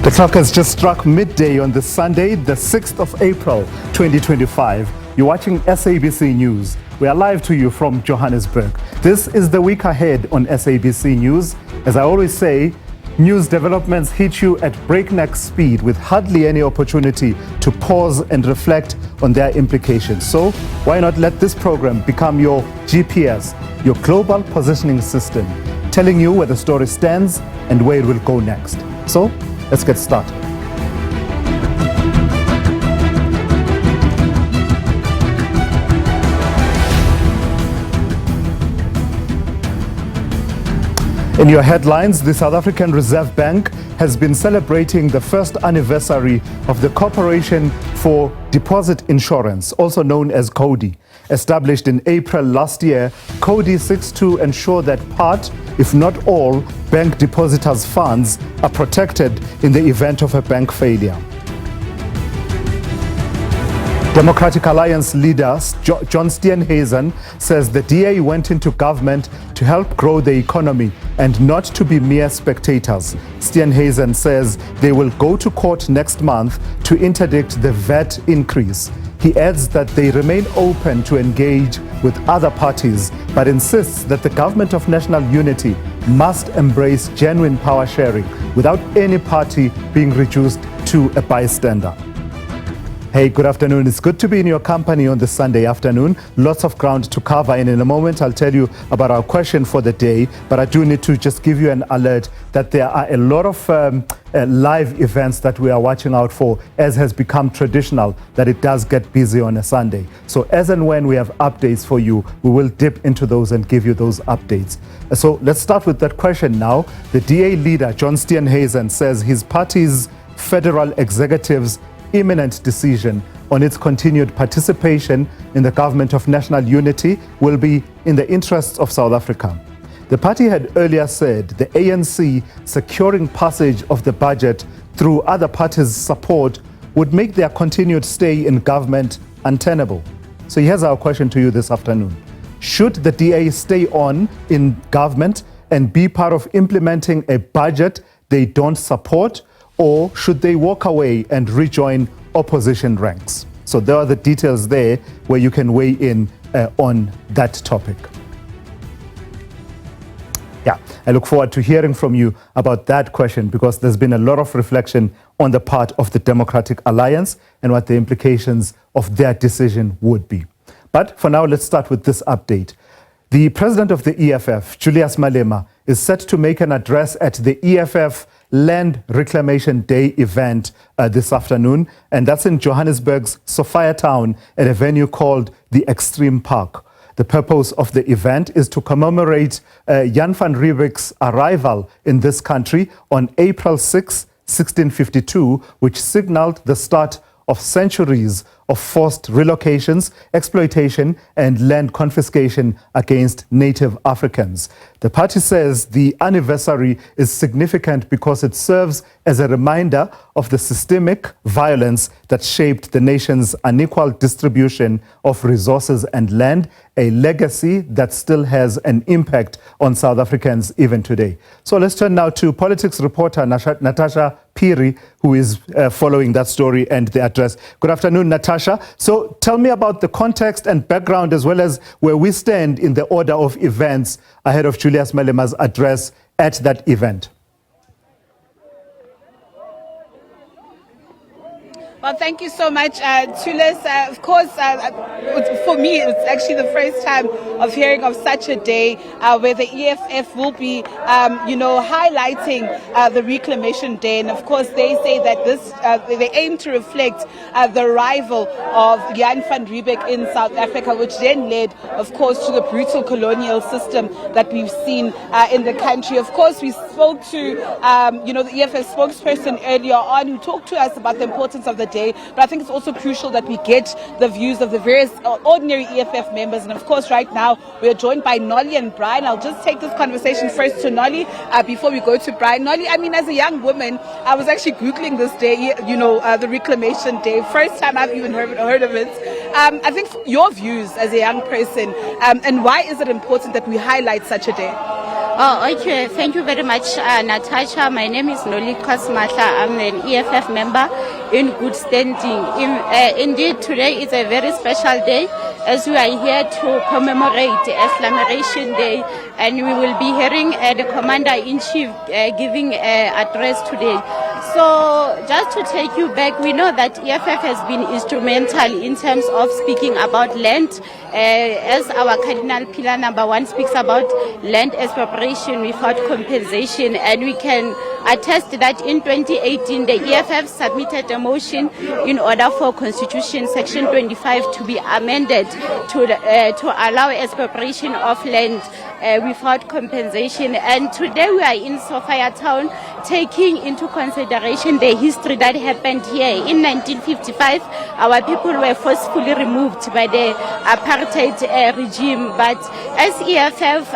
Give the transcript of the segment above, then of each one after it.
The clock has just struck midday on this Sunday, the 6th of April, 2025. You're watching SABC News. We are live to you from Johannesburg. This is the week ahead on SABC News. As I always say, news developments hit you at breakneck speed with hardly any opportunity to pause and reflect on their implications. So why not let this program become your GPS, your global positioning system, telling you where the story stands and where it will go next. So let's get started. In your headlines, the South African Reserve Bank has been celebrating the first anniversary of the Corporation for Deposit Insurance, also known as CODI. Established in April last year, CODI seeks to ensure that part, if not all, bank depositors' funds are protected in the event of a bank failure. Democratic Alliance leader John Steenhuisen says the DA went into government to help grow the economy and not to be mere spectators. Steenhuisen says they will go to court next month to interdict the VAT increase. He adds that they remain open to engage with other parties, but insists that the government of national unity must embrace genuine power sharing without any party being reduced to a bystander. Hey, good afternoon. It's good to be in your company on this Sunday afternoon. Lots of ground to cover, and in a moment I'll tell you about our question for the day, but I do need to just give you an alert that there are a lot of live events that we are watching out for, as has become traditional, that it does get busy on a Sunday. So as and when we have updates for you, we will dip into those and give you those updates. So let's start with that question now. The DA leader, John Steenhuisen, says his party's federal executives imminent decision on its continued participation in the government of national unity will be in the interests of South Africa. The party had earlier said the ANC securing passage of the budget through other parties' support would make their continued stay in government untenable. So here's our question to you this afternoon. Should the DA stay on in government and be part of implementing a budget they don't support, or should they walk away and rejoin opposition ranks? So there are the details there where you can weigh in on that topic. Yeah, I look forward to hearing from you about that question, because there's been a lot of reflection on the part of the Democratic Alliance and what the implications of their decision would be. But for now, let's start with this update. The president of the EFF, Julius Malema, is set to make an address at the EFF Land Reclamation Day event this afternoon, and that's in Johannesburg's Sophiatown at a venue called the Extreme Park. The purpose of the event is to commemorate Jan van Riebeeck's arrival in this country on April 6, 1652, which signaled the start of centuries of forced relocations, exploitation, and land confiscation against native Africans. The party says the anniversary is significant because it serves as a reminder of the systemic violence that shaped the nation's unequal distribution of resources and land, a legacy that still has an impact on South Africans even today. So let's turn now to politics reporter Natasha Piri, who is following that story and the address. Good afternoon, Natasha. So tell me about the context and background, as well as where we stand in the order of events ahead of Julius Malema's address at that event. Well, thank you so much, Tulis. Of course, for me, it's actually the first time of hearing of such a day where the EFF will be, highlighting the Reclamation Day. And of course, they say that they aim to reflect the arrival of Jan van Riebeeck in South Africa, which then led, of course, to the brutal colonial system that we've seen in the country. Of course, we spoke to, the EFF spokesperson earlier on, who talked to us about the importance of the day, but I think it's also crucial that we get the views of the various ordinary EFF members. And of course, right now we are joined by Nolly and Brian. I'll just take this conversation first to Nolly before we go to Brian. Nolly, I mean, as a young woman, I was actually Googling this day, the Reclamation Day. First time I've even heard of it. I think your views as a young person, and why is it important that we highlight such a day? Oh, okay. Thank you very much, Natasha. My name is Noli Kosmatla. I'm an EFF member in good standing. Indeed, today is a very special day as we are here to commemorate Islamization Day, and we will be hearing the Commander-in-Chief giving an address today. So just to take you back, we know that EFF has been instrumental in terms of speaking about land. As our cardinal pillar number 1 speaks about land expropriation without compensation, and we can attest that in 2018 the EFF submitted a motion in order for Constitution Section 25 to be amended to allow expropriation of land without compensation. And today we are in Sophia Town taking into consideration the history that happened here. In 1955, our people were forcefully removed by the apartheid regime, but as EFF,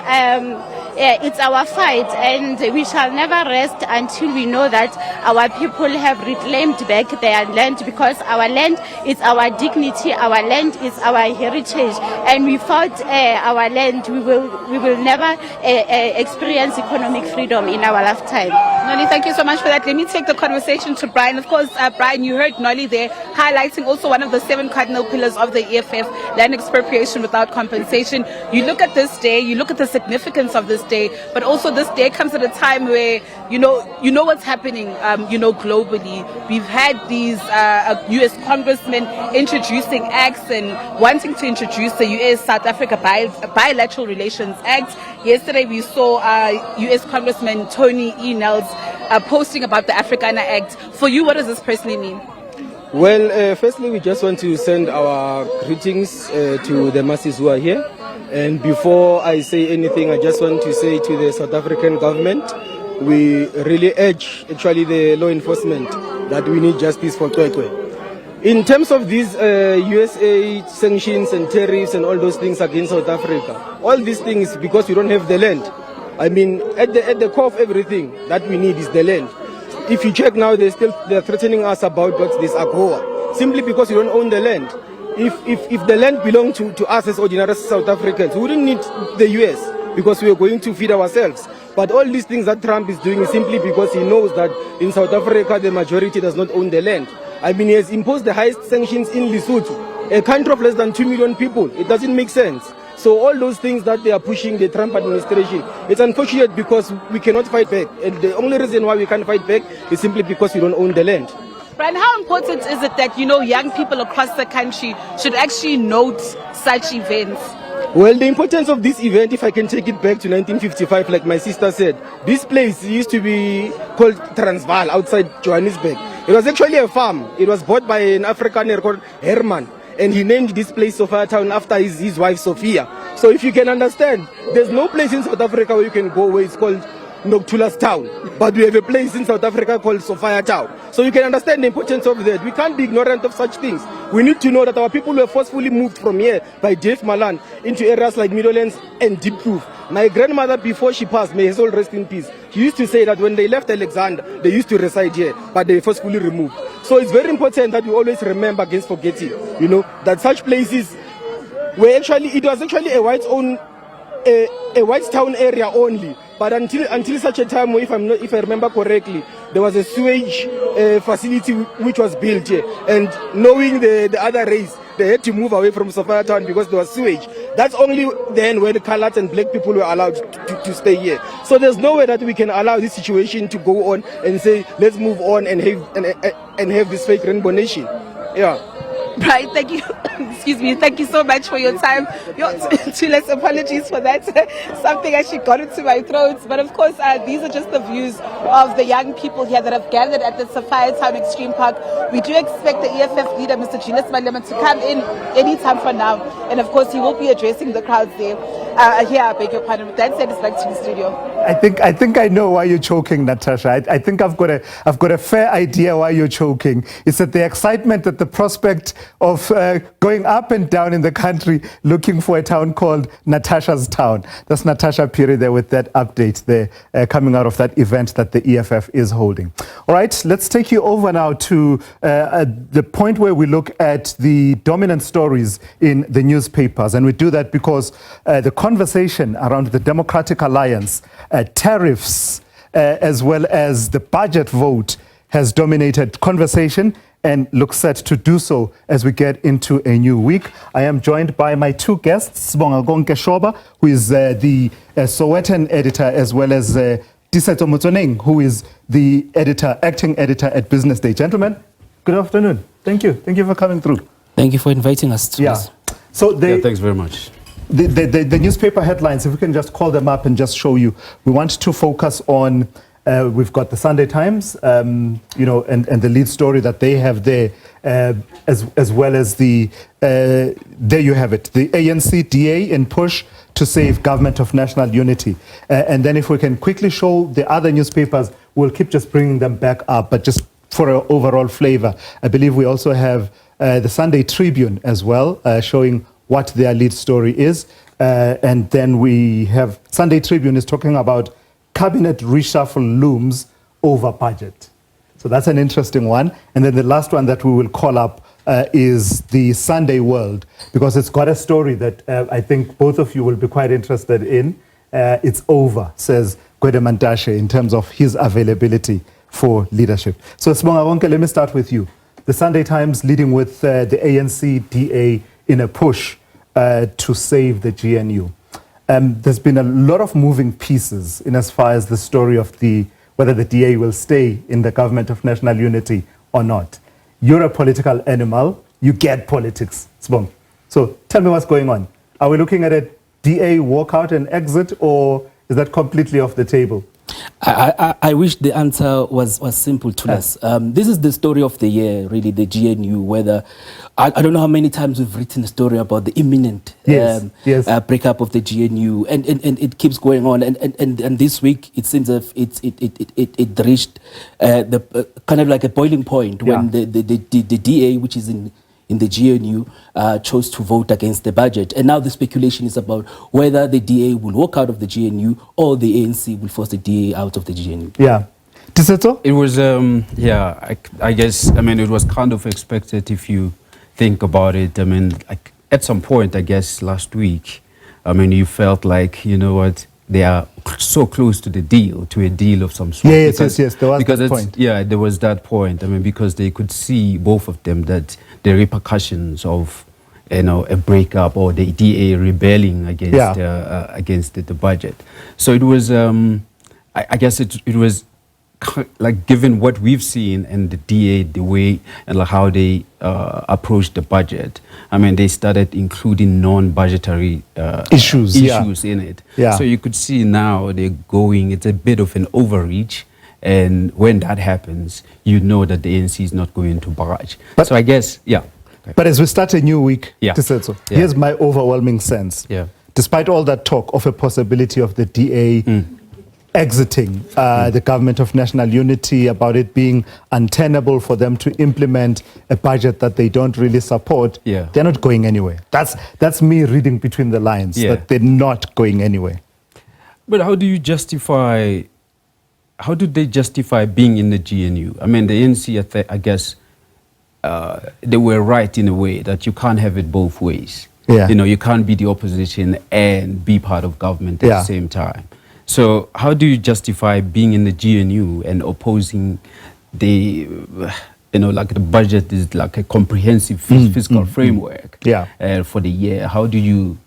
it's our fight, and we shall never rest until we know that our people have reclaimed back their land, because our land is our dignity, our land is our heritage, and without our land we will never experience economic freedom in our lifetime. Noli, thank you so much for that. Let me take the conversation to Brian. Of course, Brian, you heard Noli there highlighting also one of the 7 cardinal pillars of the EFF, land expropriation without compensation. You look at this day, you look at the significance of this day, but also this day comes at a time where you know what's happening globally. We've had these US congressmen introducing acts and wanting to introduce the US-South Africa Bilateral Relations Act. Yesterday we saw US Congressman Tony E. Nels posting about the Africana Act. For you, what does this personally mean? Well, firstly, we just want to send our greetings to the masses who are here. And before I say anything, I just want to say to the South African government, we really urge actually the law enforcement that we need justice for Mkhwebane. In terms of these USA sanctions and tariffs and all those things against South Africa, all these things because we don't have the land. I mean, at the core of everything that we need is the land. If you check now, they're threatening us about what's this AGOA, simply because we don't own the land. If the land belonged to us as ordinary South Africans, we wouldn't need the US because we are going to feed ourselves. But all these things that Trump is doing is simply because he knows that in South Africa the majority does not own the land. I mean, he has imposed the highest sanctions in Lesotho, a country of less than 2 million people. It doesn't make sense. So all those things that they are pushing the Trump administration, it's unfortunate because we cannot fight back. And the only reason why we can't fight back is simply because we don't own the land. Brian, how important is it that, young people across the country should actually note such events? Well, the importance of this event, if I can take it back to 1955, like my sister said, this place used to be called Transvaal outside Johannesburg. It was actually a farm. It was bought by an Afrikaner called Herman, and he named this place Sophia Town after his wife Sophia. So if you can understand, there's no place in South Africa where you can go where it's called Noctula's Town, but we have a place in South Africa called Sophia Town. So you can understand the importance of that. We can't be ignorant of such things. We need to know that our people were forcefully moved from here by Dave Malan into areas like Meadowlands and Deep Kloof. My grandmother, before she passed, may her soul rest in peace, she used to say that when they left Alexander, they used to reside here, but they were forcefully removed. So it's very important that we always remember against forgetting, that such places were it was actually a white's own a white town area only, but until such a time, if I remember correctly, there was a sewage facility which was built here, and knowing the other race, they had to move away from Sophia Town because there was sewage. That's only then when the colored and black people were allowed to stay here. So there's no way that we can allow this situation to go on and say let's move on and have this fake rainbow nation. Yeah. Right, thank you. Excuse me. Thank you so much for your time. Two less apologies for that. Something actually got into my throat. But of course, these are just the views of the young people here that have gathered at the Sophia Town Extreme Park. We do expect the EFF leader, Mr. Malema, to come in any time from now. And of course, he will be addressing the crowds there. Here, I beg your pardon. With that said, it's back to the studio. I think I know why you're choking, Natasha. I think I've got a fair idea why you're choking. It's that the excitement at the prospect of going up and down in the country looking for a town called Natasha's Town. That's Natasha Piri there with that update there coming out of that event that the EFF is holding. All right, let's take you over now to the point where we look at the dominant stories in the newspapers. And we do that because the conversation around the Democratic Alliance, tariffs, as well as the budget vote has dominated conversation and looks set to do so as we get into a new week. I am joined by my two guests, Sibonga Shoba, who is the Sowetan editor, as well as Tisetso Motsoneng, who is the acting editor at Business Day. Gentlemen, good afternoon. Thank you. Thank you for coming through. Thank you for inviting us to this. So thanks very much. The newspaper headlines, if we can just call them up and just show you, we want to focus on, we've got the Sunday Times, and the lead story that they have there, as well as the, there you have it, the ANC DA in push to save government of national unity. And then if we can quickly show the other newspapers, we'll keep just bringing them back up, but just for an overall flavor. I believe we also have the Sunday Tribune as well, showing what their lead story is. And then we have Sunday Tribune is talking about cabinet reshuffle looms over budget. So that's an interesting one. And then the last one that we will call up is the Sunday World, because it's got a story that I think both of you will be quite interested in. It's over, says Gwede Mantashe, in terms of his availability for leadership. So Sibonga Wonke, let me start with you. The Sunday Times leading with the ANC DA in a push to save the GNU. There's been a lot of moving pieces in as far as the story of whether the DA will stay in the government of national unity or not. You're a political animal. You get politics, Sibonga. So tell me what's going on. Are we looking at a DA walkout and exit, or is that completely off the table? I wish the answer was simple to us. This is the story of the year, really, the GNU, whether, I don't know how many times we've written a story about the imminent breakup of the GNU, and it keeps going on. And this week, it seems as if it reached the kind of like a boiling point when the DA, which is in the GNU, chose to vote against the budget. And now the speculation is about whether the DA will walk out of the GNU or the ANC will force the DA out of the GNU. Yeah. Tisetso? It was, I guess, it was kind of expected if you think about it. Like at some point, I guess, last week, you felt like, you know what, they are so close to a deal of some sort. Yes, there was that point. Yeah, there was that point. Because they could see, both of them, that the repercussions of, a breakup or the DA rebelling against the budget. So it was, I guess it was like, given what we've seen and the DA, the way and like how they approached the budget. They started including non-budgetary issues in it. Yeah. So you could see now they're going, it's a bit of an overreach. And when that happens, you know that the ANC is not going to budge. So I guess, But as we start a new week, here's my overwhelming sense. Yeah. Despite all that talk of a possibility of the DA exiting the government of national unity, about it being untenable for them to implement a budget that they don't really support, they're not going anywhere. That's me reading between the lines, that they're not going anywhere. But how do they justify being in the GNU? The ANC, I guess, they were right in a way that you can't have it both ways. Yeah. You can't be the opposition and be part of government at the same time. So how do you justify being in the GNU and opposing the, like the budget is like a comprehensive fiscal framework for the year? How do you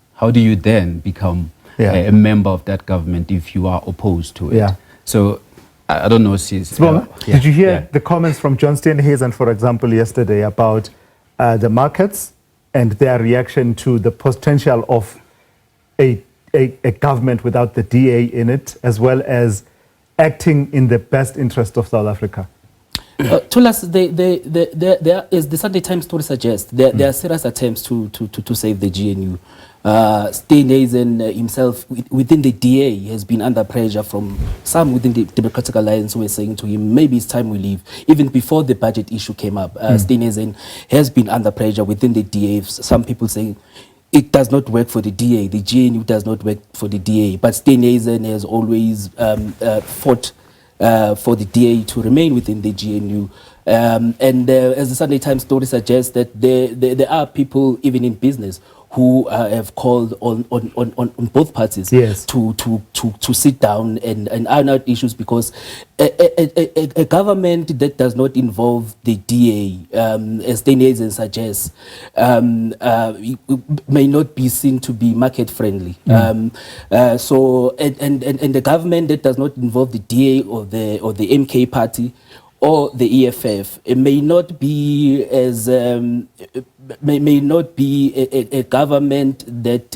then become a member of that government if you are opposed to it? Yeah. So I don't know. Did you hear the comments from John Steenhuisen, for example, yesterday about the markets and their reaction to the potential of a government without the DA in it, as well as acting in the best interest of South Africa? Tulas, as the Sunday Times story suggests, there are serious attempts to save the GNU. Steenhuisen himself within the DA has been under pressure from some within the Democratic Alliance who were saying to him, maybe it's time we leave. Even before the budget issue came up, Steenhuisen has been under pressure within the DA. Some people saying it does not work for the DA. The GNU does not work for the DA. But Steenhuisen has always fought for the DA to remain within the GNU. And as the Sunday Times story suggests, that there are people even in business who have called on both parties to sit down and iron out issues, because a government that does not involve the DA, as Steenhuisen suggests, may not be seen to be market friendly. So the government that does not involve the DA or the MK party or the EFF, it may not be as may not be a government that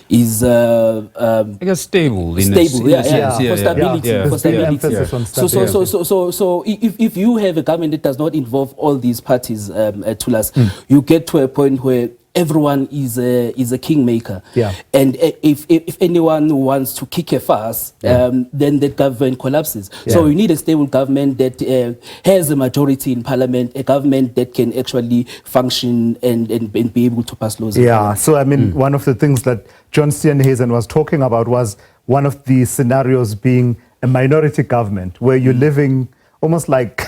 is I guess stable. Stable, for stability. Yeah. For stability. Emphasis on stability. So if you have a government that does not involve all these parties, Tulas, you get to a point where everyone is a kingmaker. And if anyone wants to kick a fuss, then the government collapses. So you need a stable government that has a majority in parliament, a government that can actually function and be able to pass laws. So I mean, one of the things that John Steenhuisen was talking about was one of the scenarios being a minority government, where you're living almost like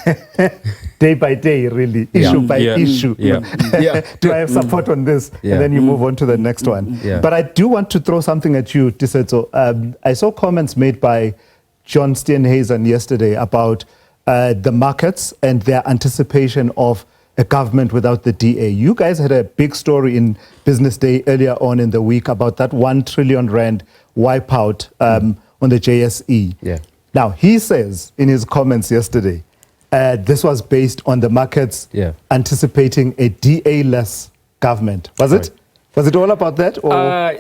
day by day, really, issue by issue. Do I have support on this? And then you move on to the next one. But I do want to throw something at you, Tisetso. I saw comments made by John Steenhuisen yesterday about the markets and their anticipation of a government without the DA. You guys had a big story in Business Day earlier on in the week about that 1 trillion rand wipeout on the JSE. Now, he says in his comments yesterday, this was based on the markets anticipating a DA-less government. Was it? Was it all about that? Or?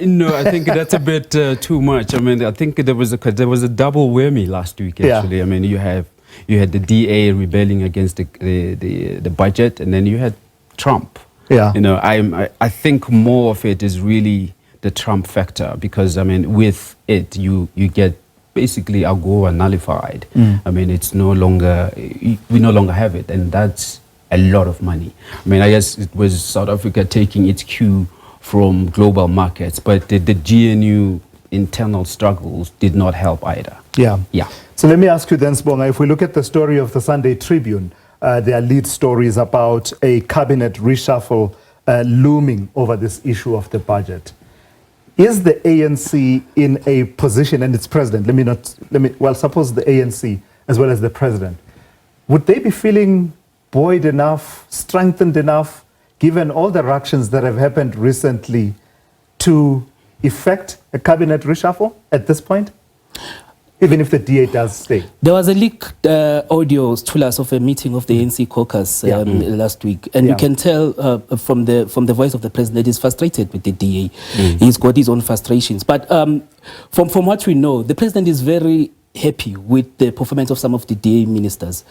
No, I think that's a bit too much. I mean, I think there was a double whammy last week, actually. I mean, you had the DA rebelling against the budget, and then you had Trump. You know, I think more of it is really the Trump factor, because, I mean, with it, you get basically AGOA nullified. I mean, it's no longer, we no longer have it, and that's a lot of money. I mean, I guess it was South Africa taking its cue from global markets, but the GNU internal struggles did not help either. So let me ask you then, Sibonga, if we look at the story of the Sunday Tribune, their lead stories about a cabinet reshuffle looming over this issue of the budget. Is the ANC in a position, and its president, suppose the ANC as well as the president, would they be feeling buoyed enough, strengthened enough, given all the ructions that have happened recently, to effect a cabinet reshuffle at this point? Even if the DA does stay. There was a leaked audio to us of a meeting of the ANC caucus last week, and you can tell from the voice of the president that he's frustrated with the DA. He's got his own frustrations. But from what we know, the president is very happy with the performance of some of the DA ministers.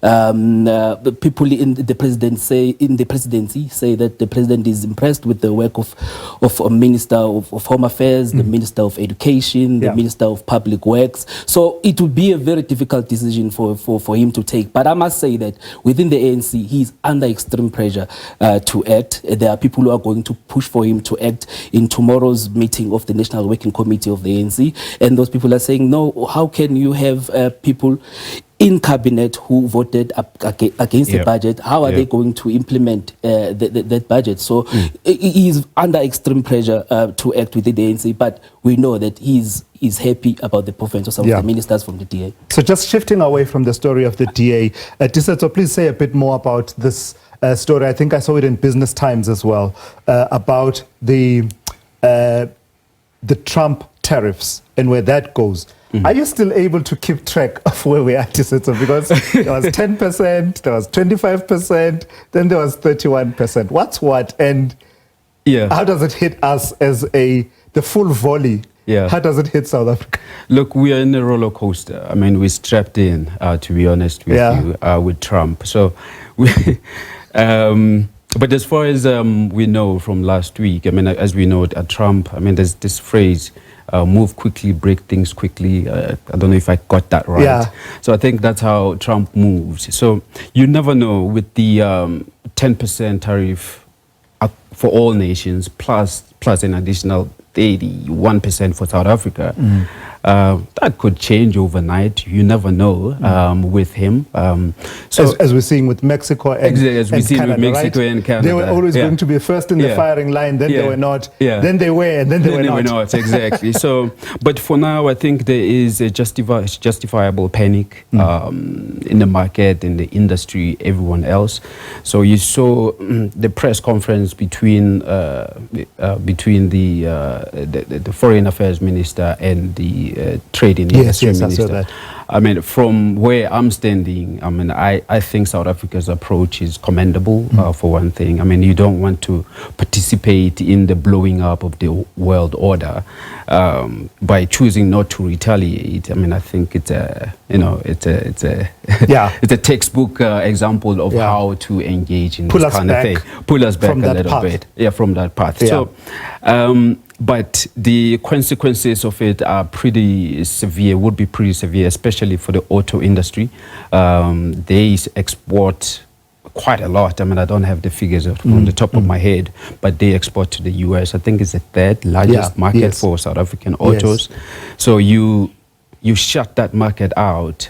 The people in the presidency say that the president is impressed with the work of a Minister of Home Affairs, the Minister of Education, the Minister of Public Works. So it would be a very difficult decision for him to take. But I must say that within the ANC, he's under extreme pressure to act. There are people who are going to push for him to act in tomorrow's meeting of the National Working Committee of the ANC. And those people are saying, no, how can you have people in cabinet who voted against the budget? How are they going to implement that budget? So he's under extreme pressure to act within the ANC, but we know that he's happy about the performance of some of the ministers from the DA. So just shifting away from the story of the DA, Tisetso, please say a bit more about this story. I think I saw it in Business Times as well, about the Trump tariffs and where that goes. Are you still able to keep track of where we are, Tisetso? Because there was 10%, there was 25%, then there was 31%. What's what? And how does it hit us as the full volley? How does it hit South Africa? Look, we are in a roller coaster. I mean, we're strapped in, to be honest with you, with Trump. So But as far as we know from last week, I mean, as we know, Trump, I mean, there's this phrase, move quickly, break things quickly. I don't know if I got that right. Yeah. So I think that's how Trump moves. So you never know with the 10% tariff for all nations plus an additional 81% for South Africa. That could change overnight. You never know with him. So as we're seeing with Mexico and exactly, as we see Canada, with Mexico and Canada. They were always going to be first in the firing line, then they were not, then they were, and then they were not. Exactly. So, but for now, I think there is a justifiable panic in the market, in the industry, everyone else. So you saw the press conference between the foreign affairs minister and the trade and industry minister. I saw that. I mean, from where I'm standing, I mean, I think South Africa's approach is commendable, for one thing. I mean, you don't want to participate in the blowing up of the world order by choosing not to retaliate. I mean, I think it's a, it's a textbook example of how to engage in this kind of thing. Pull us back a little bit. Yeah, from that path. Yeah. So, but the consequences of it are pretty severe, would be pretty severe, especially for the auto industry. They export quite a lot. I mean, I don't have the figures from the top of my head, but they export to the US. I think it's the third largest market for South African autos. So you shut that market out,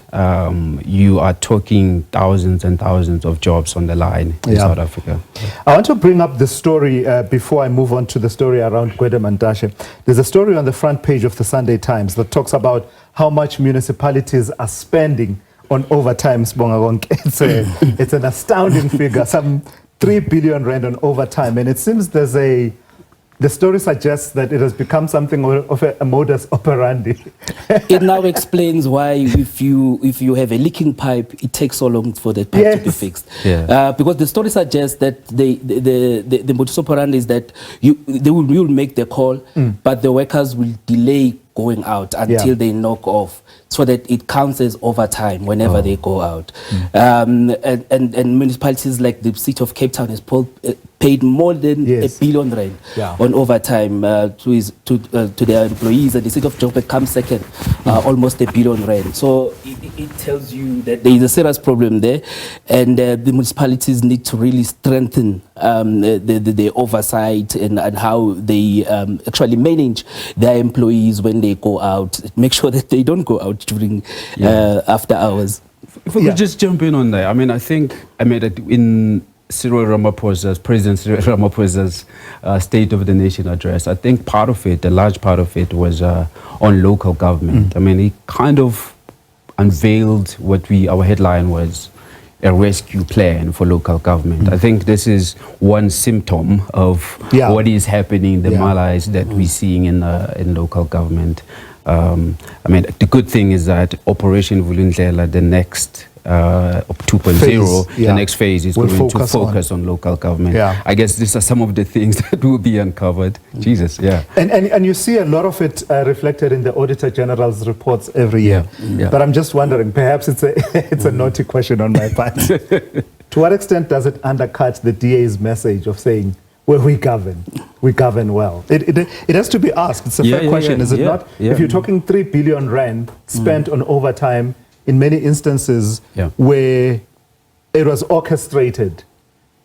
you are talking thousands and thousands of jobs on the line in South Africa. I want to bring up the story before I move on to the story around Mkhwebane Mantashe. There's a story on the front page of the Sunday Times that talks about how much municipalities are spending on overtime. It's an astounding figure, some 3 billion rand on overtime. And it seems the story suggests that it has become something of a modus operandi. It now explains why if you have a leaking pipe, it takes so long for the pipe to be fixed. Because the story suggests that the modus operandi is that they will make the call, but the workers will delay going out until they knock off, so that it counts as overtime whenever they go out. And municipalities like the city of Cape Town has paid more than R1 billion on overtime to their employees, and the city of Joburg comes second, almost R1 billion. So it tells you that there is a serious problem there, and the municipalities need to really strengthen the oversight and how they actually manage their employees when they go out. Make sure that they don't go out during after hours. If we could just jump in on that. I mean, I think in President Cyril Ramaphosa's State of the Nation address, I think a large part of it was on local government. I mean, he kind of unveiled what our headline was, a rescue plan for local government. I think this is one symptom of what is happening, the malaise that we're seeing in local government. I mean, the good thing is that Operation Vulindlela, the next 2.0, the next phase is going to focus on local government. I guess these are some of the things that will be uncovered. Jesus, And you see a lot of it reflected in the Auditor General's reports every year. But I'm just wondering, perhaps it's a naughty question on my part. To what extent does it undercut the DA's message of saying, well, we govern well? It has to be asked. It's a fair question, is it not? If you're talking 3 billion rand spent on overtime, in many instances where it was orchestrated,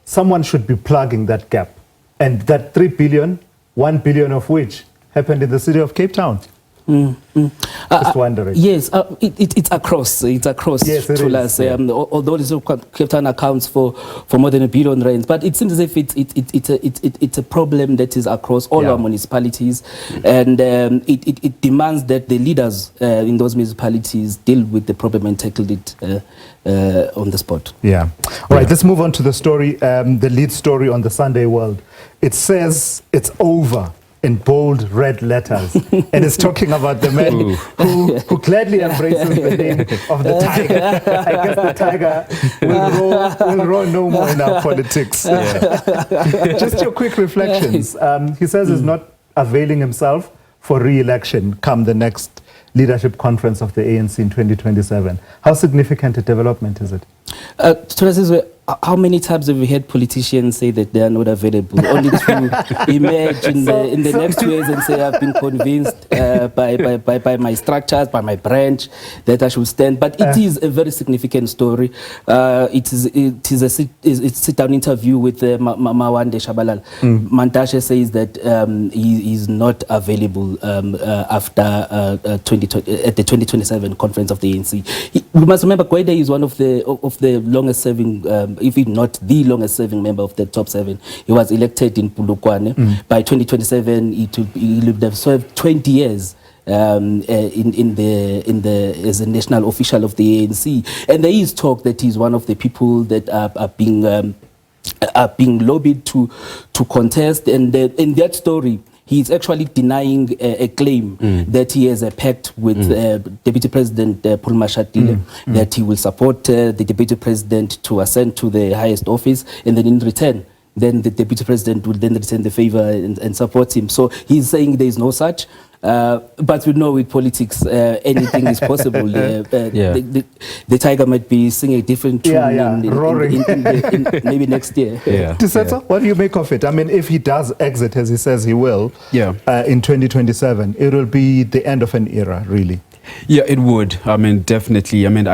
someone should be plugging that gap. And that 3 billion, 1 billion of which happened in the city of Cape Town. Just wondering. Yes, it's across. Yes, although the Cape Town accounts for more than R1 billion, but it seems as if it's a problem that is across all our municipalities, and it demands that the leaders in those municipalities deal with the problem and tackle it on the spot. All right, let's move on to the story, the lead story on the Sunday World. It says it's over in bold red letters, and it's talking about the man who gladly embraces the name of the tiger. I guess the tiger will roar no more in our politics. Just your quick reflections. He says he's not availing himself for re-election come the next leadership conference of the ANC in 2027. How significant a development is it? how many times have we heard politicians say that they are not available, only to emerge in the next 2 years and say, I've been convinced by my structures, by my branch, that I should stand. But it is a very significant story. It is a sit-down interview with Mawande Shabalala. Mantashe says that he is not available after at the 2027 conference of the ANC. We must remember Mkhwebane is one of the longest serving, if not the longest serving member of the top 7. He was elected in Polokwane. By 2027, he would have served 20 years as a national official of the ANC. And there is talk that he's one of the people that are being lobbied to contest. And in that story, he's actually denying a claim that he has a pact with Deputy President Paul Mashatile, that he will support the Deputy President to ascend to the highest office, and then in return, then the Deputy President will then return the favor and support him. So he's saying there is no such. But we know with politics, anything is possible. The tiger might be singing a different tune in maybe next year. Tisetso, what do you make of it? I mean, if he does exit, as he says he will, in 2027, it will be the end of an era, really. Yeah, it would. I mean, definitely. I mean,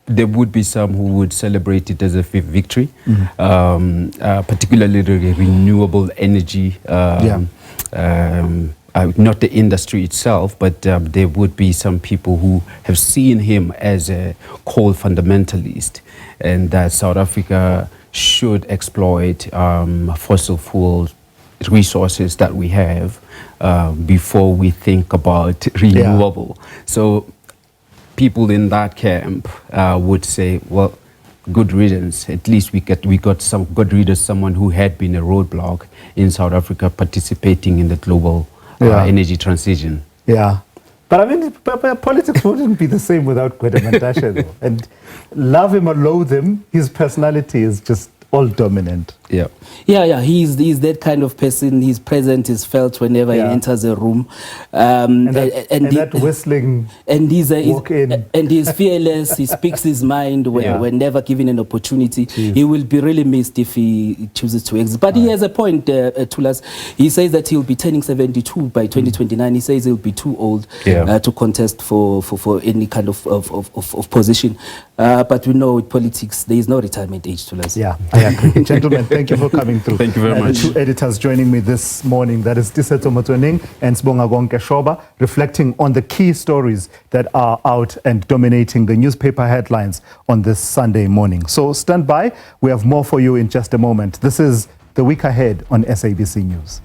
there would be some who would celebrate it as a fifth victory, particularly the renewable energy. Not the industry itself, but there would be some people who have seen him as a coal fundamentalist, and that South Africa should exploit fossil fuel resources that we have before we think about renewable. So people in that camp would say, well, good riddance. At least we got some good riddance, someone who had been a roadblock in South Africa participating in the global energy transition. Yeah. But I mean, politics wouldn't be the same without Gwede Mantashe, though. And love him or loathe him, his personality is just all dominant. Yeah. He's that kind of person. His presence is felt whenever he enters a room. And that whistling. And he's walk in. And he's fearless. He speaks his mind whenever given an opportunity. He will be really missed if he chooses to exit. But he has a point, Tulas. He says that he'll be turning 72 by 2029. He says he'll be too old to contest for any kind of position. But we know with politics, there is no retirement age, Tulas. Yeah, I agree. Gentlemen, thank you for coming through. Thank you very much. The two editors joining me this morning, that is Tisetso Motsoeneng and Sibonga Shoba, reflecting on the key stories that are out and dominating the newspaper headlines on this Sunday morning. So stand by. We have more for you in just a moment. This is The Week Ahead on SABC News.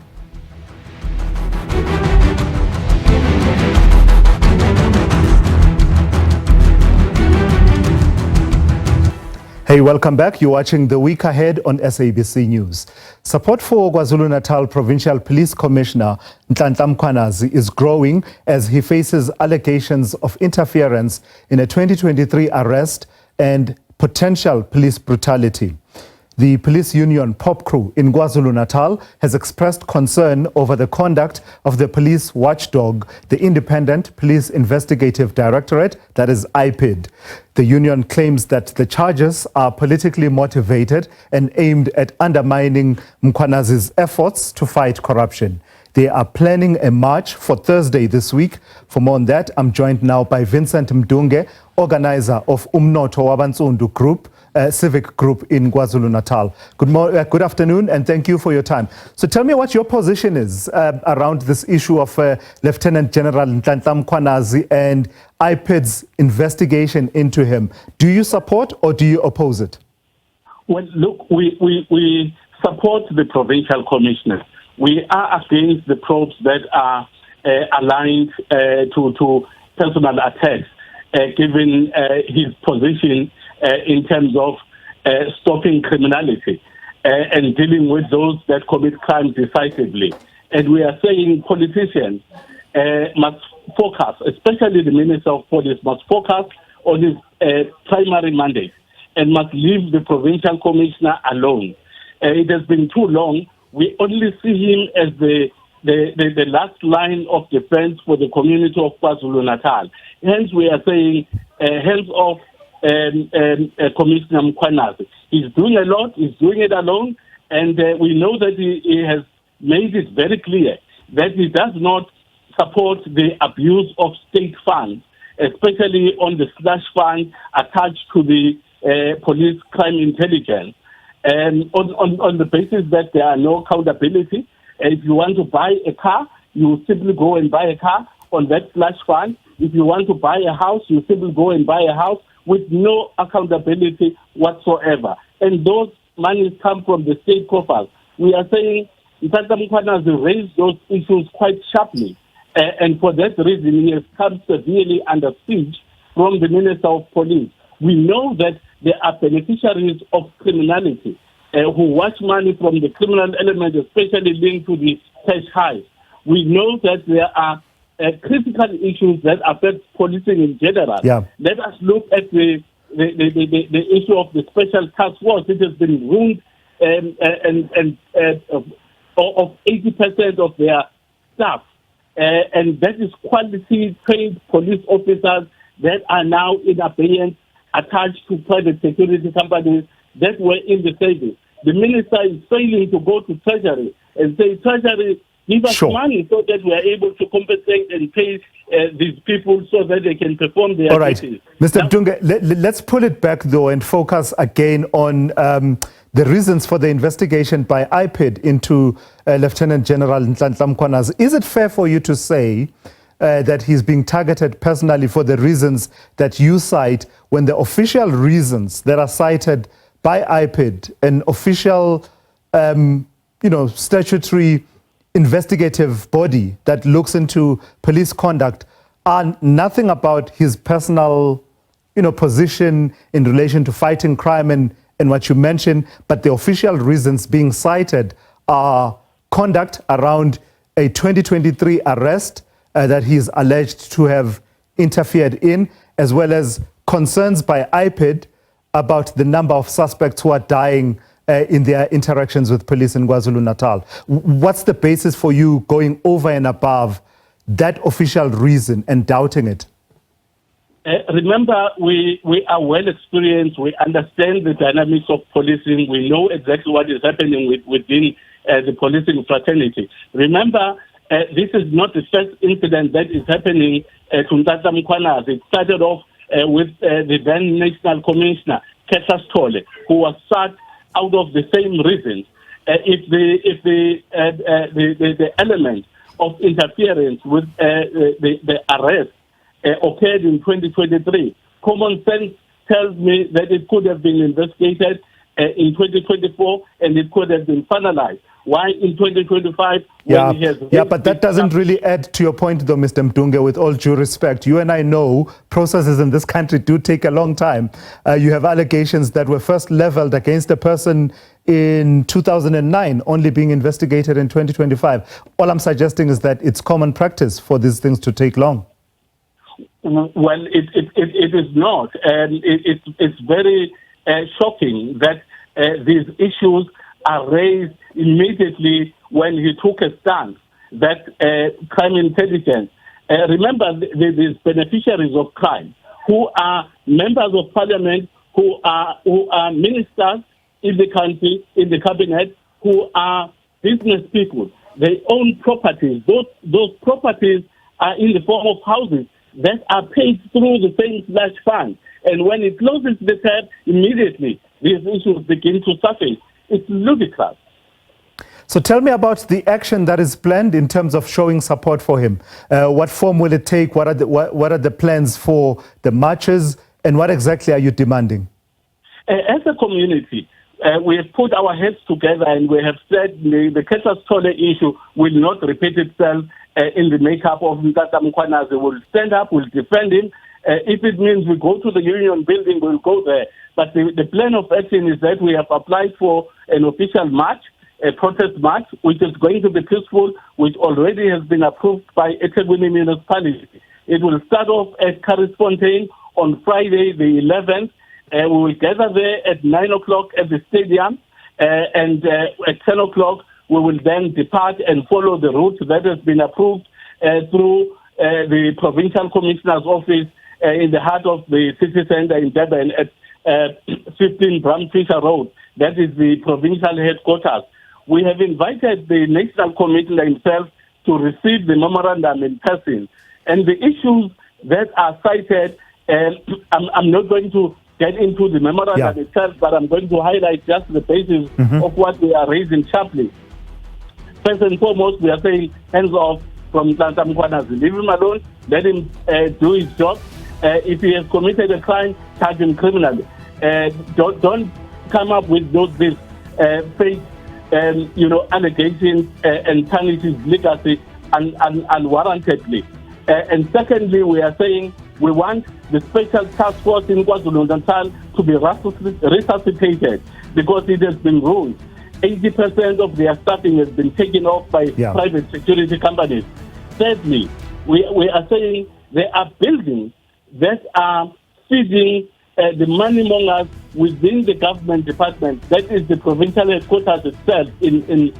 Hey, welcome back. You're watching The Week Ahead on SABC News. Support for KwaZulu-Natal Provincial Police Commissioner Nhlanhla Mkhwanazi is growing as he faces allegations of interference in a 2023 arrest and potential police brutality. The police union POP crew in KwaZulu-Natal has expressed concern over the conduct of the police watchdog, the Independent Police Investigative Directorate, that is IPID. The union claims that the charges are politically motivated and aimed at undermining Mkhwanazi's efforts to fight corruption. They are planning a march for Thursday this week. For more on that, I'm joined now by Vincent Mdunge, organizer of Umnoto Wabansundu Group, civic group in KwaZulu-Natal. Good afternoon, and thank you for your time. So tell me what your position is around this issue of Lieutenant General Nhlanhla Mkhwanazi and IPID's investigation into him. Do you support or do you oppose it? Well, look, we support the provincial commissioner. We are against the probes that are aligned to personal attacks, given his position in terms of stopping criminality and dealing with those that commit crime decisively. And we are saying politicians must focus, especially the Minister of Police, must focus on his primary mandate and must leave the provincial commissioner alone. It has been too long. We only see him as the last line of defense for the community of KwaZulu-Natal. Hence, we are saying hands off Commissioner Mkhwebane. He's doing a lot, he's doing it alone, and we know that he has made it very clear that he does not support the abuse of state funds, especially on the slush fund attached to the police crime intelligence. And on the basis that there are no accountability, if you want to buy a car, you simply go and buy a car on that slush fund. If you want to buy a house, you simply go and buy a house with no accountability whatsoever. And those monies come from the state coffers. We are saying Mkhwebane has raised those issues quite sharply. And for that reason, he has come severely under siege from the Minister of Police. We know that there are beneficiaries of criminality who watch money from the criminal element, especially linked to the cash highs. We know that there are critical issues that affect policing in general. Yeah. Let us look at the issue of the special task force. It has been ruined of 80% of their staff. And that is quality trained police officers that are now in abeyance, attached to private security companies that were in the service. The minister is failing to go to Treasury and say, Treasury, give us money so that we are able to compensate and pay these people so that they can perform their duties. Mr. Mdunge, let's pull it back though and focus again on the reasons for the investigation by IPID into Lieutenant General Nhlanhla Mkhwebane. Is it fair for you to say that he's being targeted personally for the reasons that you cite, when the official reasons that are cited by IPID, an official, statutory investigative body that looks into police conduct, are nothing about his personal, position in relation to fighting crime and what you mentioned, but the official reasons being cited are conduct around a 2023 arrest that he's alleged to have interfered in, as well as concerns by IPID about the number of suspects who are dying in their interactions with police in KwaZulu-Natal. What's the basis for you going over and above that official reason and doubting it? Remember, we are well experienced. We understand the dynamics of policing. We know exactly what is happening within the policing fraternity. Remember, this is not the first incident that is happening to Nhlanhla Mkhwebane. It started off with the then National Commissioner, Kesha Stole, who was sacked out of the same reasons. If the element of interference with the arrest occurred in 2023, common sense tells me that it could have been investigated in 2024 and it could have been finalized. Why in 2025? But that doesn't really add to your point, though, Mr. Mdunge, with all due respect. You and I know processes in this country do take a long time. You have allegations that were first leveled against a person in 2009, only being investigated in 2025. All I'm suggesting is that it's common practice for these things to take long. Well, it is not. And it's very shocking that these issues are raised immediately when he took a stance that crime intelligence. Remember, these beneficiaries of crime who are members of parliament, who are ministers in the country, in the cabinet, who are business people. They own properties. Those properties are in the form of houses that are paid through the same slush fund. And when it closes the tap, immediately these issues begin to surface. It's ludicrous. So tell me about the action that is planned in terms of showing support for him. What form will it take? What are the plans for the marches? And what exactly are you demanding? As a community, we have put our heads together and we have said the Kesha Stole issue will not repeat itself in the makeup of Nhlanhla Mkhwebane. We'll stand up, we'll defend him. If it means we go to the Union building, we'll go there. But the plan of action is that we have applied for an official march, a protest march, which is going to be peaceful, which already has been approved by Enyobeni Municipality. It will start off at Carrisfontein on Friday, the 11th. We will gather there at 9 o'clock at the stadium, and at 10 o'clock we will then depart and follow the route that has been approved through the Provincial Commissioner's Office in the heart of the city centre in Durban at 15 Bramfisher Road. That is the provincial headquarters. We have invited the National Commissioner himself to receive the memorandum in person. And the issues that are cited, I'm not going to get into the memorandum itself, but I'm going to highlight just the basis of what we are raising sharply. First and foremost, we are saying hands off from Nhlanhla Mkhwebane. Leave him alone, let him do his job. If he has committed a crime, charge him criminally. Don't come up with these fake allegations and tarnish his legacy unwarrantedly. And secondly, we are saying we want the special task force in KwaZulu-Natal to be resuscitated because it has been ruined. 80% of their staffing has been taken off by private security companies. Thirdly, we are saying there are buildings that are feeding the money mongers within the government department. That is the provincial headquarters itself in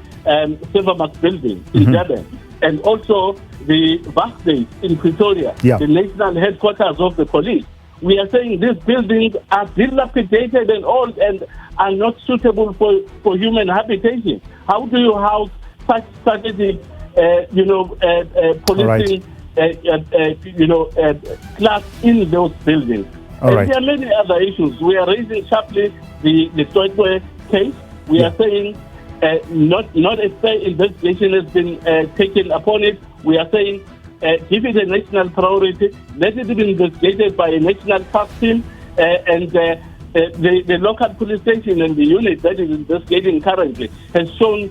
Silvermark building in Durban. And also the Varsdays in Pretoria, the national headquarters of the police. We are saying these buildings are dilapidated and old and are not suitable for human habitation. How do you house such strategic, policing, class in those buildings? There are many other issues. We are raising sharply the Stoitwe case. We are saying not a fair investigation has been taken upon it. We are saying give it a national priority. Let it be investigated by a national task team and the local police station and the unit that is investigating currently has shown,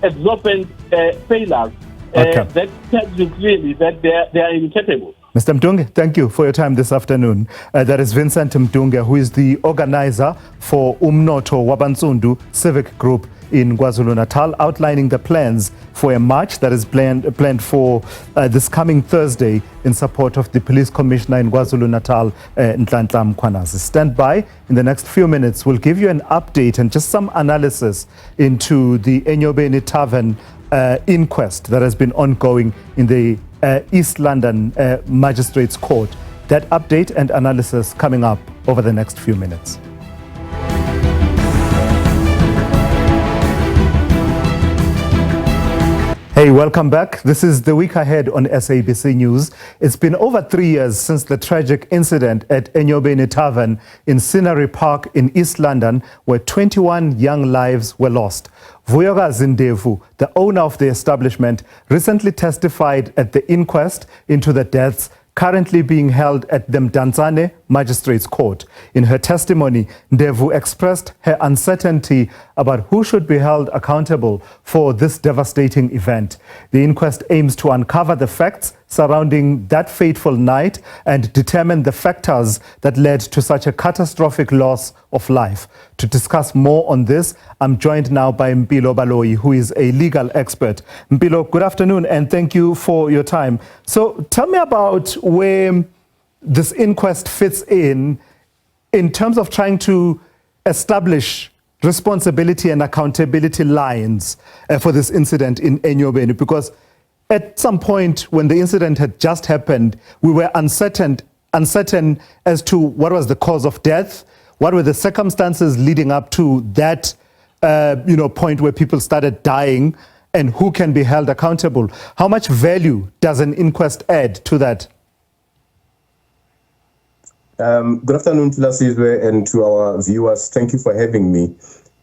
exorbitant failures that tells you clearly that they are incapable. Mr. Mdunge, thank you for your time this afternoon. That is Vincent Mdunge, who is the organizer for Umnoto Wabansundu Civic Group in KwaZulu-Natal, outlining the plans for a march that is planned for this coming Thursday in support of the police commissioner in KwaZulu-Natal, Nhlanhla Mkhwebane. Stand by. In the next few minutes, we'll give you an update and just some analysis into the Enyobeni tavern inquest that has been ongoing in the East London Magistrates Court. That update and analysis coming up over the next few minutes. Hey, welcome back. This is The Week Ahead on SABC News. It's been over 3 years since the tragic incident at Enyobeni Tavern in Scenery Park in East London, where 21 young lives were lost. Vuyokazi Ndevu, the owner of the establishment, recently testified at the inquest into the deaths currently being held at the Mdantsane Magistrates Court. In her testimony, Ndevu expressed her uncertainty about who should be held accountable for this devastating event. The inquest aims to uncover the facts surrounding that fateful night and determine the factors that led to such a catastrophic loss of life. To discuss more on this, I'm joined now by Mpilo Baloyi, who is a legal expert. Mpilo, good afternoon and thank you for your time. So tell me about where this inquest fits in terms of trying to establish responsibility and accountability lines for this incident in Enyobeni, because at some point when the incident had just happened, we were uncertain as to what was the cause of death, what were the circumstances leading up to that point where people started dying, and who can be held accountable. How much value does an inquest add to that? Good afternoon to Lasizwe and to our viewers. Thank you for having me.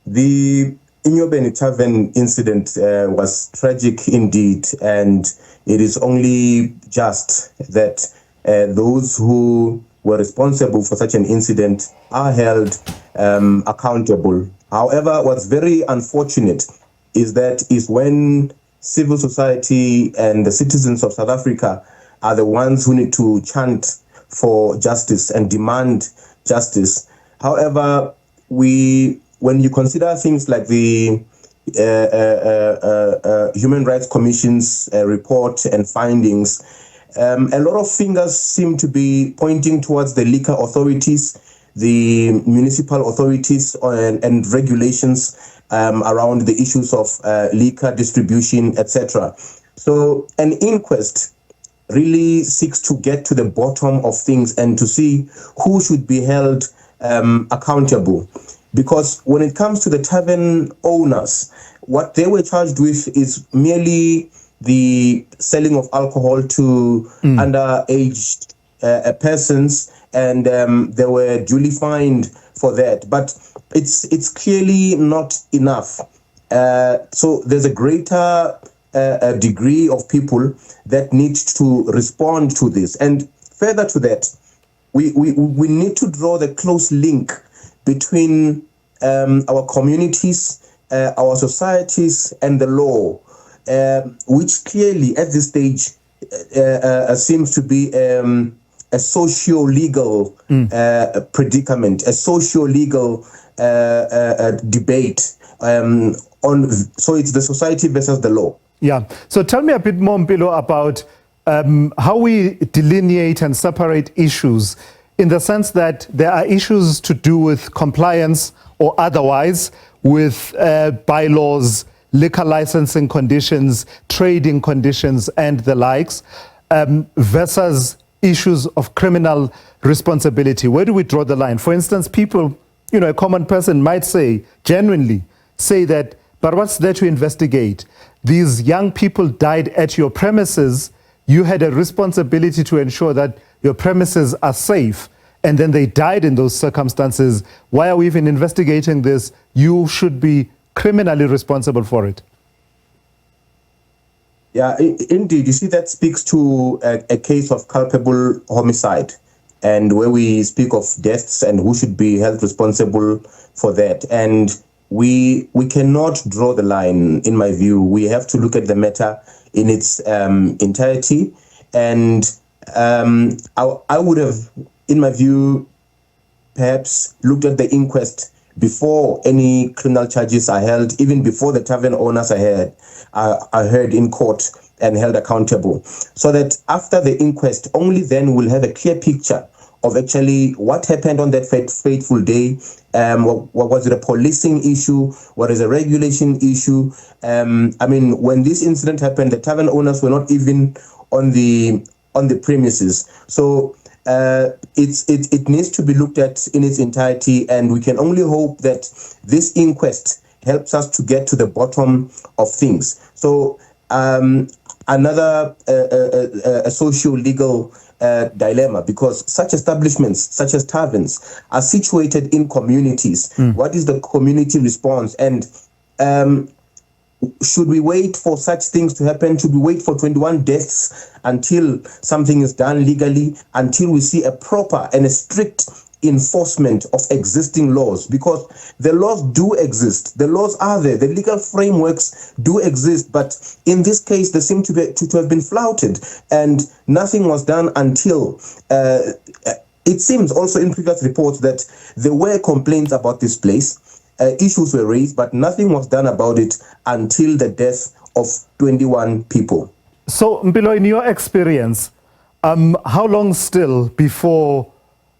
The Enyobeni Tavern incident was tragic indeed, and it is only just that those who were responsible for such an incident are held accountable. However, what's very unfortunate is when civil society and the citizens of South Africa are the ones who need to chant for justice and demand justice. However, when you consider things like the Human Rights Commission's report and findings, a lot of fingers seem to be pointing towards the liquor authorities, the municipal authorities and regulations around the issues of liquor distribution, etc. So an inquest really seeks to get to the bottom of things and to see who should be held accountable. Because when it comes to the tavern owners, what they were charged with is merely the selling of alcohol to underage persons, and they were duly fined for that. But it's clearly not enough. So there's a greater degree of people that need to respond to this. And further to that, we need to draw the close link between our communities, our societies, and the law, which clearly at this stage seems to be a socio-legal predicament, a socio-legal debate. So it's the society versus the law. Yeah. So tell me a bit more, Mpilo, about how we delineate and separate issues, in the sense that there are issues to do with compliance or otherwise with bylaws, liquor licensing conditions, trading conditions, and the likes, versus issues of criminal responsibility. Where do we draw the line? For instance, people, a common person might say, genuinely say that, but what's there to investigate? These young people died at your premises. You had a responsibility to ensure that your premises are safe, and then they died in those circumstances. Why are we even investigating this? You should be criminally responsible for it. Yeah, indeed. You see, that speaks to a case of culpable homicide, and where we speak of deaths and who should be held responsible for that. And we cannot draw the line, in my view. We have to look at the matter in its entirety. And I would have, in my view, perhaps looked at the inquest before any criminal charges are held, even before the tavern owners are heard in court and held accountable, so that after the inquest, only then we'll have a clear picture of actually what happened on that fateful day. What was it, a policing issue? What is a regulation issue? When this incident happened, the tavern owners were not even on the premises. So it needs to be looked at in its entirety, and we can only hope that this inquest helps us to get to the bottom of things. So another socio-legal dilemma, because such establishments, such as taverns, are situated in communities. What is the community response? And should we wait for such things to happen? Should we wait for 21 deaths until something is done legally, until we see a proper and a strict enforcement of existing laws? Because the laws do exist. The laws are there. The legal frameworks do exist. But in this case, they seem to have been flouted, and nothing was done until it seems also in previous reports that there were complaints about this place. Issues were raised, but nothing was done about it until the death of 21 people. So, Mpilo, in your experience, how long still before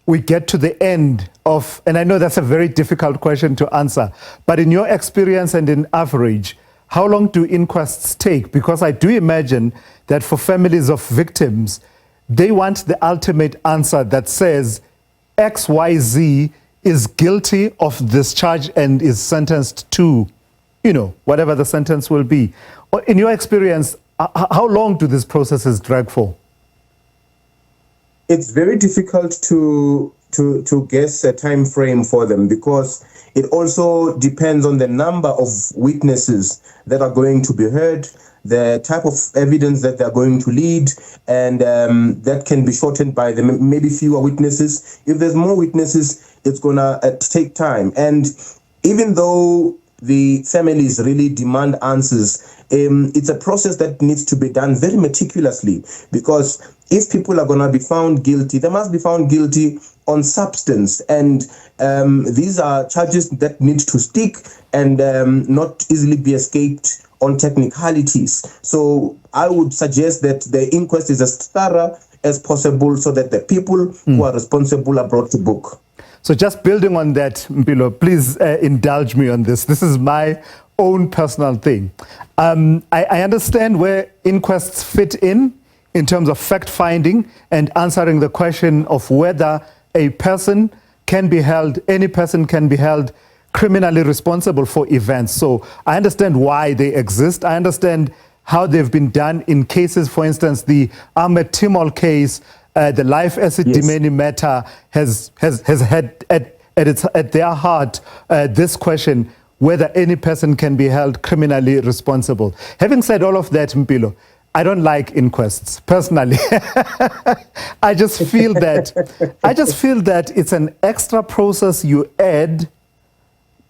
we get to the end of, and I know that's a very difficult question to answer, but in your experience and in average, how long do inquests take? Because I do imagine that for families of victims, they want the ultimate answer that says XYZ is guilty of this charge and is sentenced to, whatever the sentence will be. In your experience, how long do these processes drag for? It's very difficult to guess a time frame for them, because it also depends on the number of witnesses that are going to be heard, the type of evidence that they're going to lead, and that can be shortened by the maybe fewer witnesses. If there's more witnesses, it's going to take time. And even though the families really demand answers, it's a process that needs to be done very meticulously, because if people are going to be found guilty, they must be found guilty on substance. And these are charges that need to stick and not easily be escaped on technicalities. So I would suggest that the inquest is as thorough as possible, so that the people who are responsible are brought to book. So just building on that, Mpilo, please indulge me on this. This is my own personal thing. I understand where inquests fit in in terms of fact-finding and answering the question of whether a person can be held, any person can be held criminally responsible for events. So I understand why they exist. I understand how they've been done in cases, for instance, the Ahmed Timol case, the life acid Enyobeni matter has had at their heart this question, whether any person can be held criminally responsible. Having said all of that, Mpilo, I don't like inquests personally. I just feel that it's an extra process you add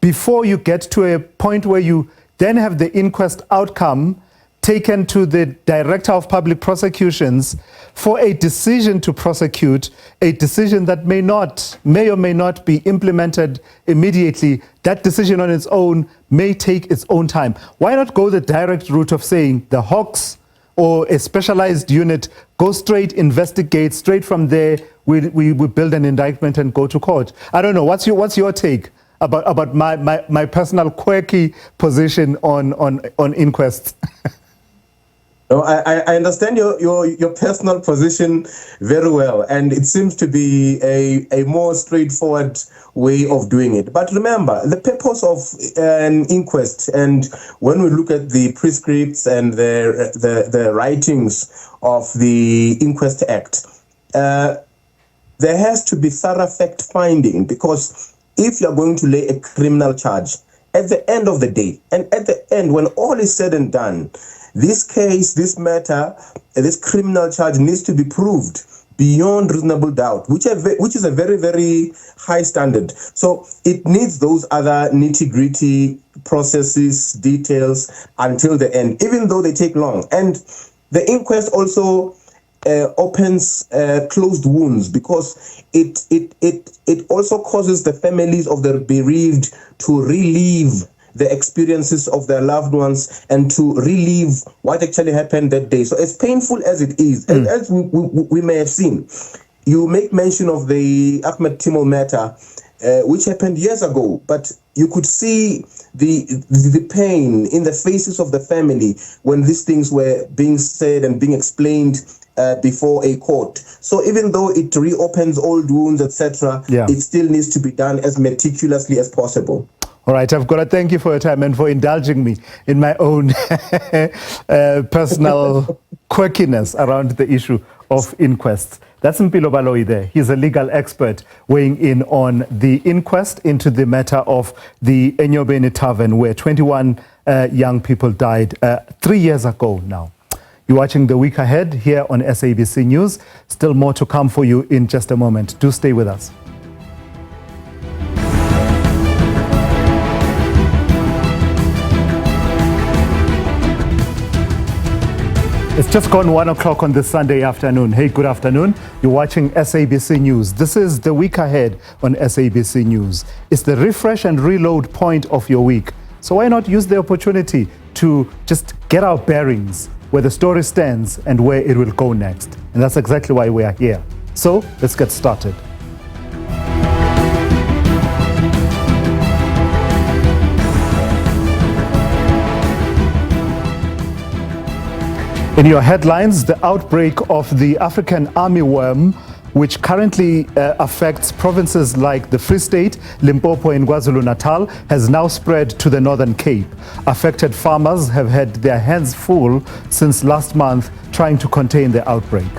before you get to a point where you then have the inquest outcome taken to the Director of Public Prosecutions for a decision to prosecute, a decision that may or may not be implemented immediately. That decision on its own may take its own time. Why not go the direct route of saying the Hawks or a specialized unit, go straight, investigate, straight from there, we build an indictment and go to court? I don't know, what's your take about my personal quirky position on inquests? No, I understand your personal position very well, and it seems to be a more straightforward way of doing it. But remember, the purpose of an inquest, and when we look at the prescripts and the writings of the Inquest Act, there has to be thorough fact-finding, because if you're going to lay a criminal charge, at the end of the day, and at the end, when all is said and done, this case, this matter, this criminal charge needs to be proved beyond reasonable doubt, which is a very, very high standard. So it needs those other nitty-gritty processes, details until the end, even though they take long. And the inquest also opens closed wounds, because it also causes the families of the bereaved to relive the experiences of their loved ones and to relive what actually happened that day. So as painful as it is, and as we may have seen, you make mention of the Ahmed Timol matter, which happened years ago, but you could see the pain in the faces of the family when these things were being said and being explained before a court. So even though it reopens old wounds, etc., it still needs to be done as meticulously as possible. All right, I've got to thank you for your time and for indulging me in my own personal quirkiness around the issue of inquests. That's Mpilo Baloyi there. He's a legal expert weighing in on the inquest into the matter of the Enyobeni tavern, where 21 young people died 3 years ago now. You're watching The Week Ahead here on SABC News. Still more to come for you in just a moment. Do stay with us. It's just gone 1 o'clock on this Sunday afternoon. Hey, good afternoon. You're watching SABC News. This is The Week Ahead on SABC News. It's the refresh and reload point of your week. So why not use the opportunity to just get our bearings, where the story stands and where it will go next. And that's exactly why we are here. So let's get started. In your headlines, the outbreak of the African armyworm, which currently affects provinces like the Free State, Limpopo and KwaZulu-Natal, has now spread to the Northern Cape. Affected farmers have had their hands full since last month trying to contain the outbreak.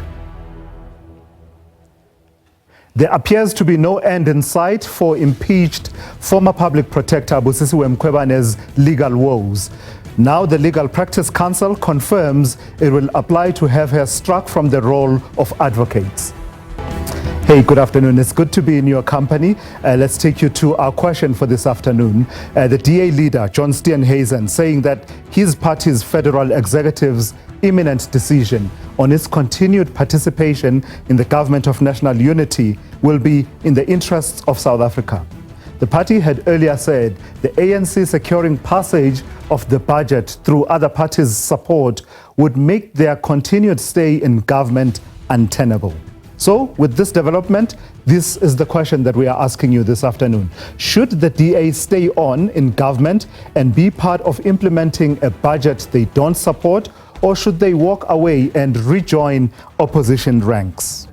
There appears to be no end in sight for impeached former public protector Mkhwebane's legal woes. Now the Legal Practice Council confirms it will apply to have her struck from the role of advocates. Hey, good afternoon. It's good to be in your company. Let's take you to our question for this afternoon. The DA leader, John Steenhuisen, saying that his party's federal executive's imminent decision on its continued participation in the government of national unity will be in the interests of South Africa. The party had earlier said the ANC securing passage of the budget through other parties' support would make their continued stay in government untenable. So, with this development, this is the question that we are asking you this afternoon. Should the DA stay on in government and be part of implementing a budget they don't support, or should they walk away and rejoin opposition ranks?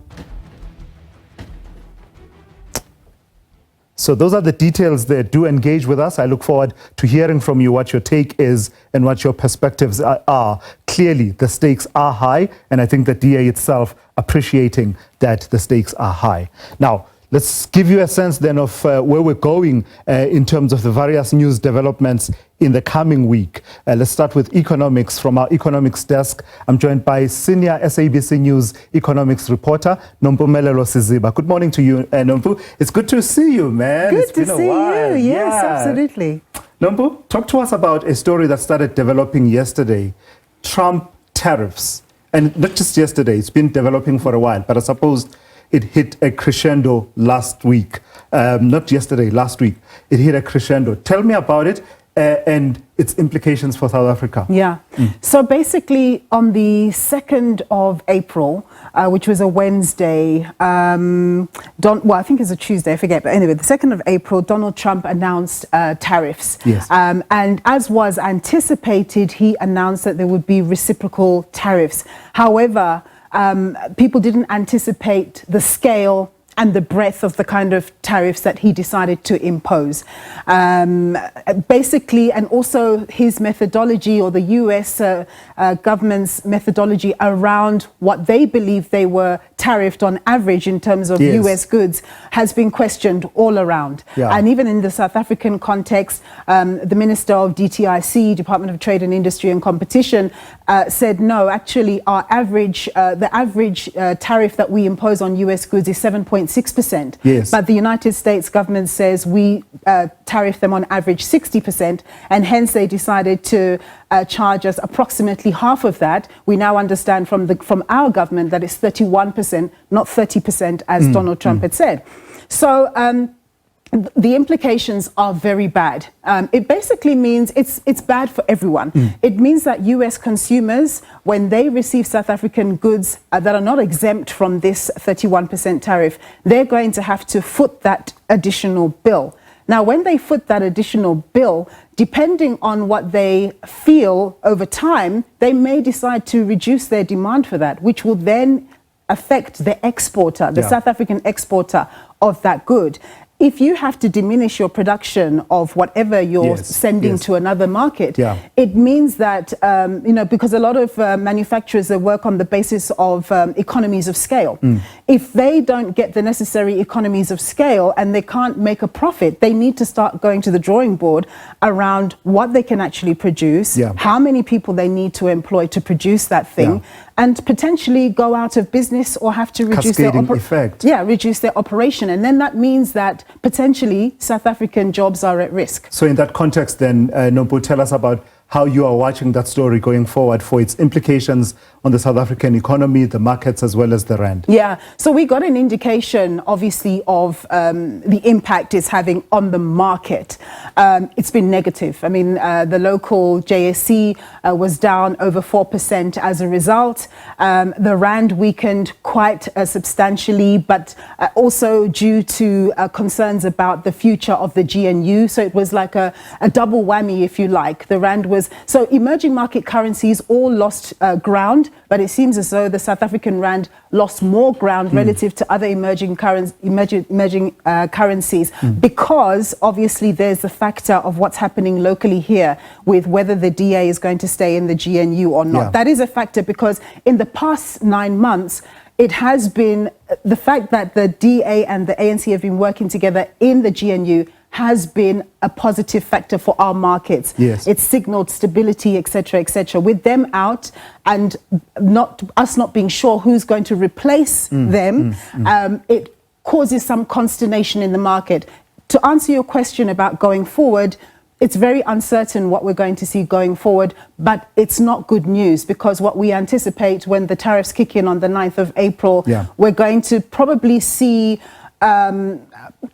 So those are the details there. Do engage with us. I look forward to hearing from you what your take is and what your perspectives are. Clearly, the stakes are high, and I think the DA itself appreciating that the stakes are high. Now, let's give you a sense then of where we're going in terms of the various news developments in the coming week. Let's start with economics from our economics desk. I'm joined by senior SABC News economics reporter, Nompumelelo Siziba. Good morning to you, Nompu. It's good to see you, man. Good it's to been see a while. you. Yes, Yeah. absolutely. Nompu, talk to us about a story that started developing yesterday, Trump tariffs. And not just yesterday, it's been developing for a while, but I suppose it hit a crescendo last week. Not yesterday, last week. It hit a crescendo. Tell me about it and its implications for South Africa. Yeah. So basically, on the 2nd of April, which was a Wednesday, I think it's a Tuesday, I forget. But anyway, the 2nd of April, Donald Trump announced tariffs. Yes. And as was anticipated, he announced that there would be reciprocal tariffs. However, people didn't anticipate the scale and the breadth of the kind of tariffs that he decided to impose. Basically, and also his methodology, or the US government's methodology around what they believe they were tariffed on average in terms of US goods, has been questioned all around. Yeah. And even in the South African context, the Minister of DTIC, Department of Trade and Industry and Competition, said, no, actually the average tariff that we impose on US goods is 7.6%. Yes. But the United States government says we tariff them on average 60%, and hence they decided to charge us approximately half of that. We now understand from our government that it's 31%, not 30%, as Donald Trump had said. So the implications are very bad. It basically means it's bad for everyone. It means that US consumers, when they receive South African goods that are not exempt from this 31% tariff, they're going to have to foot that additional bill. Now, when they foot that additional bill, depending on what they feel over time, they may decide to reduce their demand for that, which will then affect the exporter, the South African exporter of that good. If you have to diminish your production of whatever you're sending to another market, it means that, because a lot of manufacturers work on the basis of economies of scale. If they don't get the necessary economies of scale and they can't make a profit, they need to start going to the drawing board around what they can actually produce, how many people they need to employ to produce that thing, and potentially go out of business or have to reduce reduce their operation. And then that means that potentially South African jobs are at risk. So in that context then, Nompu, tell us about how you are watching that story going forward for its implications on the South African economy, the markets, as well as the rand. Yeah, so we got an indication, obviously, of the impact it's having on the market. It's been negative. I mean, the local JSE was down over 4% as a result. The rand weakened quite substantially, but also due to concerns about the future of the GNU. So it was like a double whammy, if you like. The rand was, so emerging market currencies all lost ground, but it seems as though the South African rand lost more ground relative to other emerging currencies, because obviously there's the factor of what's happening locally here with whether the DA is going to stay in the GNU or not. That is a factor, because in the past 9 months, it has been the fact that the DA and the ANC have been working together in the GNU has been a positive factor for our markets. It's signaled stability, etc., etc. With them out and us not being sure who's going to replace them, it causes some consternation in the market. To answer your question about going forward, it's very uncertain what we're going to see going forward, but it's not good news, because what we anticipate when the tariffs kick in on the 9th of April, we're going to probably see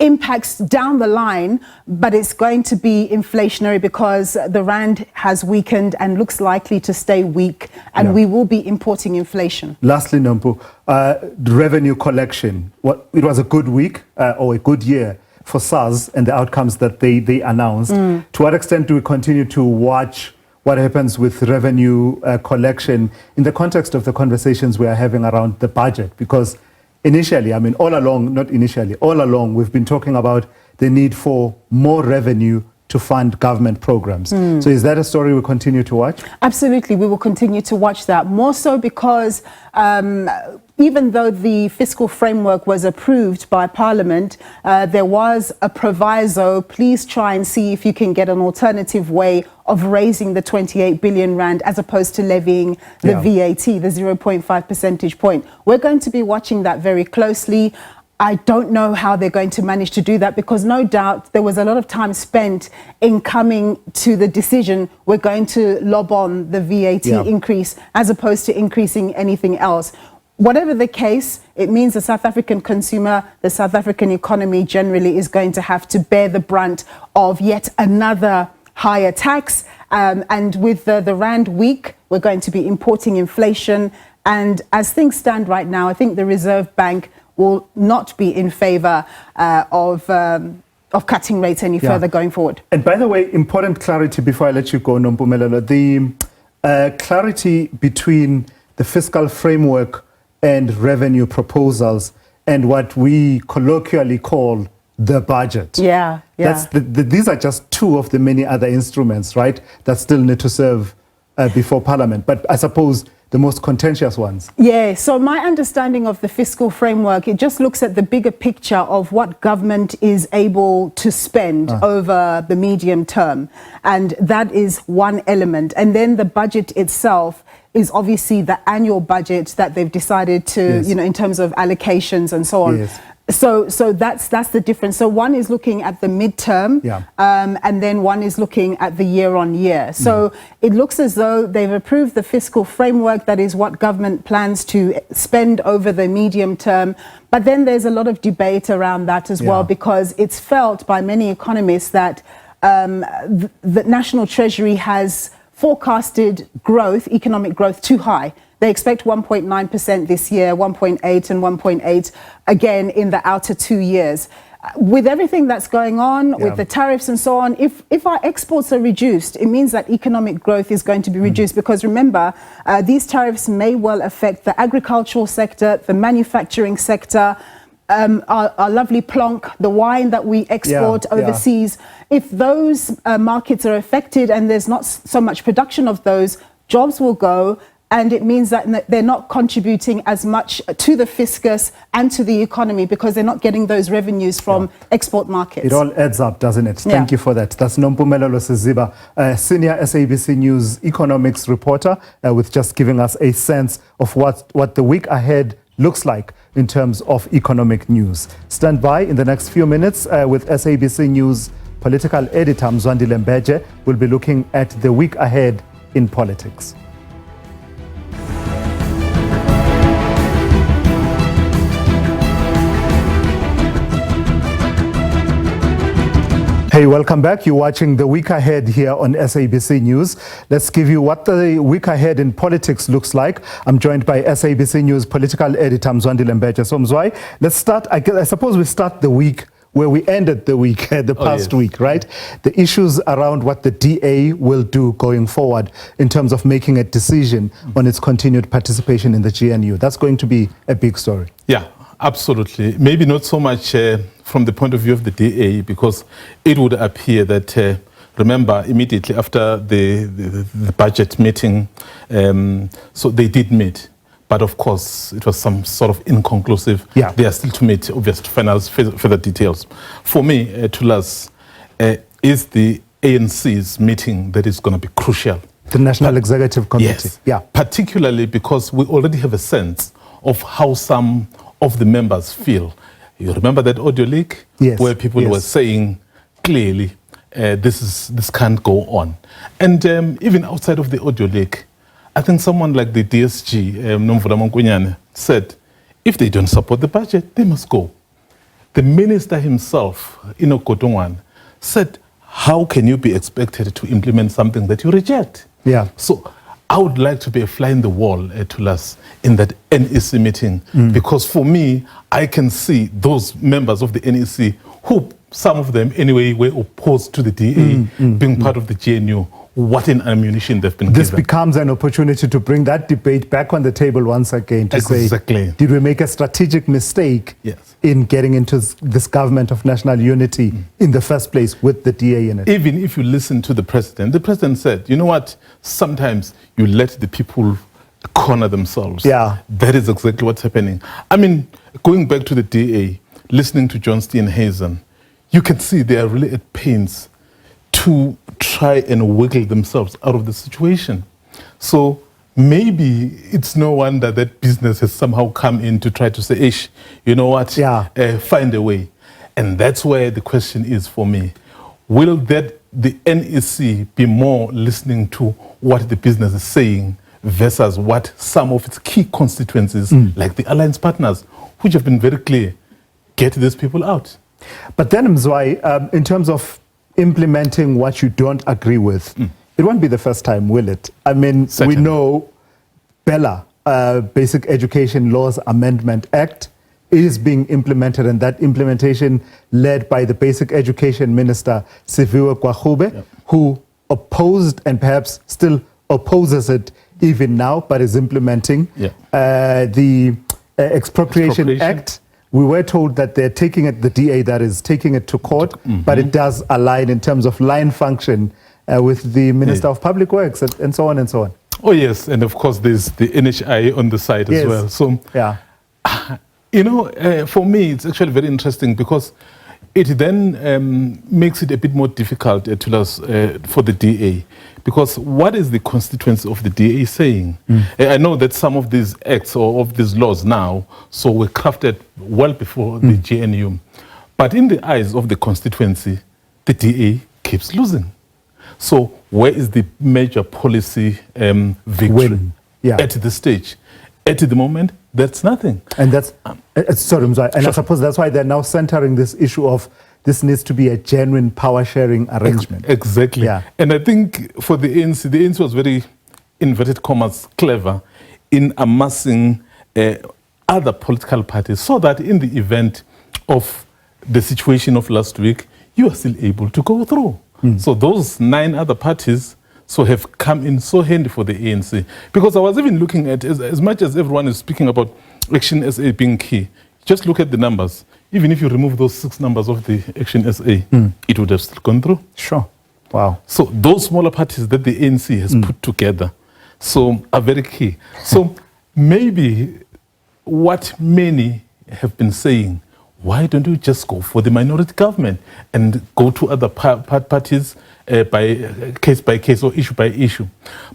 impacts down the line, but it's going to be inflationary because the rand has weakened and looks likely to stay weak, and we will be importing inflation. Lastly, Nompu, revenue collection. It was a good week or a good year for SARS and the outcomes that they announced. To what extent do we continue to watch what happens with revenue collection in the context of the conversations we are having around the budget? Because initially, I mean, all along, we've been talking about the need for more revenue to fund government programs. So is that a story we continue to watch? Absolutely, we will continue to watch that. More so because even though the fiscal framework was approved by Parliament, there was a proviso, please try and see if you can get an alternative way of raising the 28 billion rand as opposed to levying the VAT, the 0.5 percentage point. We're going to be watching that very closely. I don't know how they're going to manage to do that, because no doubt there was a lot of time spent in coming to the decision we're going to lob on the VAT increase as opposed to increasing anything else. Whatever the case, it means the South African consumer, the South African economy generally is going to have to bear the brunt of yet another higher tax. And with the Rand weak, we're going to be importing inflation. And as things stand right now, I think the Reserve Bank will not be in favor of cutting rates any further going forward. And by the way, important clarity before I let you go, Nompumelelo, the clarity between the fiscal framework and revenue proposals and what we colloquially call the budget. These are just two of the many other instruments, right, that still need to serve before Parliament. But I suppose the most contentious ones. Yeah, so my understanding of the fiscal framework, it just looks at the bigger picture of what government is able to spend over the medium term. And that is one element. And then the budget itself is obviously the annual budget that they've decided to, you know, in terms of allocations and so on. So that's the difference. So one is looking at the midterm, and then one is looking at the year on year. So it looks as though they've approved the fiscal framework, that is what government plans to spend over the medium term. But then there's a lot of debate around that as well, because it's felt by many economists that the National Treasury has forecasted growth, economic growth, too high. They expect 1.9% this year, 1.8 and 1.8 again in the outer 2 years. With everything that's going on, with the tariffs and so on, if our exports are reduced, it means that economic growth is going to be reduced. Because remember, these tariffs may well affect the agricultural sector, the manufacturing sector, our lovely plonk, the wine that we export overseas. If those markets are affected and there's not so much production of those, jobs will go. And it means that they're not contributing as much to the fiscus and to the economy, because they're not getting those revenues from export markets. It all adds up, doesn't it? Thank you for that. That's Nompumelelo Siziba, senior SABC News economics reporter, with just giving us a sense of what the week ahead looks like in terms of economic news. Stand by in the next few minutes with SABC News political editor Mzwandile Mbeje. We'll be looking at the week ahead in politics. Hey, welcome back. You're watching The Week Ahead here on SABC News. Let's give you what the week ahead in politics looks like. I'm joined by SABC News political editor Mzwandile Mbeje. So Mzwai, let's start, I suppose we start the week where we ended the week, the past week, right? The issues around what the DA will do going forward in terms of making a decision on its continued participation in the GNU. That's going to be a big story. Yeah, absolutely. Maybe not so much from the point of view of the DA, because it would appear that, remember, immediately after the budget meeting, so they did meet. But of course, it was some sort of inconclusive. They are still to meet, obviously, to finalize further details. For me, Tulas, is the ANC's meeting that is going to be crucial. The National Executive Committee. Yes, particularly because we already have a sense of how some of the members feel. You remember that audio leak? Where people were saying clearly, this can't go on. And even outside of the audio leak, I think someone like the DSG, Mkhwebane, said, if they don't support the budget, they must go. The minister himself, Inquest, said, how can you be expected to implement something that you reject? So I would like to be a fly in the wall, Tulas, in that NEC meeting, because for me, I can see those members of the NEC who, some of them anyway, were opposed to the DA being part of the GNU, what in ammunition they've been given. This becomes an opportunity to bring that debate back on the table once again to say, did we make a strategic mistake in getting into this government of national unity in the first place with the DA in it? Even if you listen to the president said, you know what, sometimes you let the people corner themselves. Yeah. That is exactly what's happening. I mean, going back to the DA, listening to John Steenhuisen, you can see they are really at pains to try and wiggle themselves out of the situation. So maybe it's no wonder that business has somehow come in to try to say, ish, you know what, find a way. And that's where the question is for me. Will the NEC be more listening to what the business is saying versus what some of its key constituencies, like the alliance partners, which have been very clear, get these people out? But then, Mzwai, in terms of implementing what you don't agree with, it won't be the first time, will it? I mean, we know BELA, Basic Education Laws Amendment Act, is being implemented, and that implementation led by the Basic Education Minister, Siviwe Mkhwebane, who opposed and perhaps still opposes it even now, but is implementing the Expropriation Act. We were told that they're taking it, the DA that is taking it to court, but it does align in terms of line function with the Minister of Public Works and so on and so on. Oh yes, and of course there's the NHI on the side as well. So, you know, for me it's actually very interesting because it then makes it a bit more difficult for the DA. Because what is the constituency of the DA saying? I know that some of these acts or of these laws now were crafted well before the GNU. But in the eyes of the constituency, the DA keeps losing. So where is the major policy victory at this stage? At the moment, that's nothing. And that's, sorry, and I suppose that's why they're now centering this issue of this needs to be a genuine power-sharing arrangement. Exactly. Yeah. And I think for the ANC was very, inverted commas, clever in amassing other political parties so that in the event of the situation of last week, you are still able to go through. So those 9 other parties have come in so handy for the ANC. Because I was even looking at, as much as everyone is speaking about Action SA being key, just look at the numbers. Even if you remove those 6 numbers of the Action SA, it would have still gone through. Sure. Wow. So those smaller parties that the ANC has put together are very key. So maybe what many have been saying, why don't you just go for the minority government and go to other parties by case or issue by issue?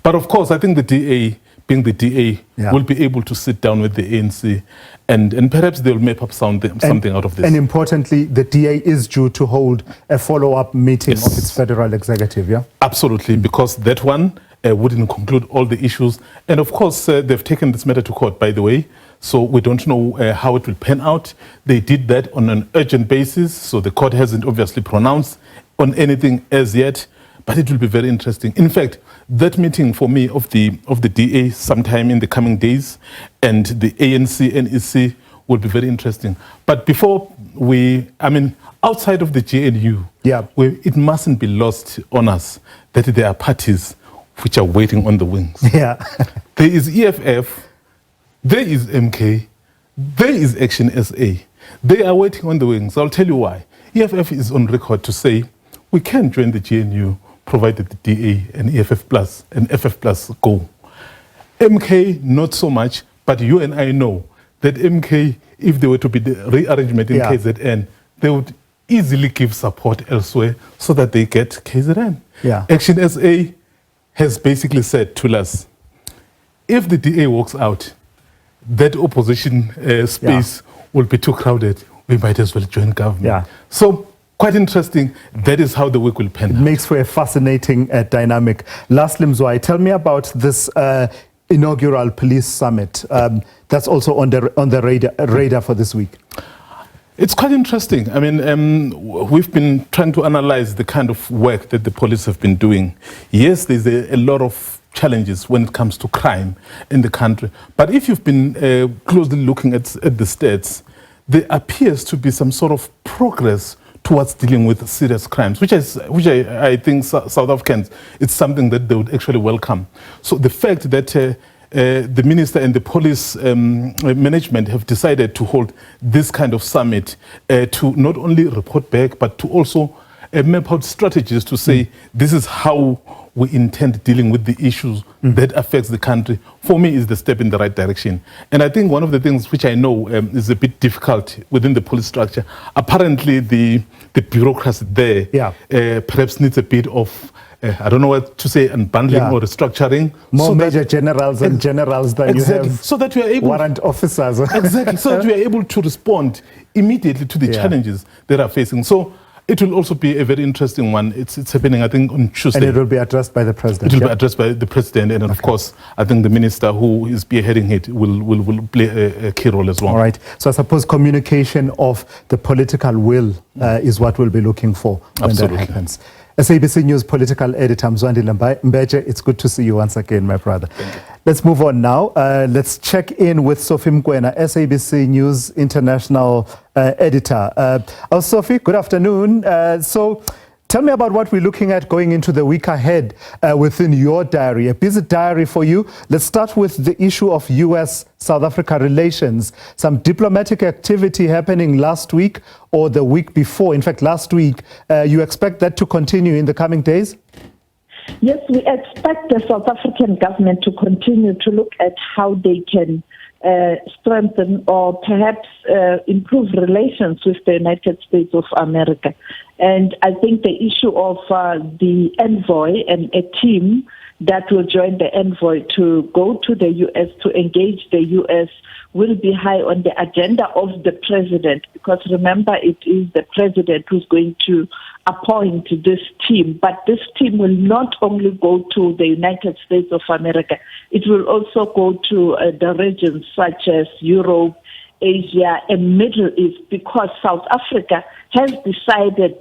But of course, I think the DA, being the DA, will be able to sit down with the ANC and perhaps they'll map up something out of this. And importantly, the DA is due to hold a follow-up meeting of its federal executive, yeah? Absolutely, because that one wouldn't conclude all the issues. And of course, they've taken this matter to court, by the way, so we don't know how it will pan out. They did that on an urgent basis, so the court hasn't obviously pronounced on anything as yet, but it will be very interesting. In fact, that meeting for me of the DA sometime in the coming days and the ANC, NEC will be very interesting. But before outside of the GNU, it mustn't be lost on us that there are parties which are waiting on the wings. Yeah. There is EFF, there is MK, there is Action SA. They are waiting on the wings. I'll tell you why. EFF is on record to say we can join the GNU provided the DA and EFF Plus and FF Plus go. MK, not so much, but you and I know that MK, if there were to be the rearrangement in KZN, they would easily give support elsewhere so that they get KZN. Yeah. Action SA has basically said to us, if the DA walks out, that opposition space will be too crowded. We might as well join government. Yeah. So, quite interesting. That is how the week will pan out. It makes for a fascinating dynamic. Lastly, Mzwai, tell me about this inaugural police summit that's also on the radar for this week. It's quite interesting. I mean, we've been trying to analyze the kind of work that the police have been doing. Yes, there's a lot of challenges when it comes to crime in the country. But if you've been closely looking at the stats, there appears to be some sort of progress towards dealing with serious crimes, which I think South Africans, it's something that they would actually welcome. So the fact that the minister and the police management have decided to hold this kind of summit to not only report back, but to also map out strategies to say this is how we intend dealing with the issues that affects the country, for me is the step in the right direction. And I think one of the things which I know is a bit difficult within the police structure, apparently the bureaucracy there perhaps needs a bit of I don't know what to say, unbundling or restructuring. More so major generals and generals than you have so that we are able, warrant officers. Exactly, so that we are able to respond immediately to the challenges that are facing. So it will also be a very interesting one. It's happening, I think, on Tuesday. And it will be addressed by the president. It will be addressed by the president. And of course, I think the minister who is spearheading it will play a key role as well. All right. So I suppose communication of the political will is what we'll be looking for when that happens. SABC News political editor Mzwandile Mbeje, it's good to see you once again, my brother. Let's move on now. Let's check in with Sophie Mkhwebane, SABC News international editor. Sophie, good afternoon. So tell me about what we're looking at going into the week ahead within your diary, a busy diary for you. Let's start with the issue of US-South Africa relations. Some diplomatic activity happening last week or the week before. In fact, last week. You expect that to continue in the coming days? Yes, we expect the South African government to continue to look at how they can strengthen or perhaps improve relations with the United States of America. And I think the issue of the envoy and a team that will join the envoy to go to the U.S. to engage the U.S. will be high on the agenda of the president, because remember, it is the president who's going to appoint this team. But this team will not only go to the United States of America, it will also go to the regions such as Europe, Asia, and Middle East, because South Africa has decided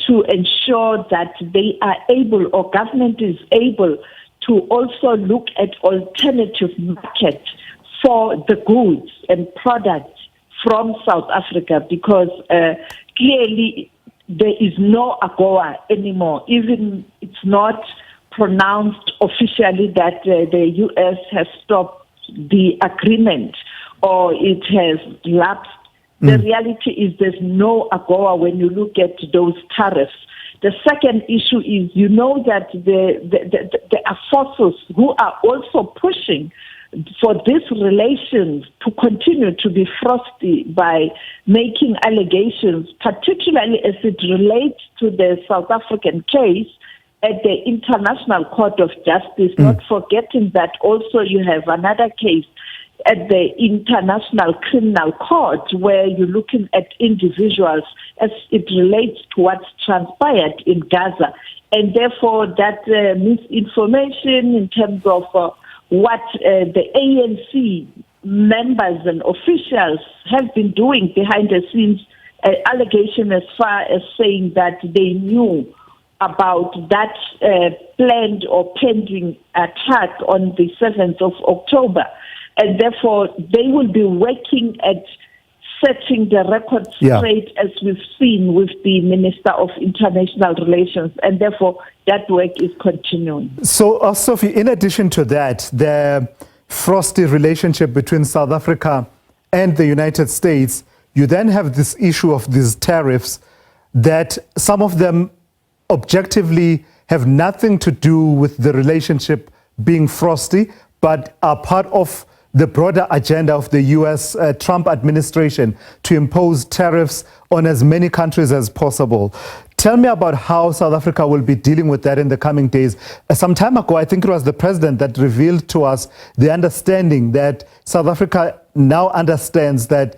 to ensure that they are able, or government is able, to also look at alternative markets for the goods and products from South Africa, because clearly there is no AGOA anymore. Even it's not pronounced officially that the U.S. has stopped the agreement or it has lapsed. The reality is there's no AGOA when you look at those tariffs. The second issue is, you know, that there are forces who are also pushing for these relations to continue to be frosty by making allegations, particularly as it relates to the South African case at the International Court of Justice, not forgetting that also you have another case at the International Criminal Court, where you're looking at individuals as it relates to what's transpired in Gaza. And therefore, that misinformation in terms of what the ANC members and officials have been doing behind the scenes, allegation as far as saying that they knew about that planned or pending attack on the 7th of October. And therefore, they will be working at setting the record straight, as we've seen with the Minister of International Relations. And therefore, that work is continuing. So, Sophie, in addition to that, the frosty relationship between South Africa and the United States, you then have this issue of these tariffs that some of them objectively have nothing to do with the relationship being frosty, but are part of the broader agenda of the U.S. Trump administration to impose tariffs on as many countries as possible. Tell me about how South Africa will be dealing with that in the coming days. Some time ago, I think it was the president that revealed to us the understanding that South Africa now understands that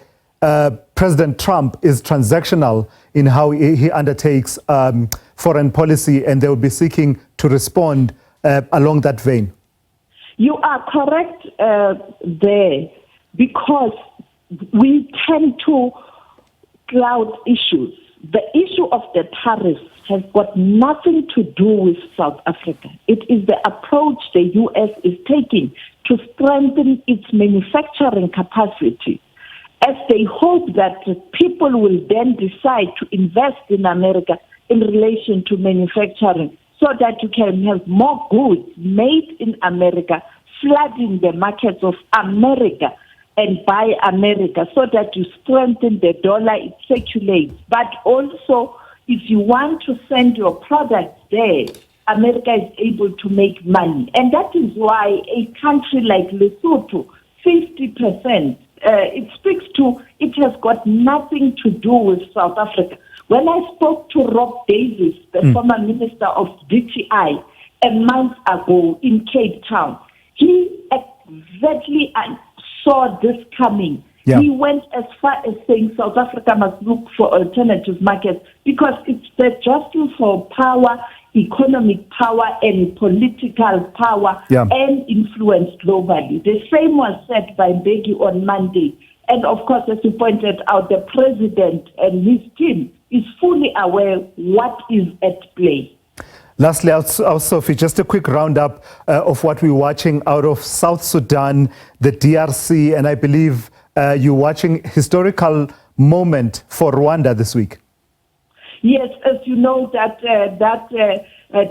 President Trump is transactional in how he undertakes foreign policy, and they will be seeking to respond along that vein. You are correct there, because we tend to cloud issues. The issue of the tariffs has got nothing to do with South Africa. It is the approach the U.S. is taking to strengthen its manufacturing capacity. as they hope that people will then decide to invest in America in relation to manufacturing, so that you can have more goods made in America, flooding the markets of America and buy America, so that you strengthen the dollar, it circulates. But also, if you want to send your products there, America is able to make money. And that is why a country like Lesotho, 50%, it speaks to, it has got nothing to do with South Africa. When I spoke to Rob Davis, the former minister of DTI, a month ago in Cape Town, he exactly saw this coming. Yeah. He went as far as saying South Africa must look for alternative markets because it's the jostling for power, economic power, and political power and influence globally. The same was said by Mbeki on Monday. And of course, as you pointed out, the president and his team is fully aware what is at play. Lastly, Sophie, just a quick roundup of what we're watching out of South Sudan, the DRC, and I believe you're watching historical moment for Rwanda this week. Yes, as you know, that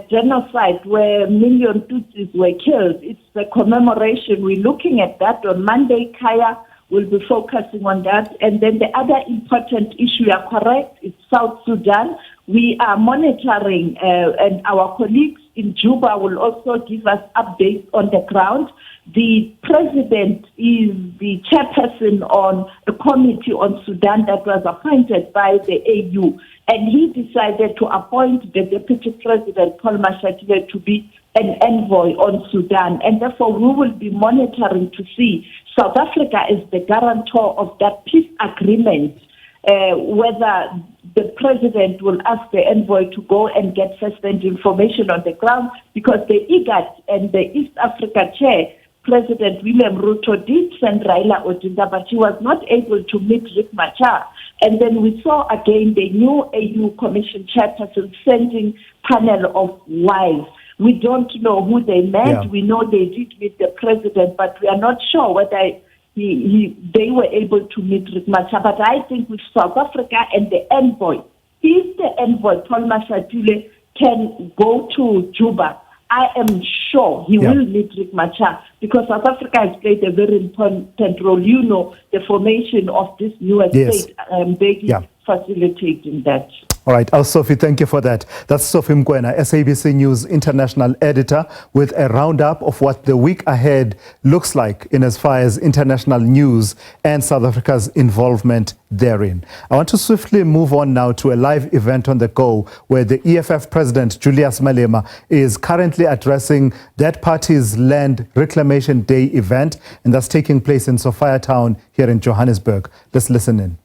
genocide where a million Tutsis were killed, it's the commemoration. We're looking at that on Monday. Kaya will be focusing on that. And then the other important issue, you are correct, it's South Sudan. We are monitoring, and our colleagues in Juba will also give us updates on the ground. The president is the chairperson on a committee on Sudan that was appointed by the AU, and he decided to appoint the deputy president, Paul Mashatile, to be an envoy on Sudan. And therefore, we will be monitoring to see South Africa is the guarantor of that peace agreement, whether the president will ask the envoy to go and get first-hand information on the ground, because the IGAD and the East Africa chair, President William Ruto, did send Raila Odinga, but he was not able to meet Riek Machar. And then we saw again the new AU Commission chairperson sending panel of wives. We don't know who they met. Yeah. We know they did meet the president, but we are not sure whether they were able to meet Riek Machar. But I think with South Africa and the envoy, if the envoy, Paul Mashatile, can go to Juba, I am sure he will meet Riek Machar, because South Africa has played a very important role. You know, the formation of this new state, facilitating that. All right, Sophie, thank you for that. That's Sophie Mkhwebane, SABC News International Editor, with a roundup of what the week ahead looks like in as far as international news and South Africa's involvement therein. I want to swiftly move on now to a live event on the go where the EFF President, Julius Malema, is currently addressing that party's Land Reclamation Day event, and that's taking place in Sophia Town here in Johannesburg. Let's listen in.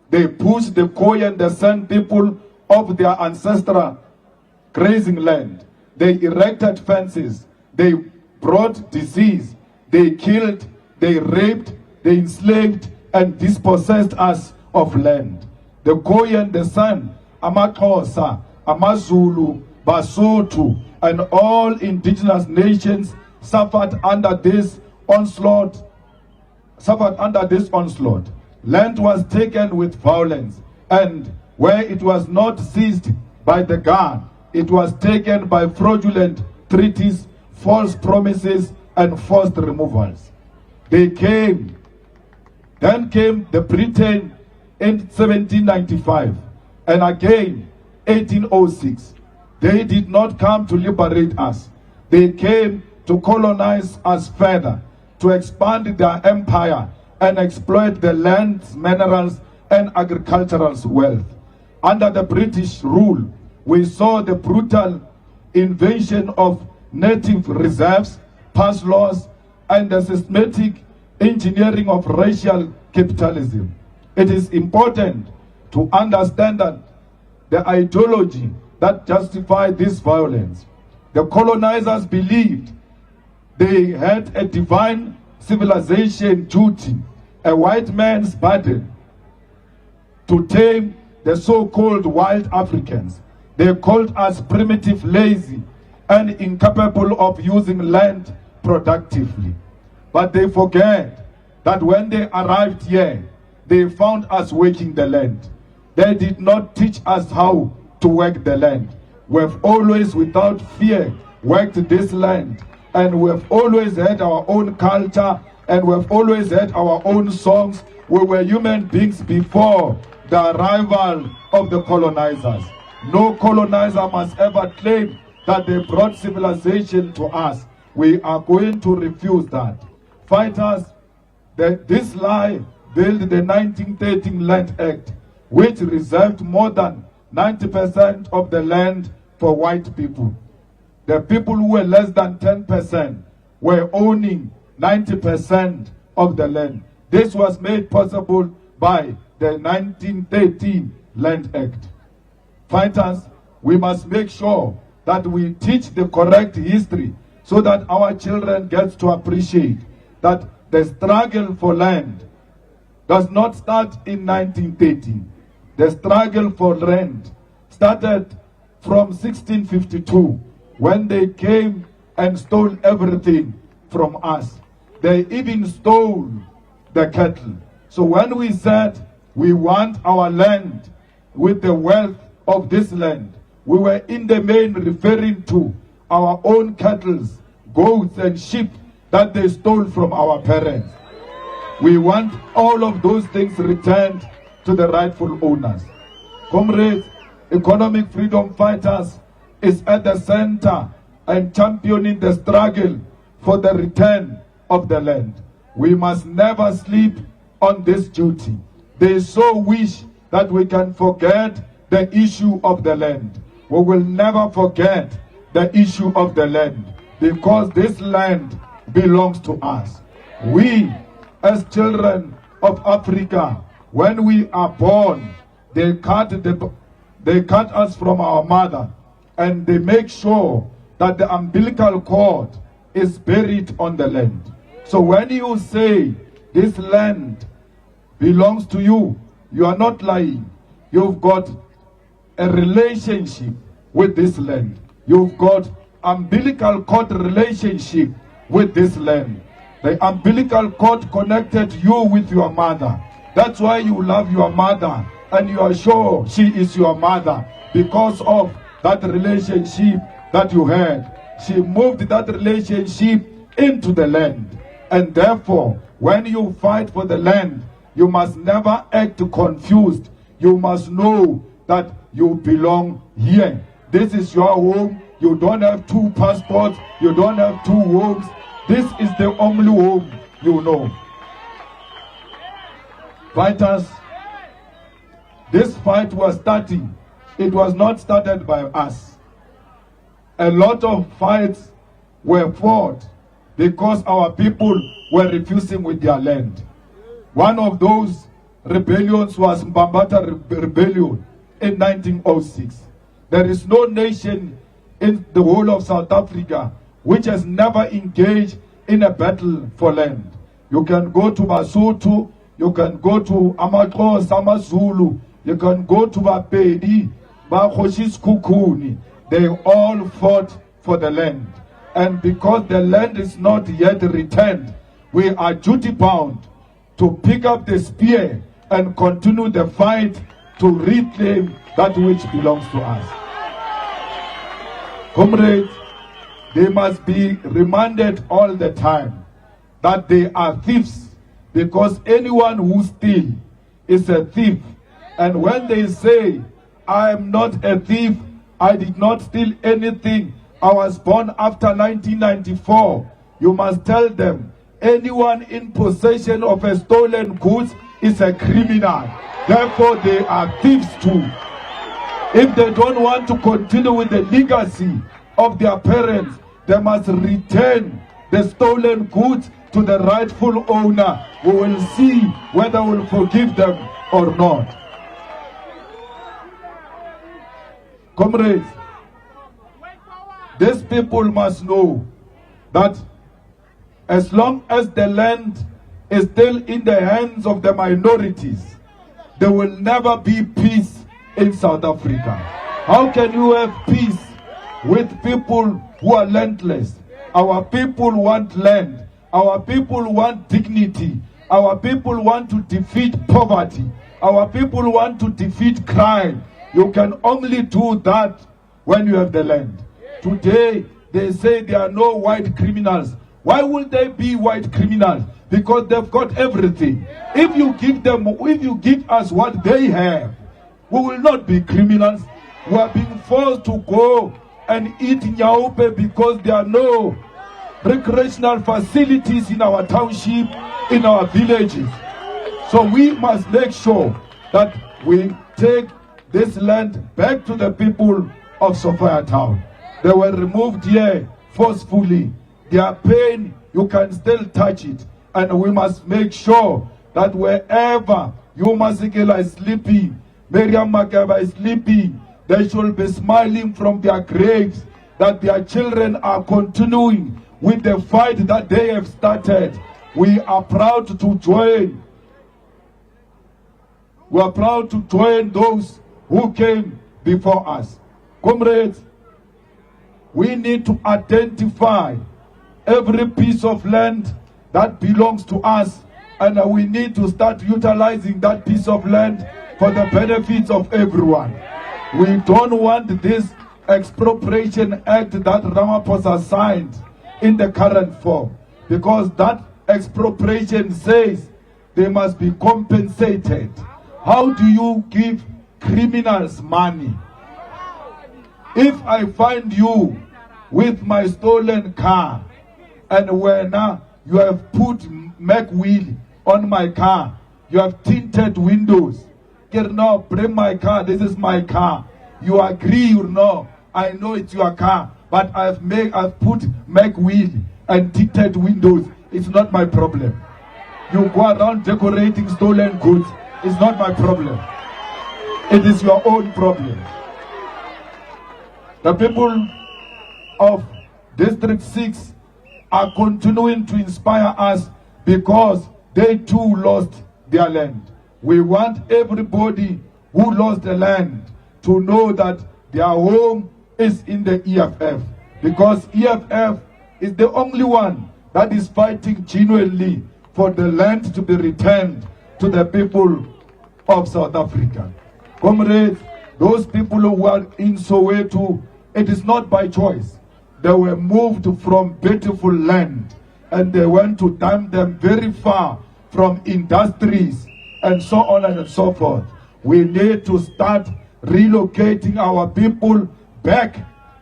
They pushed the Khoi and the San people off their ancestral grazing land. They erected fences. They brought disease. They killed, they raped, they enslaved and dispossessed us of land. The Khoi and the San, Amaxhosa, Amazulu, Basotho, and all indigenous nations suffered under this onslaught. Land was taken with violence, and where it was not seized by the guard, it was taken by fraudulent treaties, false promises, and forced removals. Then came the Britain in 1795, and again 1806. They did not come to liberate us. They came to colonize us further, to expand their empire and exploit the land's minerals and agricultural wealth. Under the British rule, we saw the brutal invasion of native reserves, pass laws, and the systematic engineering of racial capitalism. It is important to understand that the ideology that justified this violence. The colonizers believed they had a divine civilization duty, a white man's burden, to tame the so-called wild Africans. They called us primitive, lazy, and incapable of using land productively. But they forget that when they arrived here, they found us working the land. They did not teach us how to work the land. We've always, without fear, worked this land. And we've always had our own culture, and we've always had our own songs. We were human beings before the arrival of the colonizers. No colonizer must ever claim that they brought civilization to us. We are going to refuse that. Fighters, this lie built the 1913 Land Act, which reserved more than 90% of the land for white people. The people who were less than 10% were owning 90% of the land. This was made possible by the 1913 Land Act. Fighters, we must make sure that we teach the correct history so that our children get to appreciate that the struggle for land does not start in 1913. The struggle for land started from 1652, when they came and stole everything from us. They even stole the cattle. So when we said we want our land with the wealth of this land, we were in the main referring to our own cattle, goats and sheep that they stole from our parents. We want all of those things returned to the rightful owners. Comrades, economic freedom fighters is at the center and championing the struggle for the return of the land. We must never sleep on this duty. They so wish that we can forget the issue of the land. We will never forget the issue of the land, because this land belongs to us. We, as children of Africa, when we are born, they cut us from our mother, and they make sure that the umbilical cord is buried on the land. So when you say this land belongs to you, you are not lying. You've got a relationship with this land. You've got umbilical cord relationship with this land. The umbilical cord connected you with your mother. That's why you love your mother, and you are sure she is your mother, because of that relationship that you had. She moved that relationship into the land. And therefore, when you fight for the land, you must never act confused. You must know that you belong here. This is your home. You don't have two passports. You don't have two homes. This is the only home you know. Fighters, this fight was starting. It was not started by us. A lot of fights were fought because our people were refusing with their land. One of those rebellions was Mbambata Rebellion in 1906. There is no nation in the whole of South Africa which has never engaged in a battle for land. You can go to Basotho, you can go to Amaxhosa, Amazulu, you can go to Bapedi, Bakhoshis, they all fought for the land. And because the land is not yet returned, we are duty bound to pick up the spear and continue the fight to reclaim that which belongs to us. Comrades, they must be reminded all the time that they are thieves, because anyone who steals is a thief. And when they say, I am not a thief, I did not steal anything, I was born after 1994, you must tell them, anyone in possession of a stolen goods is a criminal. Therefore, they are thieves too. If they don't want to continue with the legacy of their parents, they must return the stolen goods to the rightful owner. We will see whether we will forgive them or not. Comrades, these people must know that as long as the land is still in the hands of the minorities, there will never be peace in South Africa. How can you have peace with people who are landless? Our people want land. Our people want dignity. Our people want to defeat poverty. Our people want to defeat crime. You can only do that when you have the land. Today, they say there are no white criminals. Why would they be white criminals? Because they've got everything. If you give us what they have, we will not be criminals. We are being forced to go and eat nyaupe because there are no recreational facilities in our township, in our villages. So we must make sure that we take this land back to the people of Sophia Town. They were removed here forcefully. Their pain, you can still touch it. And we must make sure that wherever Masekela is sleeping, Miriam Makeba is sleeping, they should be smiling from their graves, that their children are continuing with the fight that they have started. We are proud to join. We are proud to join those who came before us. Comrades, we need to identify every piece of land that belongs to us, and we need to start utilizing that piece of land for the benefits of everyone. We don't want this expropriation act that Ramaphosa signed in the current form, because that expropriation says they must be compensated. How do you give criminals money? If I find you with my stolen car, and when you have put Mac wheel on my car, you have tinted windows, now bring my car, this is my car. You agree or no? I know it's your car, but I've put Mac wheel and tinted windows. It's not my problem. You go around decorating stolen goods. It's not my problem. It is your own problem. The people of District 6 are continuing to inspire us because they too lost their land. We want everybody who lost the land to know that their home is in the EFF, because EFF is the only one that is fighting genuinely for the land to be returned to the people of South Africa. Comrades, those people who are in Soweto, it is not by choice. They were moved from beautiful land and they went to dump them very far from industries and so on and so forth. We need to start relocating our people back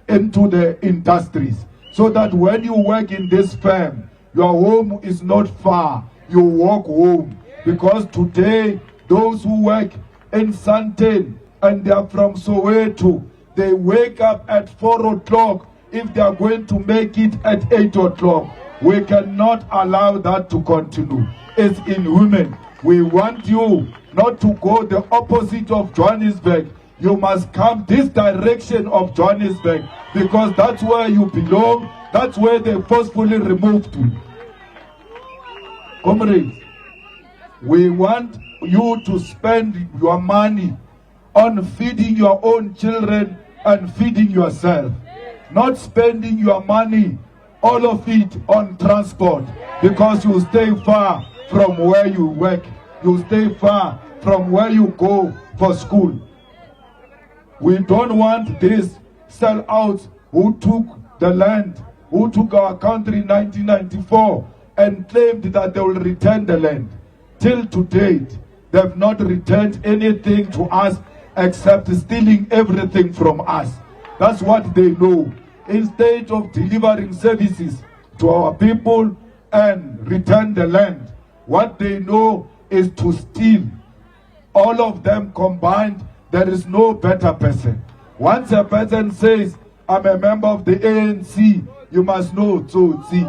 into the industries, so that when you work in this firm, your home is not far. You walk home. Because today, those who work in Sandton and they are from Soweto, they wake up at 4 o'clock if they are going to make it at 8 o'clock. We cannot allow that to continue. It's inhuman. We want you not to go the opposite of Johannesburg. You must come this direction of Johannesburg, because that's where you belong. That's where they forcefully removed you. Comrades, we want you to spend your money on feeding your own children and feeding yourself, not spending your money, all of it, on transport, because you stay far from where you work. You stay far from where you go for school. We don't want these sellouts who took the land, who took our country in 1994 and claimed that they will return the land. Till to date, they have not returned anything to us except stealing everything from us. That's what they know. Instead of delivering services to our people and return the land, what they know is to steal. All of them combined, there is no better person. Once a person says, I'm a member of the ANC, you must know, Tsotsi.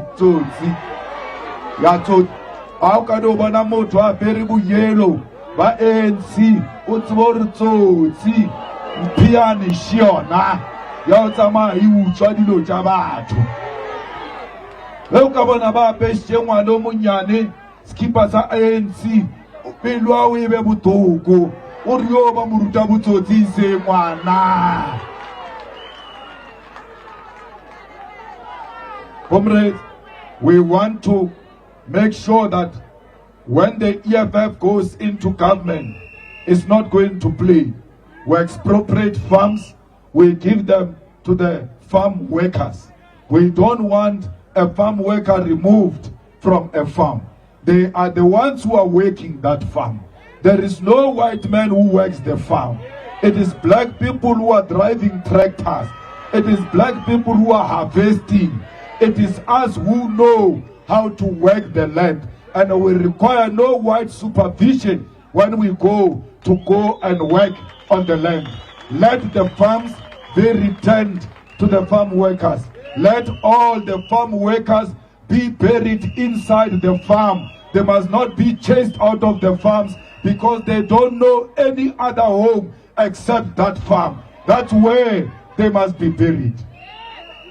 How can you want to have very yellow? But ANC, Utsvor Tsotsi, Piani Shiona, Yautama, you Chodilo Jabato. Lokabonaba Peshe Wano Munyane, Skippers ANC, Pilwa Webutogo, Urioba Murutabuto Tise Wana. Comrades, we want to make sure that when the EFF goes into government, it's not going to play. We expropriate farms, we give them to the farm workers. We don't want a farm worker removed from a farm. They are the ones who are working that farm. There is no white man who works the farm. It is black people who are driving tractors. It is black people who are harvesting. It is us who know how to work the land. And we require no white supervision when we go and work on the land. Let the farms be returned to the farm workers. Let all the farm workers be buried inside the farm. They must not be chased out of the farms because they don't know any other home except that farm. That's where they must be buried.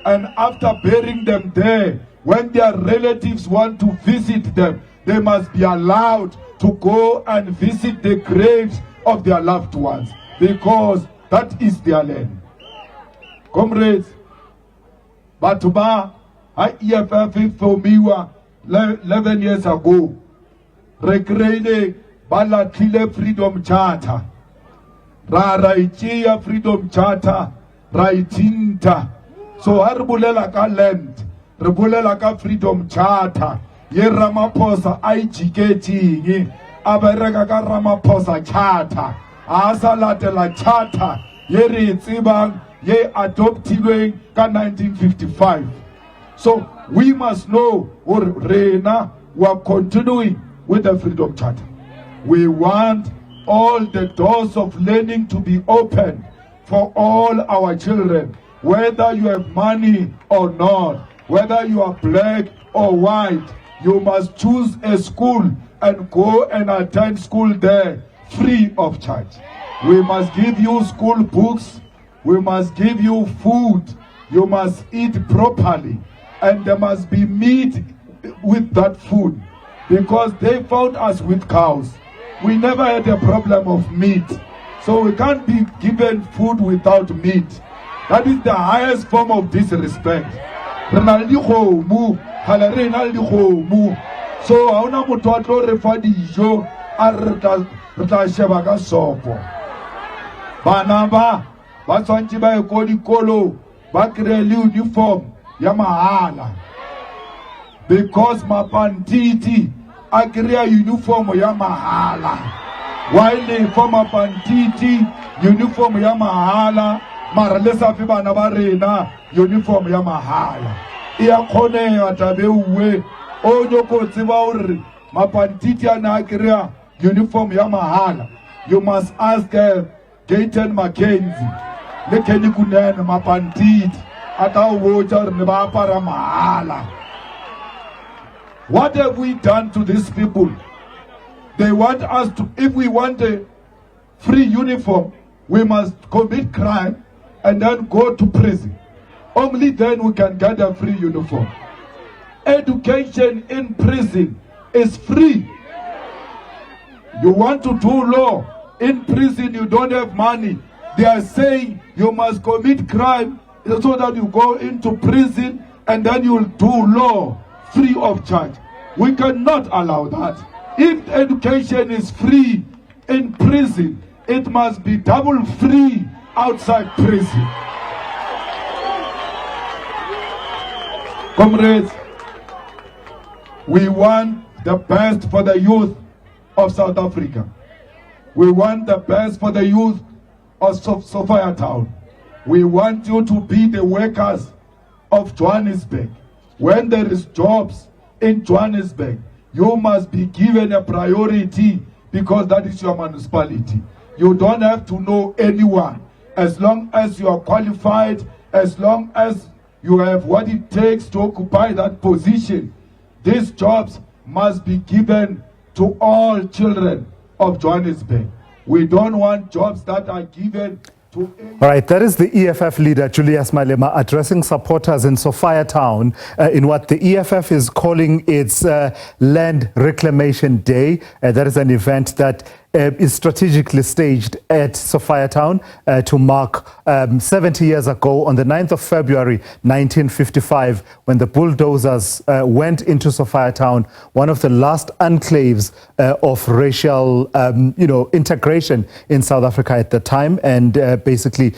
And after burying them there, when their relatives want to visit them, they must be allowed to go and visit the graves of their loved ones because that is their land. Comrades, Batuba, EFF formiwa 11 years ago, recreate Balatile Freedom Charter, Raitia Freedom Charter, Raitinta. So Arbulela ka land, Rebulela ka Freedom Charter, Ye Ramaphosa IGKT, Abereka ka Ramaphosa Charter, Asalatela Charter, Ye Ritsibang, Ye adopted ka 1955. So we must know, or Reina, we are continuing with the Freedom Charter. We want all the doors of learning to be open for all our children, whether you have money or not, whether you are black or white. You must choose a school and go and attend school there free of charge. We must give you school books. We must give you food. You must eat properly. And there must be meat with that food. Because they found us with cows. We never had a problem of meat. So we can't be given food without meat. That is the highest form of disrespect. So hauna motho a tlo re fa dijo a re tla sheba ka sopo. Bana ba tshwantse ba ye ko dikolo ba kry-e le uniform ya mahala because mapantiti a kry-a uniform ya mahala while for mapantiti uniform ya mahala mara le sa fe bana ba rena uniform ya mahala e a kgonega tabeuwe o nyoko tseba hore mapantiti a na kry-a uniform ya mahala. You must ask Gayton Mackenzie le Kenny Kunene mapantiti ata o botsa hore ne ba apara mahala. What have we done to these people? They want us to, if we want a free uniform, we must commit crime and then go to prison. Only then we can get a free uniform. Education in prison is free. You want to do law in prison, you don't have money. They are saying you must commit crime so that you go into prison and then you will do law free of charge. We cannot allow that. If education is free in prison, it must be double free outside prison. Comrades, we want the best for the youth of South Africa. We want the best for the youth of Sophia Town. We want you to be the workers of Johannesburg. When there is jobs in Johannesburg, you must be given a priority because that is your municipality. You don't have to know anyone. As long as you are qualified, as long as you have what it takes to occupy that position, these jobs must be given to all children of Johannesburg. We don't want jobs that are given to... All right, that is the EFF leader, Julius Malema, addressing supporters in Sophia Town in what the EFF is calling its Land Reclamation Day. That is an event that is strategically staged at Sophiatown to mark 70 years ago on the 9th of February 1955 when the bulldozers went into Sophiatown, one of the last enclaves of racial integration in South Africa at the time, and basically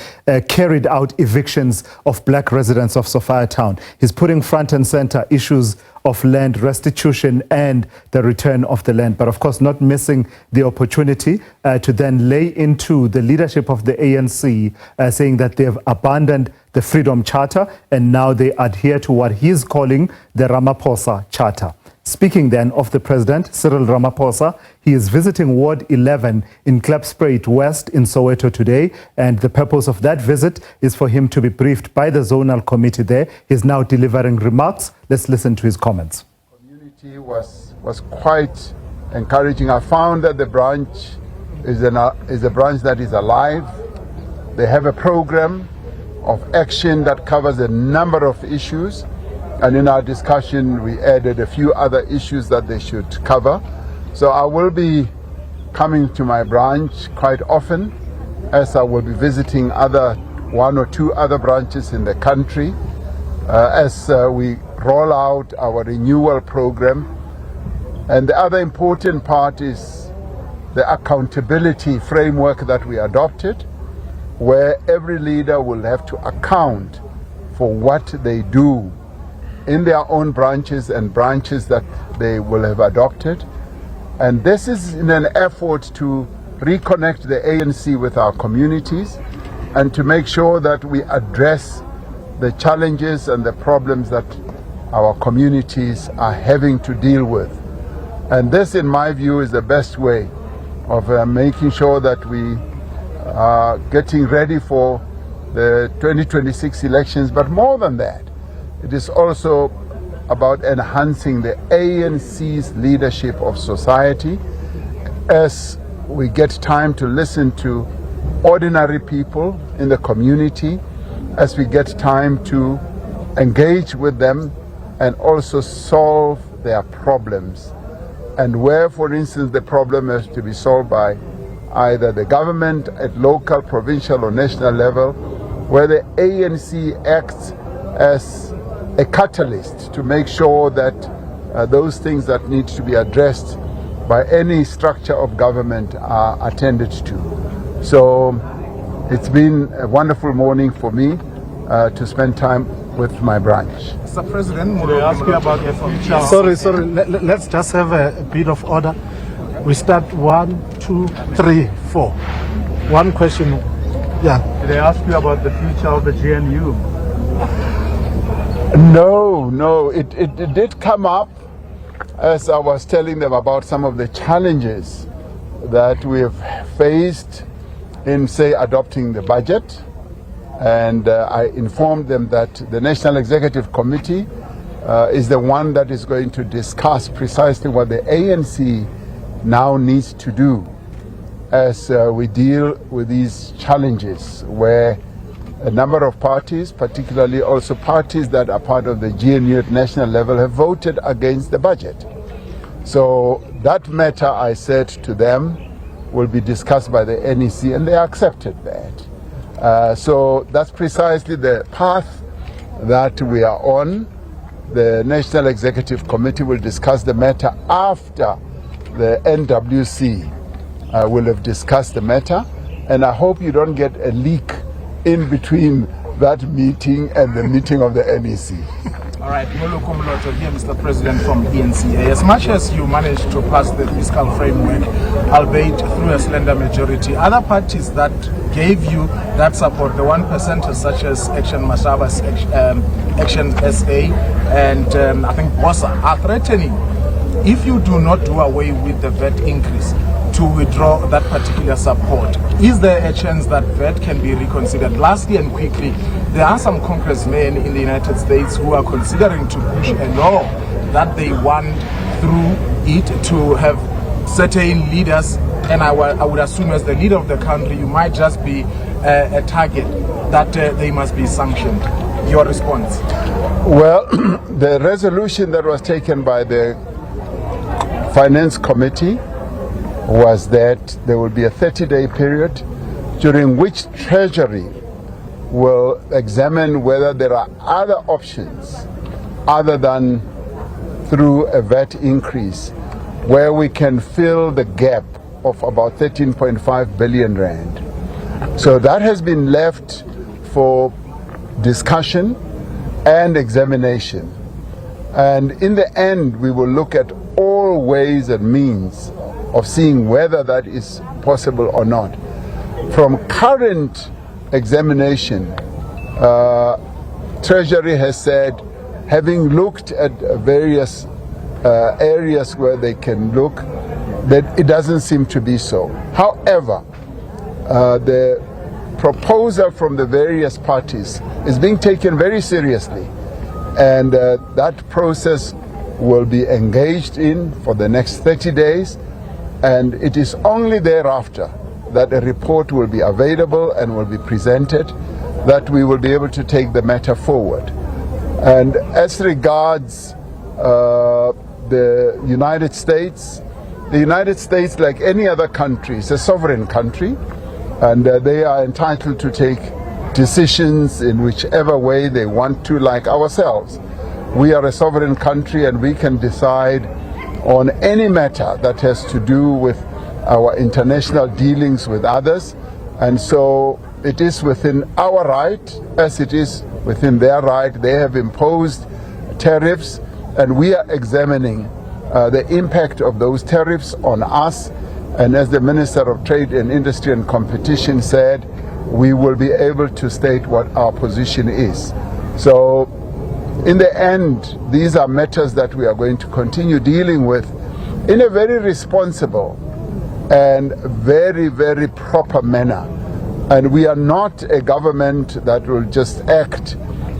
carried out evictions of black residents of Sophiatown. He's putting front and center issues of land restitution and the return of the land, but of course not missing the opportunity to then lay into the leadership of the ANC, saying that they've abandoned the Freedom Charter and now they adhere to what he's calling the Ramaphosa Charter. Speaking then of the president, Cyril Ramaphosa, he is visiting Ward 11 in Klipspruit West in Soweto today, and the purpose of that visit is for him to be briefed by the zonal committee there. He's now delivering remarks. Let's listen to his comments. Community was quite encouraging. I found that the branch is a branch that is alive. They have a program of action that covers a number of issues. And in our discussion, we added a few other issues that they should cover. So I will be coming to my branch quite often, as I will be visiting one or two other branches in the country as we roll out our renewal program. And the other important part is the accountability framework that we adopted, where every leader will have to account for what they do in their own branches and branches that they will have adopted. And this is in an effort to reconnect the ANC with our communities and to make sure that we address the challenges and the problems that our communities are having to deal with. And this, in my view, is the best way of making sure that we are getting ready for the 2026 elections. But more than that, it is also about enhancing the ANC's leadership of society as we get time to listen to ordinary people in the community, as we get time to engage with them and also solve their problems. And where, for instance, the problem has to be solved by either the government at local, provincial or national level, where the ANC acts as a catalyst to make sure that those things that need to be addressed by any structure of government are attended to. So it's been a wonderful morning for me to spend time with my branch. Mr. President, may I ask you about your future? Sorry, let's just have a bit of order. We start 1, 2, 3, 4. One question. Yeah. Did I ask you about the future of the GNU? No, it did come up as I was telling them about some of the challenges that we have faced in, say, adopting the budget. And I informed them that the National Executive Committee is the one that is going to discuss precisely what the ANC now needs to do as we deal with these challenges, where a number of parties, particularly also parties that are part of the GNU at national level, have voted against the budget. So that matter, I said to them, will be discussed by the NEC, and they accepted that. So that's precisely the path that we are on. The National Executive Committee will discuss the matter after the NWC will have discussed the matter, and I hope you don't get a leak in between that meeting and the meeting of the NEC. All right, Molo Komoloto here, Mr. President from ENCA. As much as you managed to pass the fiscal framework, albeit through a slender majority, other parties that gave you that support, the 1%, such as Action Mashaba's Action SA and I think BOSA, are threatening, if you do not do away with the VAT increase, to withdraw that particular support. Is there a chance that VAT can be reconsidered? Lastly and quickly, there are some congressmen in the United States who are considering to push a law that they want through it to have certain leaders, and I would assume as the leader of the country, you might just be a target that they must be sanctioned. Your response? Well, the resolution that was taken by the Finance Committee was that there will be a 30-day period during which Treasury will examine whether there are other options other than through a VAT increase where we can fill the gap of about 13.5 billion rand. So that has been left for discussion and examination. And in the end, we will look at all ways and means of seeing whether that is possible or not. From current examination, Treasury has said, having looked at various areas where they can look, that it doesn't seem to be so. However, the proposal from the various parties is being taken very seriously, and that process will be engaged in for the next 30 days, and it is only thereafter that a report will be available and will be presented that we will be able to take the matter forward. And as regards the United States, like any other country, is a sovereign country, and they are entitled to take decisions in whichever way they want to, like ourselves. We are a sovereign country and we can decide on any matter that has to do with our international dealings with others, and so it is within our right as it is within their right. They have imposed tariffs and we are examining the impact of those tariffs on us, and as the Minister of Trade and Industry and Competition said, we will be able to state what our position is. So in the end, these are matters that we are going to continue dealing with in a very responsible and very, very proper manner. And we are not a government that will just act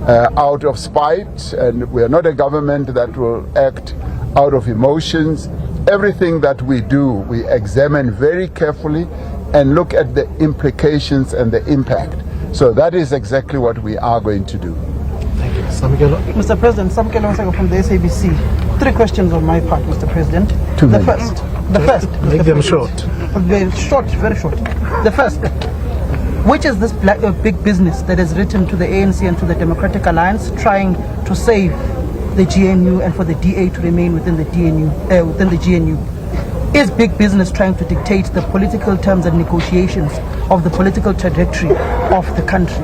out of spite, and we are not a government that will act out of emotions. Everything that we do, we examine very carefully and look at the implications and the impact. So that is exactly what we are going to do. Thank you. Mr. President, Samkelo from the SABC. 3 questions on my part, Mr. President. The first. Make them short. Very short. The first. Which is this big business that has written to the ANC and to the Democratic Alliance trying to save the GNU and for the DA to remain within the GNU? Is big business trying to dictate the political terms and negotiations of the political trajectory of the country?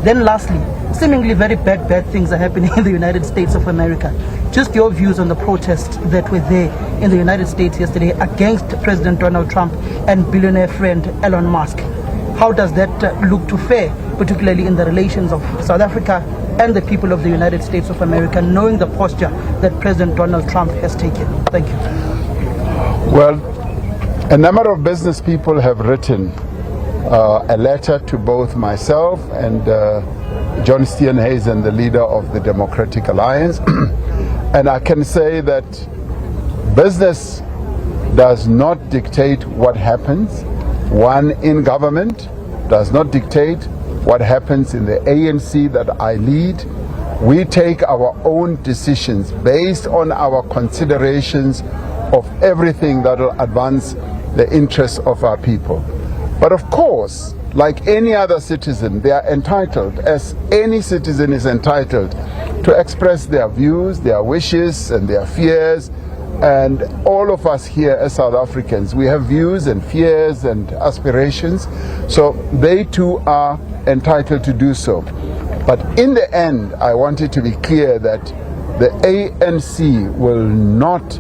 Then lastly, seemingly very bad things are happening in the United States of America. Just your views on the protests that were there in the United States yesterday against President Donald Trump and billionaire friend Elon Musk. How does that look to fare, particularly in the relations of South Africa and the people of the United States of America, knowing the posture that President Donald Trump has taken? Thank you. Well, a number of business people have written a letter to both myself and John Steenhuisen, the leader of the Democratic Alliance. And I can say that business does not dictate what happens. One in government does not dictate what happens in the ANC that I lead. We take our own decisions based on our considerations of everything that will advance the interests of our people. But of course, like any other citizen, they are entitled, as any citizen is entitled, to express their views, their wishes and their fears. And all of us here as South Africans, we have views and fears and aspirations. So they too are entitled to do so. But in the end, I want it to be clear that the ANC will not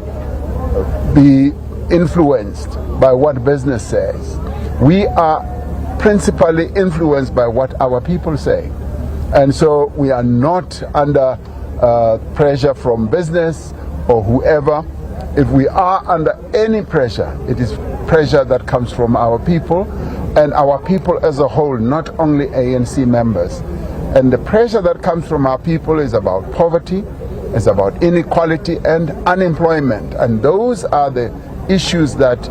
be influenced by what business says. We are principally influenced by what our people say. And so we are not under pressure from business or whoever. If we are under any pressure, it is pressure that comes from our people, and our people as a whole, not only ANC members. And the pressure that comes from our people is about poverty, it's about inequality and unemployment. And those are the issues that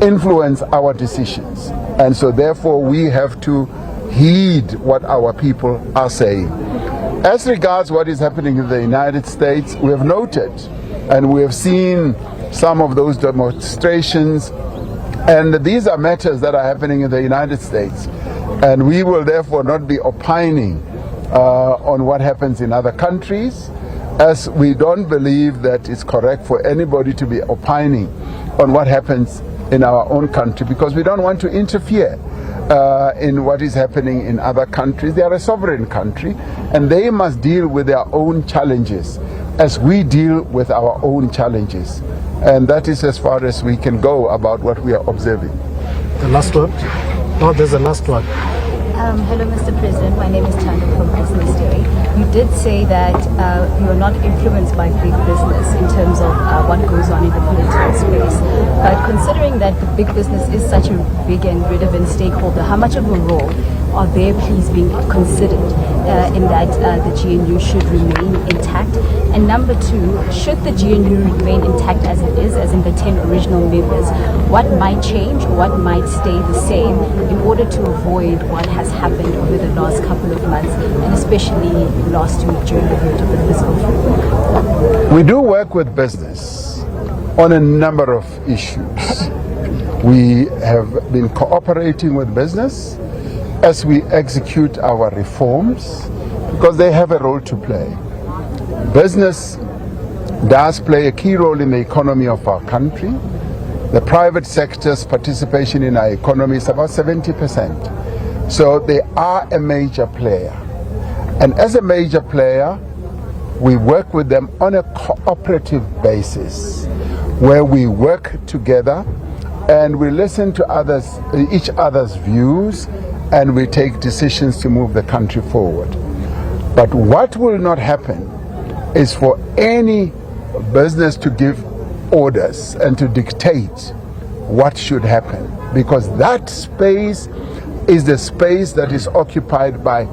influence our decisions. And so therefore we have to heed what our people are saying. As regards what is happening in the United States, we have noted and we have seen some of those demonstrations And these are matters that are happening in the United States. And we will therefore not be opining on what happens in other countries, as we don't believe that it's correct for anybody to be opining on what happens in our own country, because we don't want to interfere in what is happening in other countries. They are a sovereign country, and they must deal with their own challenges as we deal with our own challenges. And that is as far as we can go about what we are observing. The last one? No, there's a last one. Hello, Mr. President. My name is Tando from Business Day. You did say that you are not influenced by big business in terms of what goes on in the political space. But considering that the big business is such a big and relevant stakeholder, how much of a role are their pleas being considered in that the GNU should remain intact? And number two, should the GNU remain intact as it is, as in the 10 original members, what might change, what might stay the same in order to avoid what has happened over the last couple of months, and especially last week during the vote of the fiscal framework? We do work with business on a number of issues. We have been cooperating with business as we execute our reforms, because they have a role to play. Business does play a key role in the economy of our country. The private sector's participation in our economy is about 70%. So they are a major player. And as a major player, we work with them on a cooperative basis, where we work together and we listen to each other's views, and we take decisions to move the country forward. But what will not happen is for any business to give orders and to dictate what should happen, because that space is the space that is occupied by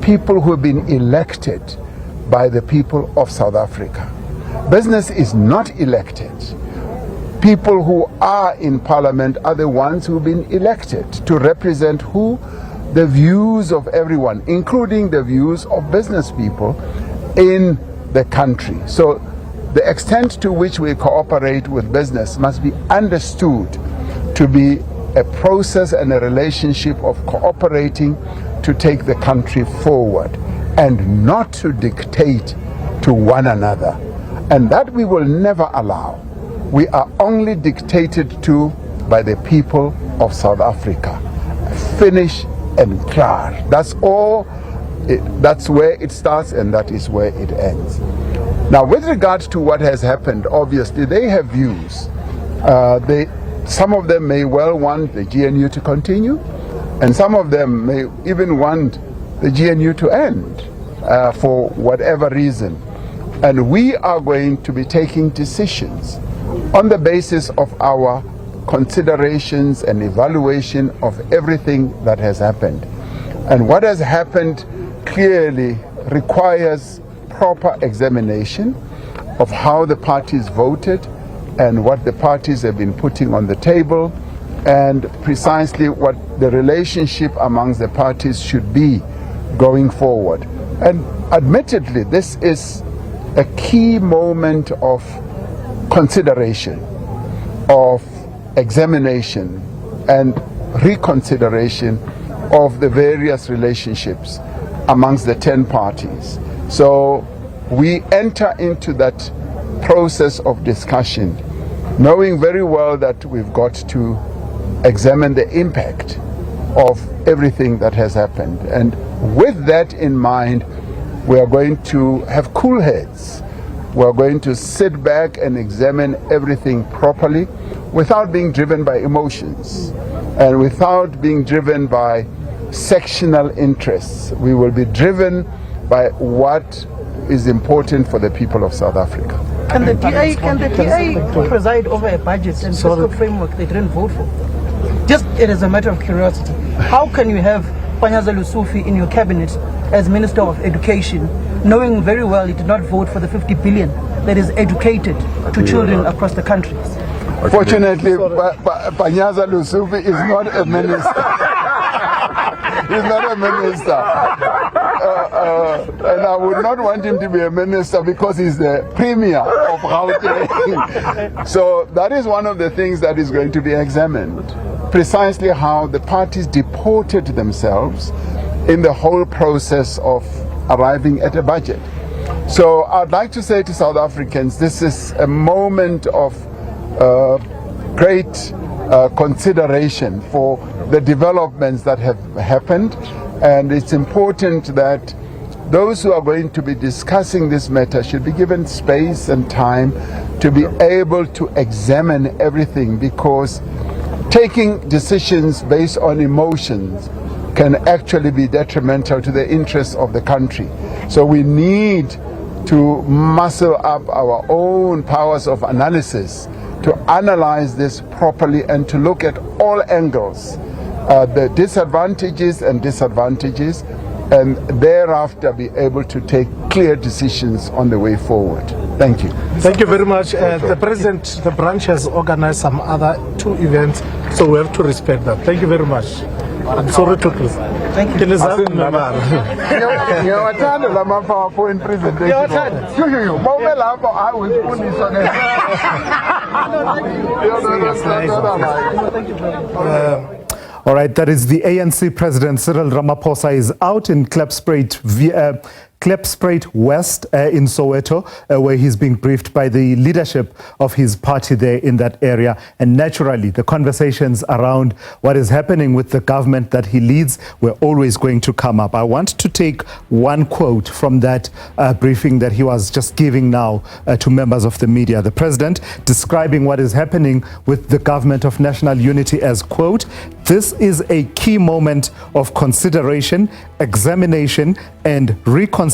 people who have been elected by the people of South Africa. Business is not elected. People who are in parliament are the ones who have been elected to represent who? The views of everyone, including the views of business people in the country. So the extent to which we cooperate with business must be understood to be a process and a relationship of cooperating to take the country forward, and not to dictate to one another. And that we will never allow. We are only dictated to by the people of South Africa. Finish and clear. That's all. That's where it starts, and that is where it ends. Now, with regard to what has happened, obviously they have views. Some of them may well want the GNU to continue, and some of them may even want the GNU to end for whatever reason. And we are going to be taking decisions on the basis of our considerations and evaluation of everything that has happened. And what has happened clearly requires proper examination of how the parties voted and what the parties have been putting on the table, and precisely what the relationship amongst the parties should be going forward. And admittedly, this is a key moment of consideration, of examination and reconsideration of the various relationships amongst the 10 parties. So we enter into that process of discussion, knowing very well that we've got to examine the impact of everything that has happened. And with that in mind, we are going to have cool heads. We are going to sit back and examine everything properly without being driven by emotions and without being driven by sectional interests. We will be driven by what is important for the people of South Africa. Can the DA preside over a budget and fiscal framework they didn't vote for? Just it is a matter of curiosity. How can you have Panyaza Lusufi in your cabinet as Minister of Education, knowing very well he did not vote for the 50 billion that is educated to children across the country? Fortunately, Panyaza Lusufi is not a minister. He's not a minister. And I would not want him to be a minister because he's the premier of Gauteng. So that is one of the things that is going to be examined. Precisely how the parties deported themselves in the whole process of arriving at a budget. So I'd like to say to South Africans, this is a moment of great consideration for the developments that have happened, and it's important that those who are going to be discussing this matter should be given space and time to be able to examine everything, because taking decisions based on emotions can actually be detrimental to the interests of the country. So we need to muscle up our own powers of analysis to analyze this properly and to look at all angles, the disadvantages and disadvantages, and thereafter be able to take clear decisions on the way forward. Thank you. Thank you very much. The President, the branch has organized some other 2 events, so we have to respect that. Thank you very much. I'm sorry to close. Thank you. PowerPoint presentation. All right, that is the ANC President Cyril Ramaphosa is out in Klipspruit West in Soweto, where he's being briefed by the leadership of his party there in that area. And naturally, the conversations around what is happening with the government that he leads were always going to come up. I want to take one quote from that briefing that he was just giving now to members of the media. The president describing what is happening with the government of national unity as, quote, "This is a key moment of consideration, examination, and reconsideration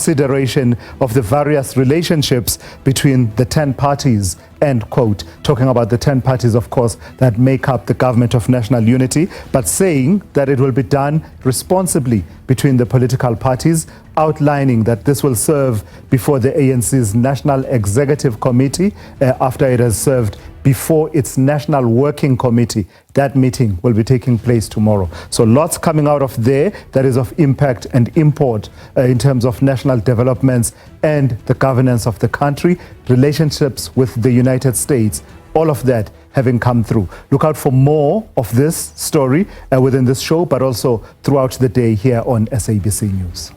of the various relationships between the 10 parties," end quote. Talking about the 10 parties, of course, that make up the government of national unity, but saying that it will be done responsibly between the political parties, outlining that this will serve before the ANC's National Executive Committee after it has served before its National Working Committee. That meeting will be taking place tomorrow. So lots coming out of there that is of impact and import in terms of national developments and the governance of the country, relationships with the United States, all of that having come through. Look out for more of this story within this show, but also throughout the day here on SABC News.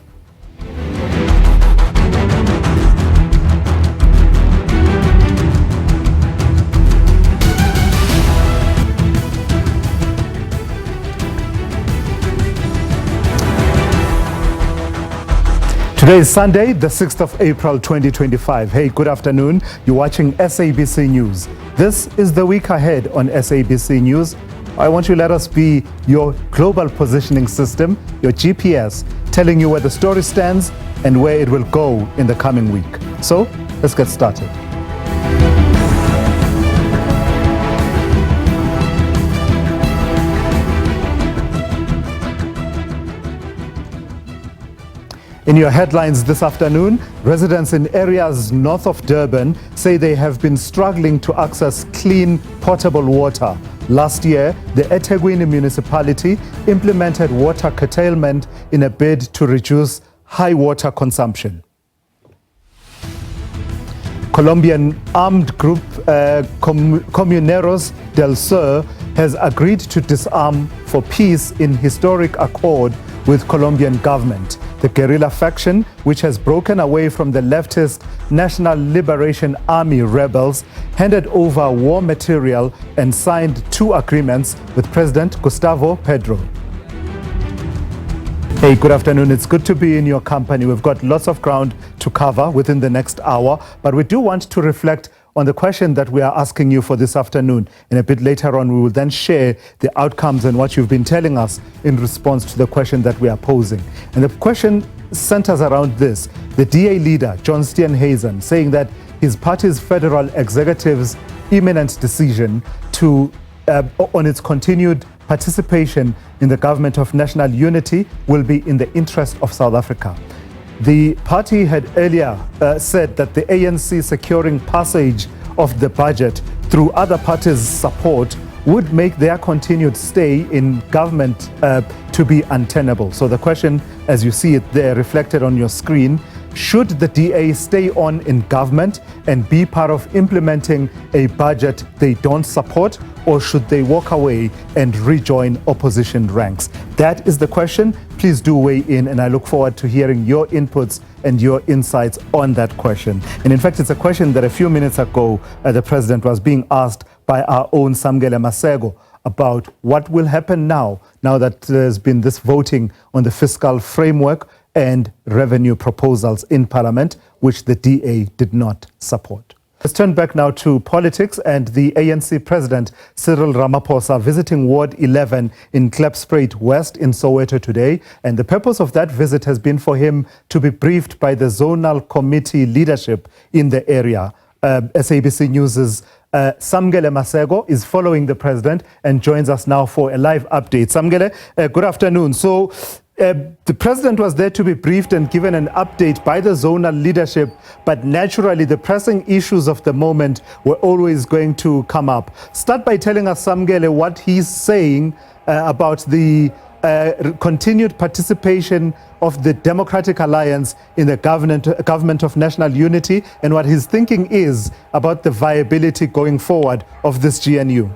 Today is Sunday, the 6th of April, 2025. Hey, good afternoon. You're watching SABC News. This is the week ahead on SABC News. I want you to let us be your global positioning system, your GPS, telling you where the story stands and where it will go in the coming week. So, let's get started. In your headlines this afternoon, residents in areas north of Durban say they have been struggling to access clean, potable water. Last year, the eThekwini municipality implemented water curtailment in a bid to reduce high water consumption. Colombian armed group Comuneros del Sur has agreed to disarm for peace in historic accord with Colombian government. The guerrilla faction, which has broken away from the leftist National Liberation Army rebels, handed over war material and signed 2 agreements with President Gustavo Petro. Hey, good afternoon. It's good to be in your company. We've got lots of ground to cover within the next hour, but we do want to reflect on the question that we are asking you for this afternoon. And a bit later on, we will then share the outcomes and what you've been telling us in response to the question that we are posing. And the question centers around this. The DA leader, John Steenhuisen, saying that his party's federal executive's imminent decision to on its continued participation in the government of national unity will be in the interest of South Africa. The party had earlier said that the ANC securing passage of the budget through other parties' support would make their continued stay in government to to be untenable. So the question, as you see it there reflected on your screen, should the DA stay on in government and be part of implementing a budget they don't support, or should they walk away and rejoin opposition ranks? That is the question. Please do weigh in, and I look forward to hearing your inputs and your insights on that question. And in fact, it's a question that a few minutes ago the president was being asked by our own Samgele Masego about what will happen now that there's been this voting on the fiscal framework and revenue proposals in Parliament, which the DA did not support. Let's turn back now to politics, and the ANC President Cyril Ramaphosa visiting Ward 11 in Klipspruit West in Soweto today. And the purpose of that visit has been for him to be briefed by the zonal committee leadership in the area. SABC News's Samgele Masego is following the president and joins us now for a live update. Samgele, good afternoon. So the president was there to be briefed and given an update by the zonal leadership, but naturally the pressing issues of the moment were always going to come up. Start by telling us, Samgele, what he's saying about the continued participation of the Democratic Alliance in the government of national unity, and what his thinking is about the viability going forward of this GNU.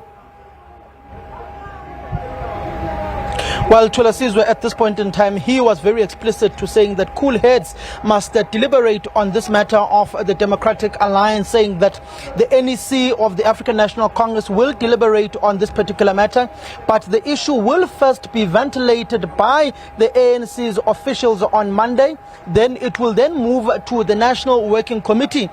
Well, Thulasizwe, at this point in time, he was very explicit to saying that cool heads must deliberate on this matter of the Democratic Alliance, saying that the NEC of the African National Congress will deliberate on this particular matter, but the issue will first be ventilated by the ANC's officials on Monday. Then it will then move to the National Working Committee,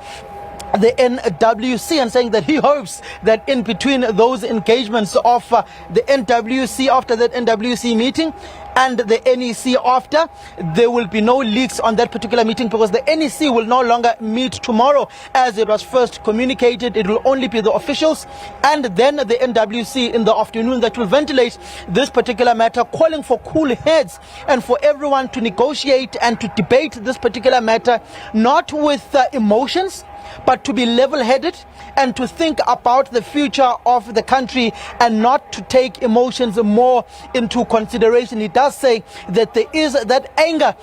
the NWC, and saying that he hopes that in between those engagements of the NWC, after that NWC meeting and the NEC after, there will be no leaks on that particular meeting, because the NEC will no longer meet tomorrow as it was first communicated. It will only be the officials and then the NWC in the afternoon that will ventilate this particular matter, calling for cool heads and for everyone to negotiate and to debate this particular matter, not with emotions, but to be level-headed and to think about the future of the country and not to take emotions more into consideration. He does say that there is that anger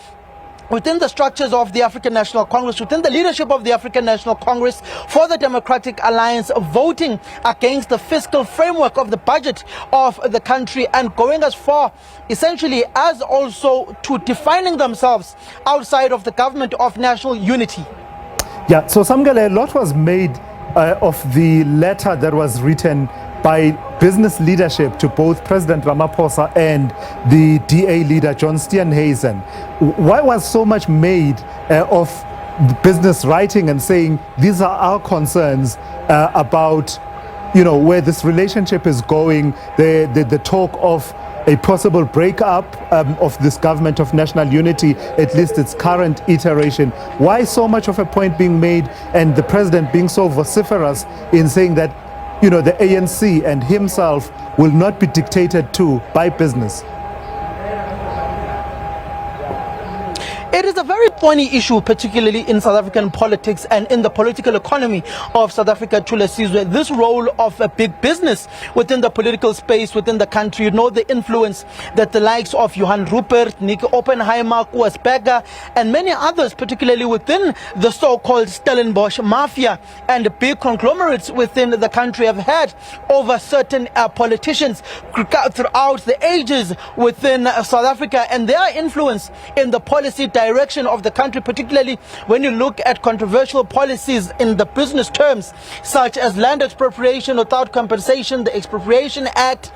within the structures of the African National Congress, within the leadership of the African National Congress, for the Democratic Alliance voting against the fiscal framework of the budget of the country, and going as far essentially as also to defining themselves outside of the government of national unity. Yeah, so Samgele, a lot was made of the letter that was written by business leadership to both President Ramaphosa and the DA leader John Steenhuisen. Why was so much made of business writing and saying these are our concerns about, you know, where this relationship is going, the talk of a possible breakup of this government of national unity, at least its current iteration? Why so much of a point being made, and the president being so vociferous in saying that, you know, the ANC and himself will not be dictated to by business? It is a very thorny issue, particularly in South African politics and in the political economy of South Africa, Thulasizwe. This role of a big business within the political space within the country. You know, the influence that the likes of Johan Rupert, Nick Oppenheimer, Koos Berger, and many others, particularly within the so-called Stellenbosch mafia and big conglomerates within the country, have had over certain politicians throughout the ages within South Africa, and their influence in the policy direction of the country, particularly when you look at controversial policies in the business terms, such as land expropriation without compensation, the Expropriation Act,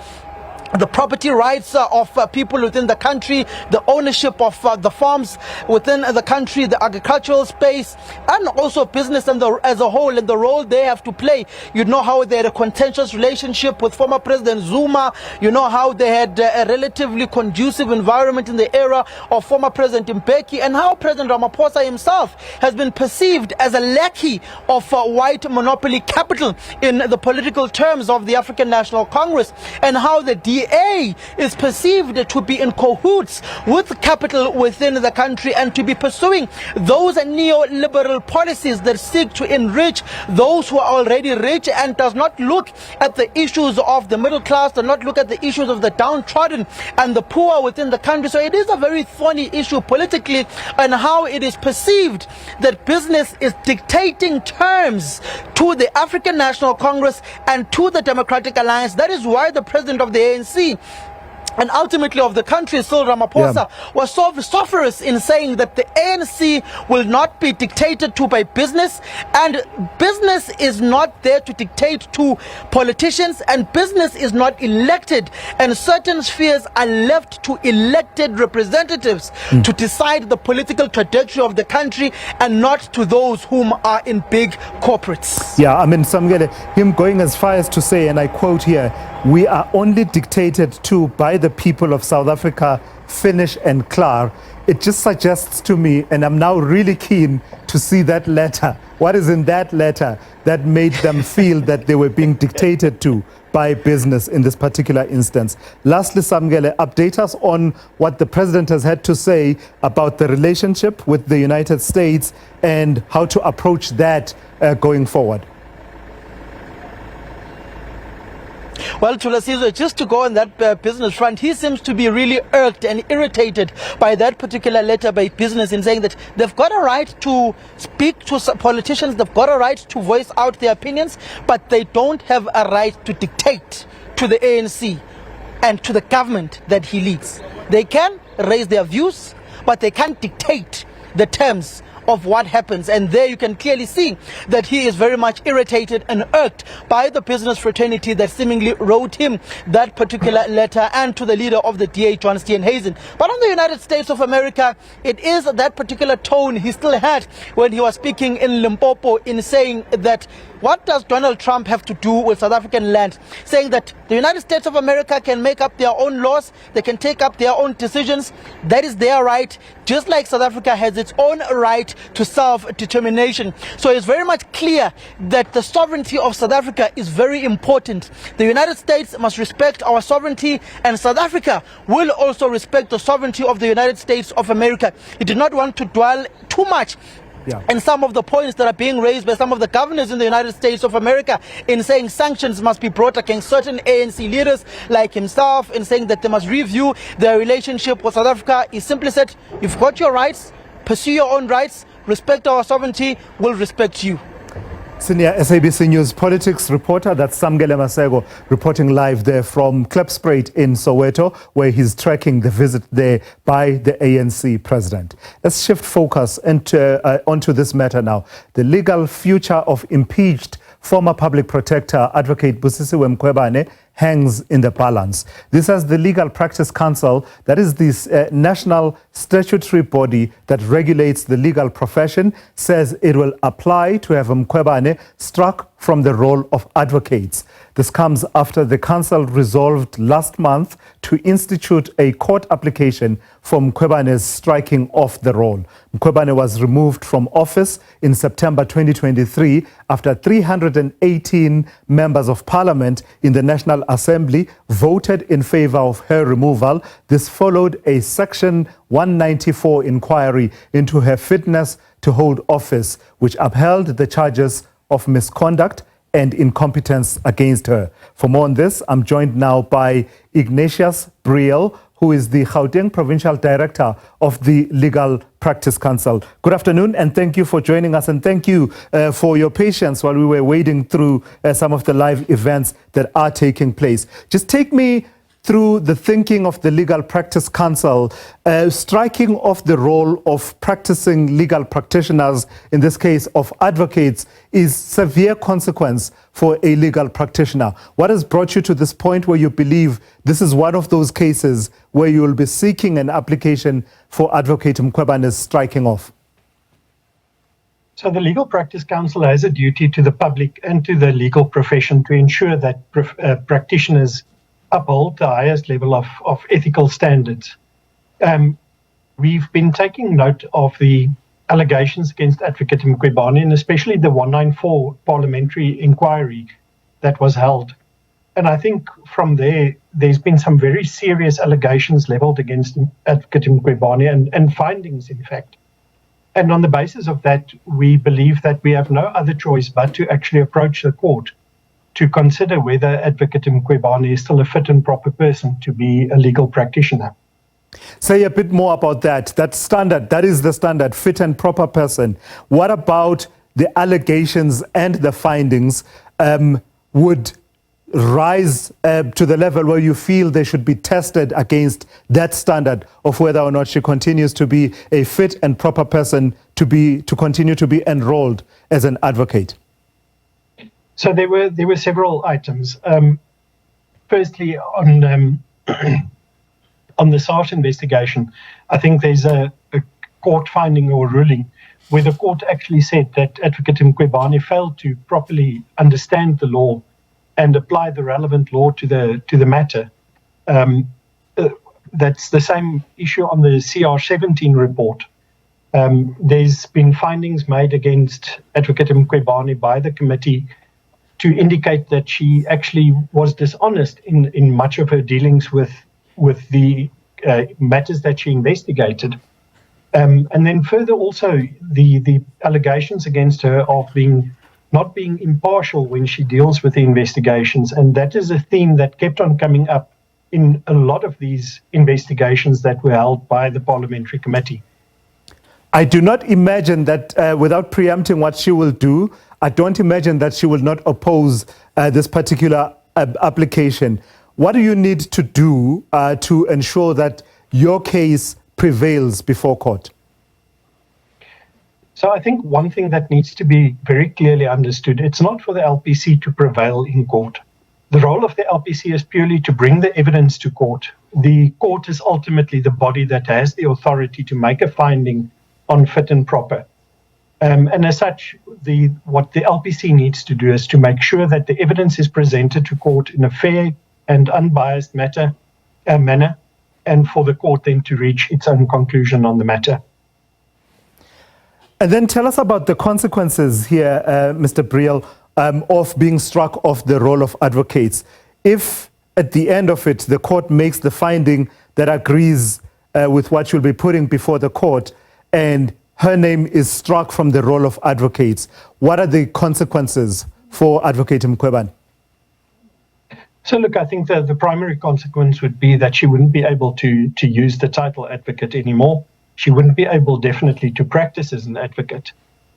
the property rights of people within the country, the ownership of the farms within the country, the agricultural space, and also business and as a whole, and the role they have to play. You know how they had a contentious relationship with former President Zuma. You know how they had a relatively conducive environment in the era of former President Mbeki, and how President Ramaphosa himself has been perceived as a lackey of white monopoly capital in the political terms of the African National Congress, and how the DA DA is perceived to be in cahoots with capital within the country and to be pursuing those neoliberal policies that seek to enrich those who are already rich and does not look at the issues of the middle class, does not look at the issues of the downtrodden and the poor within the country. So it is a very thorny issue politically, and how it is perceived that business is dictating terms to the African National Congress and to the Democratic Alliance. That is why the president of the ANC and ultimately of the country, Cyril Ramaphosa, was so vociferous in saying that the ANC will not be dictated to by business, and business is not there to dictate to politicians, and business is not elected, and certain spheres are left to elected representatives to decide the political trajectory of the country, and not to those whom are in big corporates. Yeah, I mean, Samgele, him going as far as to say, and I quote here, "We are only dictated to by the people of South Africa, finish and clear." It just suggests to me, and I'm now really keen to see that letter. What is in that letter that made them feel that they were being dictated to by business in this particular instance? Lastly, Samgele, update us on what the president has had to say about the relationship with the United States and how to approach that going forward. Well, Thulasizwe, just to go on that business front, he seems to be really irked and irritated by that particular letter by business, in saying that they've got a right to speak to politicians, they've got a right to voice out their opinions, but they don't have a right to dictate to the ANC and to the government that he leads. They can raise their views, but they can't dictate the terms of what happens. And there you can clearly see that he is very much irritated and irked by the business fraternity that seemingly wrote him that particular letter, and to the leader of the DA, John Steenhuisen. But on the United States of America, it is that particular tone he still had when he was speaking in Limpopo, in saying that what does Donald Trump have to do with South African land? Saying that the United States of America can make up their own laws, they can take up their own decisions, that is their right, just like South Africa has its own right to self-determination. So it's very much clear that the sovereignty of South Africa is very important. The United States must respect our sovereignty, and South Africa will also respect the sovereignty of the United States of America. He did not want to dwell too much and some of the points that are being raised by some of the governors in the United States of America, in saying sanctions must be brought against certain ANC leaders like himself, in saying that they must review their relationship with South Africa. He simply said, you've got your rights, pursue your own rights, respect our sovereignty, we'll respect you. Senior SABC News politics reporter, that's Samgele Masego, reporting live there from Klipspruit in Soweto, where he's tracking the visit there by the ANC president. Let's shift focus onto this matter now. The legal future of impeached former public protector, Advocate Busisiwe Mkhwebane, hangs in the balance. This as the Legal Practice Council, that is this national statutory body that regulates the legal profession, says it will apply to have Mkhwebane struck from the role of advocates. This comes after the council resolved last month to institute a court application for Mkhwebane's striking off the role. Mkhwebane was removed from office in September 2023 after 318 members of parliament in the National Assembly voted in favor of her removal. This followed a Section 194 inquiry into her fitness to hold office, which upheld the charges of misconduct and incompetence against her. For more on this, I'm joined now by Ignatius Briel, who is the Gauteng Provincial Director of the Legal Practice Council. Good afternoon, and thank you for joining us, and thank you for your patience while we were wading through some of the live events that are taking place. Just take me through the thinking of the Legal Practice Council. Striking off the role of practicing legal practitioners, in this case of advocates, is severe consequence for a legal practitioner. What has brought you to this point where you believe this is one of those cases where you will be seeking an application for Advocate Mkhwebane's striking off? So the Legal Practice Council has a duty to the public and to the legal profession to ensure that practitioners uphold the highest level of ethical standards. We've been taking note of the allegations against Advocate Mkhwebane, and especially the 194 parliamentary inquiry that was held. And I think from there, there's been some very serious allegations leveled against Advocate Mkhwebane and findings, in fact. And on the basis of that, we believe that we have no other choice but to actually approach the court to consider whether Advocate Mkhwebane is still a fit and proper person to be a legal practitioner. Say a bit more about that. That standard, that is the standard, fit and proper person. What about the allegations and the findings would rise to the level where you feel they should be tested against that standard of whether or not she continues to be a fit and proper person to continue to be enrolled as an advocate? So there were several items. Firstly, on on the SARS investigation, I think there's a court finding or ruling where the court actually said that Advocate Mkhwebane failed to properly understand the law and apply the relevant law to the matter. That's the same issue on the CR17 report. There's been findings made against Advocate Mkhwebane by the committee to indicate that she actually was dishonest in much of her dealings with the matters that she investigated. And then further also the allegations against her of not being impartial when she deals with the investigations. And that is a theme that kept on coming up in a lot of these investigations that were held by the parliamentary committee. I do not imagine that, without preempting what she will do, I don't imagine that she will not oppose this particular application. What do you need to do to ensure that your case prevails before court? So I think one thing that needs to be very clearly understood, it's not for the LPC to prevail in court. The role of the LPC is purely to bring the evidence to court. The court is ultimately the body that has the authority to make a finding on fit and proper. And as such, what the LPC needs to do is to make sure that the evidence is presented to court in a fair and unbiased manner, and for the court then to reach its own conclusion on the matter. And then tell us about the consequences here, Mr. Briel, of being struck off the role of advocates. If at the end of it, the court makes the finding that agrees with what you'll be putting before the court, and her name is struck from the role of advocates, what are the consequences for Advocate Mkhwebane? So look, I think that the primary consequence would be that she wouldn't be able to use the title advocate anymore. She wouldn't be able definitely to practice as an advocate.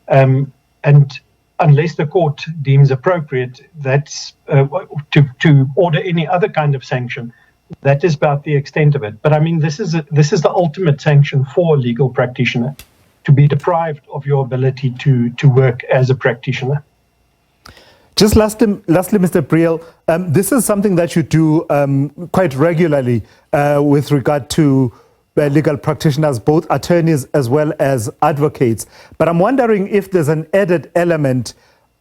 And unless the court deems appropriate, that's to order any other kind of sanction, that is about the extent of it. But I mean, this is the ultimate sanction for a legal practitioner, to be deprived of your ability to work as a practitioner. Just lastly, Mr. Briel, this is something that you do quite regularly with regard to legal practitioners, both attorneys as well as advocates. But I'm wondering if there's an added element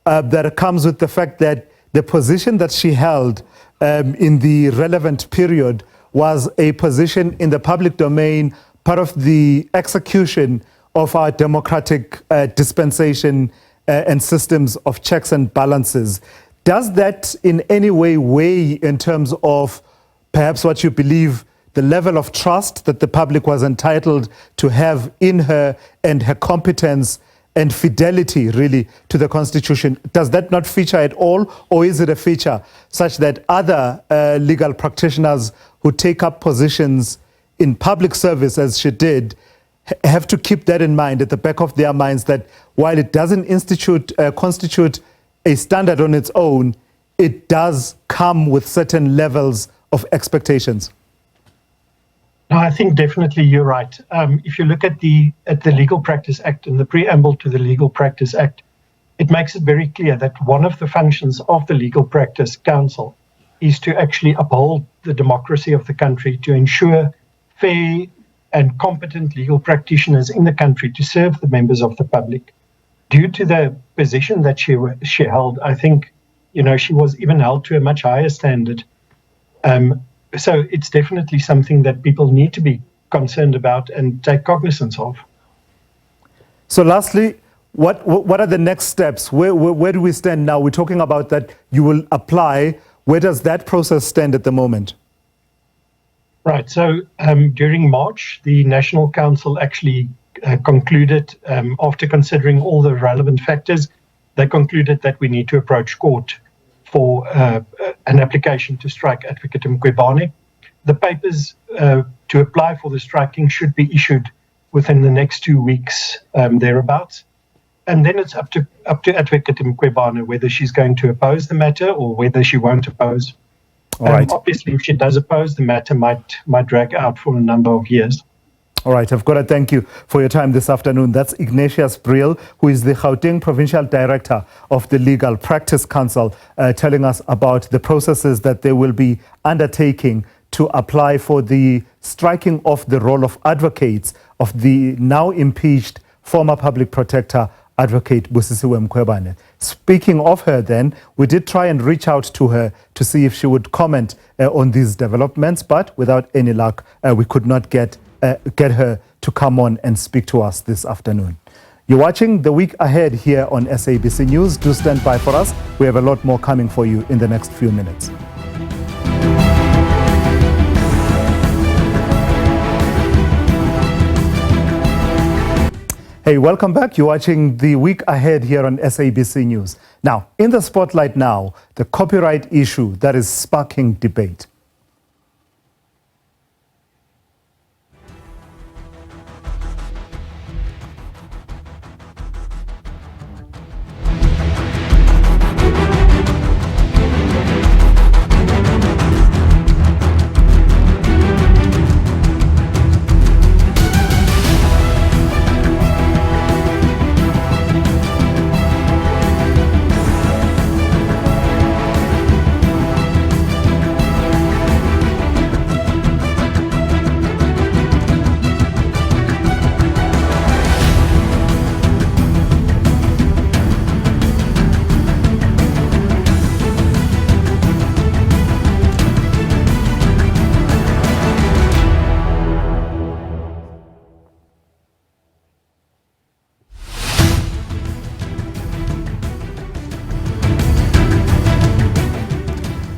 that comes with the fact that the position that she held in the relevant period was a position in the public domain, part of the execution of our democratic dispensation and systems of checks and balances. Does that in any way weigh in terms of perhaps what you believe the level of trust that the public was entitled to have in her and her competence and fidelity really to the Constitution? Does that not feature at all, or is it a feature such that other legal practitioners who take up positions in public service, as she did, have to keep that in mind at the back of their minds, that while it doesn't constitute a standard on its own, it does come with certain levels of expectations? No, I think definitely you're right. If you look at the Legal Practice Act and the preamble to the Legal Practice Act, it makes it very clear that one of the functions of the Legal Practice Council is to actually uphold the democracy of the country, to ensure fair and competent legal practitioners in the country to serve the members of the public. Due to the position that she held, I think, she was even held to a much higher standard. So it's definitely something that people need to be concerned about and take cognizance of. So lastly, what are the next steps? Where do we stand now? We're talking about that you will apply. Where does that process stand at the moment? Right. So during March, the National Council actually concluded, after considering all the relevant factors, they concluded that we need to approach court for an application to strike Advocate Mkhwebane. The papers to apply for the striking should be issued within the next 2 weeks, thereabouts. And then it's up to Advocate Mkhwebane whether she's going to oppose the matter or whether she won't oppose. Right. Obviously, if she does oppose, the matter might drag out for a number of years. All right, I've got to thank you for your time this afternoon. That's Ignatius Briel, who is the Gauteng Provincial Director of the Legal Practice Council, telling us about the processes that they will be undertaking to apply for the striking of the role of advocates of the now impeached former public protector, Advocate Busisiwe Mkhwebane. Speaking of her then, we did try and reach out to her to see if she would comment on these developments, but without any luck, we could not get her to come on and speak to us this afternoon. You're watching The Week Ahead here on SABC News. Do stand by for us. We have a lot more coming for you in the next few minutes. Hey, welcome back. You're watching The Week Ahead here on SABC News. Now, in the spotlight now, the copyright issue that is sparking debate.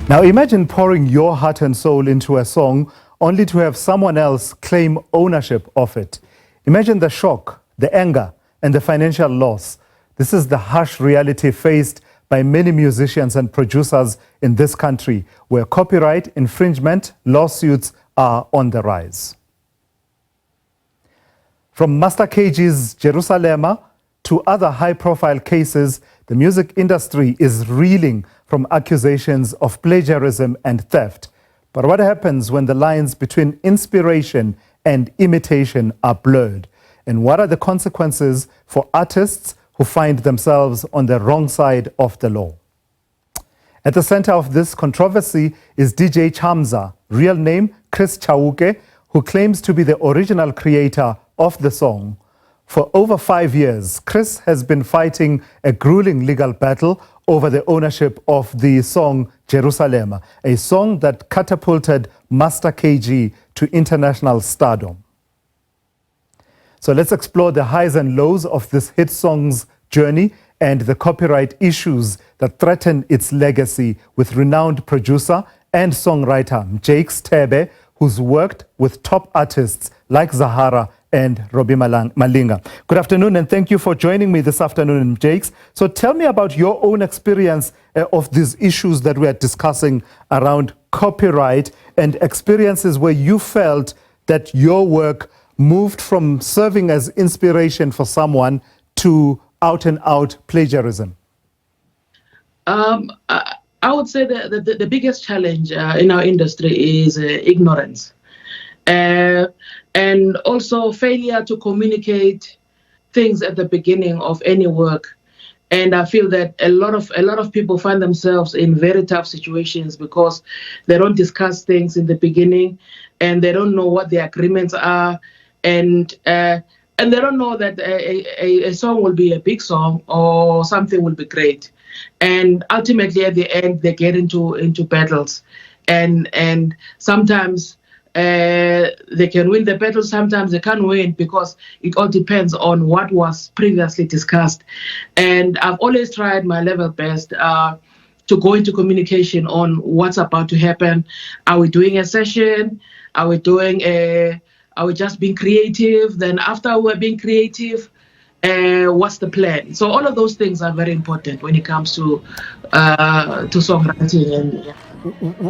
Now imagine pouring your heart and soul into a song only to have someone else claim ownership of it. Imagine the shock, the anger, and the financial loss. This is the harsh reality faced by many musicians and producers in this country, where copyright infringement lawsuits are on the rise. From Master KG's Jerusalema to other high-profile cases, the music industry is reeling from accusations of plagiarism and theft. But what happens when the lines between inspiration and imitation are blurred? And what are the consequences for artists who find themselves on the wrong side of the law? At the center of this controversy is DJ Chamza, real name Chris Chauke, who claims to be the original creator of the song. For over 5 years, Chris has been fighting a grueling legal battle over the ownership of the song Jerusalema, a song that catapulted Master KG to international stardom. So let's explore the highs and lows of this hit song's journey and the copyright issues that threaten its legacy with renowned producer and songwriter Jakes Tebe, who's worked with top artists like Zahara and Robbie Malinga. Good afternoon, and thank you for joining me this afternoon, Jakes. So tell me about your own experience of these issues that we are discussing around copyright and experiences where you felt that your work moved from serving as inspiration for someone to out-and-out plagiarism. I would say that the biggest challenge in our industry is ignorance. And also failure to communicate things at the beginning of any work. And I feel that a lot of people find themselves in very tough situations because they don't discuss things in the beginning, and they don't know what the agreements are, and they don't know that a song will be a big song or something will be great. And ultimately, at the end, they get into battles, and sometimes they can win the battle, sometimes they can't win, because it all depends on what was previously discussed. And I've always tried my level best to go into communication on what's about to happen. Are we doing a session? Are we doing are we just being creative? Then after we're being creative, what's the plan? So all of those things are very important when it comes to songwriting. And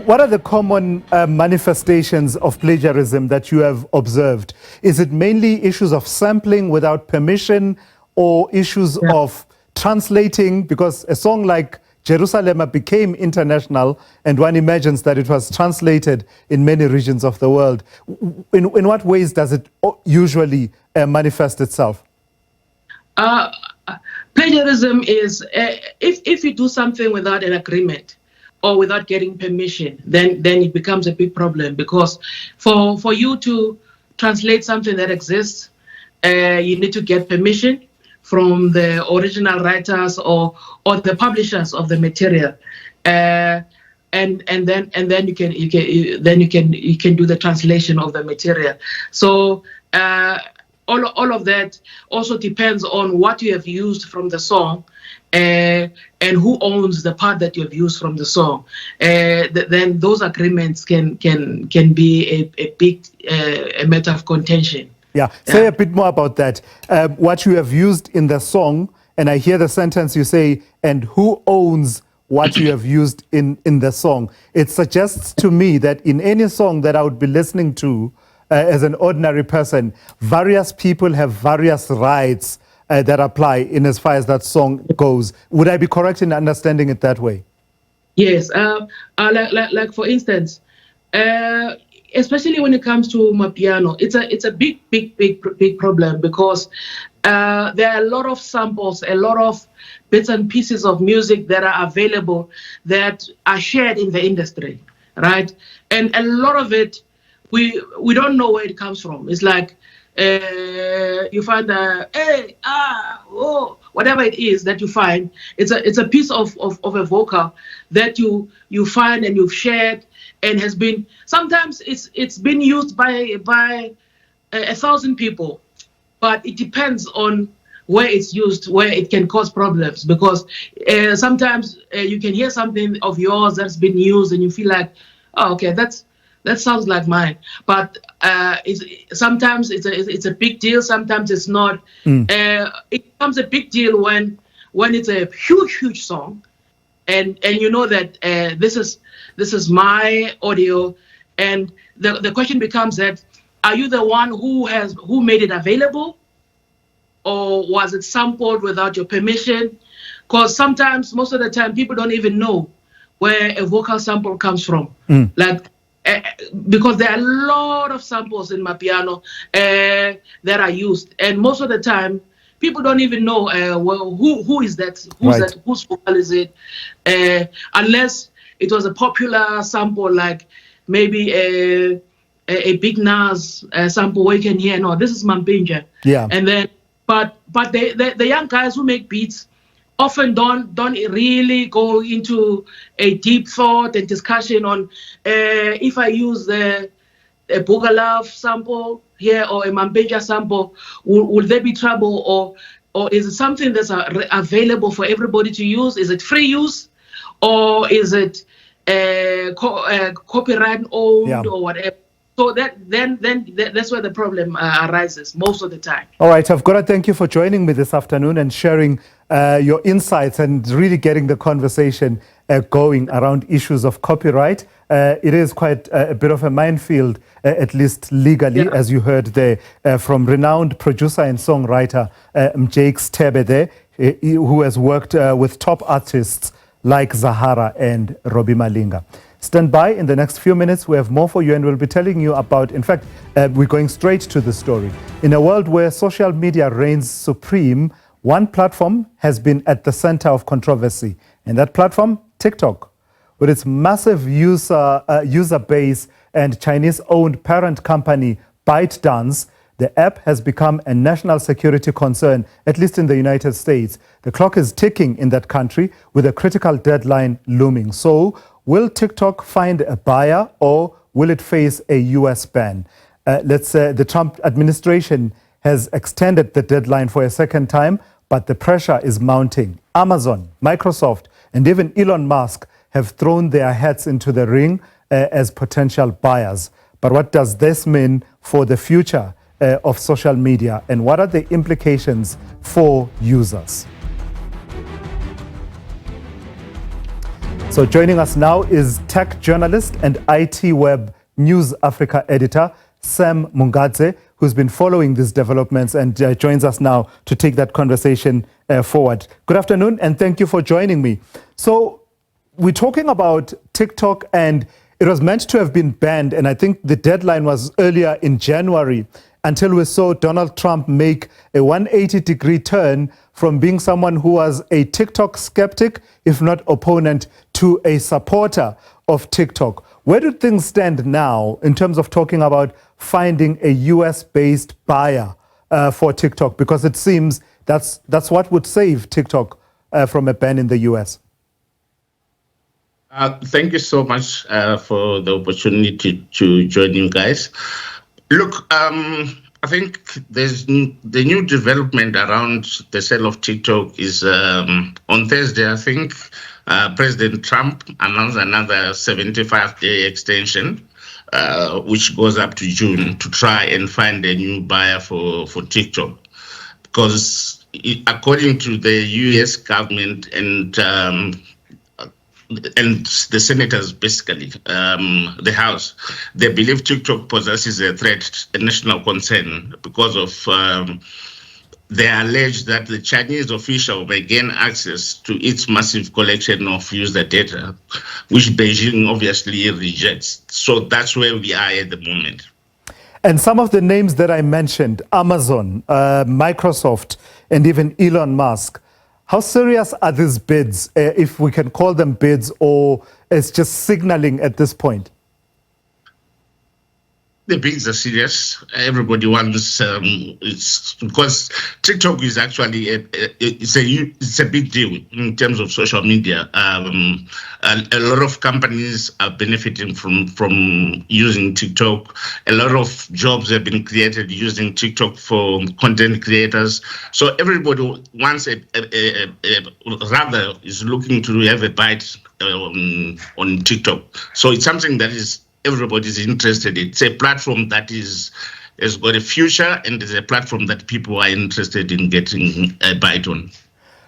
what are the common manifestations of plagiarism that you have observed? Is it mainly issues of sampling without permission, or issues of translating? Because a song like Jerusalem became international, and one imagines that it was translated in many regions of the world. In what ways does it usually manifest itself? Plagiarism is if you do something without an agreement or without getting permission, then it becomes a big problem, because for you to translate something that exists, you need to get permission from the original writers or the publishers of the material, and then you can do the translation of the material. So all of that also depends on what you have used from the song, and who owns the part that you have used from the song. Then those agreements can be a big matter of contention. Yeah, say a bit more about that. What you have used in the song, and I hear the sentence you say, and who owns what you have used in the song. It suggests to me that in any song that I would be listening to as an ordinary person, various people have various rights that apply in as far as that song goes. Would I be correct in understanding it that way? Yes, like for instance, especially when it comes to Mapiano, it's a big problem, because there are a lot of samples, a lot of bits and pieces of music that are available that are shared in the industry, right? And a lot of it, we don't know where it comes from. It's like you find whatever it is that you find, it's a piece of a vocal that you find and you've shared, and has been, sometimes it's been used by 1,000 people, but it depends on where it's used, where it can cause problems, because sometimes you can hear something of yours that's been used and you feel like, oh, okay, that sounds like mine, but sometimes it's a big deal, sometimes it's not. It becomes a big deal when it's a huge song, and you know that this is my audio, and the question becomes that, are you the one who made it available, or was it sampled without your permission? Because sometimes, most of the time, people don't even know where a vocal sample comes from. Like, because there are a lot of samples in Mapiano that are used, and most of the time people don't even know who is that, whose vocal is it, unless it was a popular sample, like maybe a Big Nas sample where you can hear, no, this is Mampinja. Yeah. And then, but the young guys who make beats often don't really go into a deep thought and discussion on if I use a Boogalove sample here or a Mampinja sample, will there be trouble, or is it something that's available for everybody to use? Is it free use, or is it copyright owned, or whatever? So that's where the problem arises most of the time. All right, I've got to thank you for joining me this afternoon and sharing your insights and really getting the conversation going around issues of copyright. It is quite a bit of a minefield, at least legally, as you heard there from renowned producer and songwriter Mjakes Tebe there, who has worked with top artists like Zahara and Robbie Malinga. Stand by. In the next few minutes, we have more for you, and we'll be telling you about, in fact, we're going straight to the story. In a world where social media reigns supreme, one platform has been at the center of controversy, and that platform, TikTok. With its massive user base and Chinese-owned parent company ByteDance, the app has become a national security concern, at least in the United States. The clock is ticking in that country with a critical deadline looming. So, will TikTok find a buyer, or will it face a US ban? The Trump administration has extended the deadline for a second time, but the pressure is mounting. Amazon, Microsoft, and even Elon Musk have thrown their hats into the ring as potential buyers. But what does this mean for the future of social media, and what are the implications for users? So joining us now is tech journalist and IT Web News Africa editor, Sam Mungadze, who's been following these developments and joins us now to take that conversation forward. Good afternoon, and thank you for joining me. So we're talking about TikTok, and it was meant to have been banned, and I think the deadline was earlier in January, until we saw Donald Trump make a 180-degree turn from being someone who was a TikTok skeptic, if not opponent, to a supporter of TikTok. Where do things stand now in terms of talking about finding a US-based buyer for TikTok? Because it seems that's what would save TikTok from a ban in the US. Thank you so much for the opportunity to join you guys. Look, I think there's the new development around the sale of TikTok is on Thursday. I think President Trump announced another 75-day extension, which goes up to June, to try and find a new buyer for TikTok. Because according to the US government and the senators, basically, the House, they believe TikTok possesses a threat, a national concern, because of they allege that the Chinese official may gain access to its massive collection of user data, which Beijing obviously rejects. So that's where we are at the moment. And some of the names that I mentioned, Amazon, Microsoft, and even Elon Musk, how serious are these bids, if we can call them bids, or it's just signaling at this point? The bids are serious. Everybody wants it's because TikTok is actually it's a big deal in terms of social media. A lot of companies are benefiting from using TikTok. A lot of jobs have been created using TikTok for content creators. So everybody wants rather is looking to have a bite on TikTok. So it's something that is everybody's interested in. It's a platform that has got a future, and it's a platform that people are interested in getting a bite on.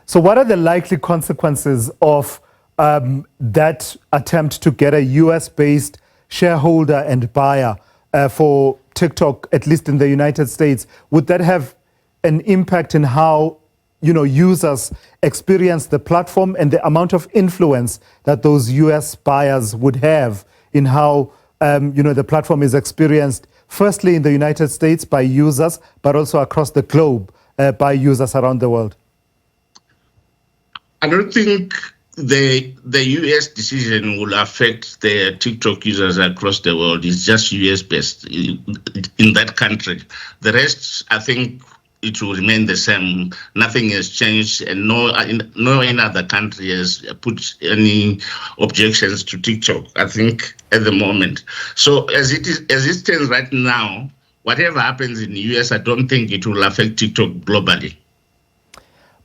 So what are the likely consequences of that attempt to get a US-based shareholder and buyer for TikTok, at least in the United States? Would that have an impact in how users experience the platform and the amount of influence that those US buyers would have in how the platform is experienced, firstly in the United States by users, but also across the globe by users around the world? I don't think the US decision will affect the TikTok users across the world. It's just US based in that country. The rest, I think, it will remain the same. Nothing has changed, and no any other country has put any objections to TikTok, I think, at the moment. So as it stands right now, whatever happens in the US, I don't think it will affect TikTok globally.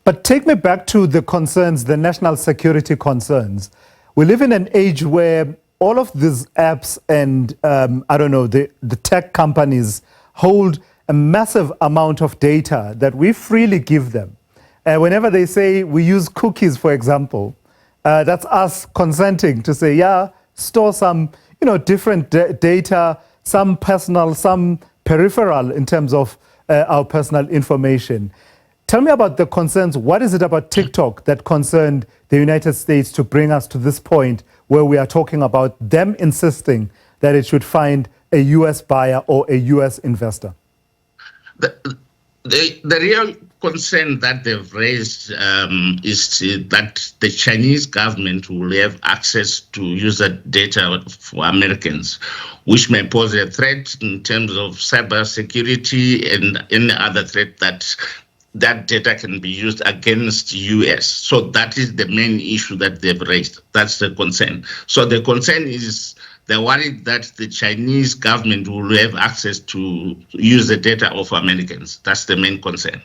But take me back to the concerns, the national security concerns. We live in an age where all of these apps and, the tech companies hold a massive amount of data that we freely give them. Whenever they say we use cookies, for example, that's us consenting to say, yeah, store some, different data, some personal, some peripheral in terms of our personal information. Tell me about the concerns. What is it about TikTok that concerned the United States to bring us to this point where we are talking about them insisting that it should find a US buyer or a US investor? The real concern that they've raised is that the Chinese government will have access to user data for Americans, which may pose a threat in terms of cyber security and any other threat that data can be used against US. So that is the main issue that they've raised. That's the concern. So the concern is they're worried that the Chinese government will have access to use the data of Americans. That's the main concern.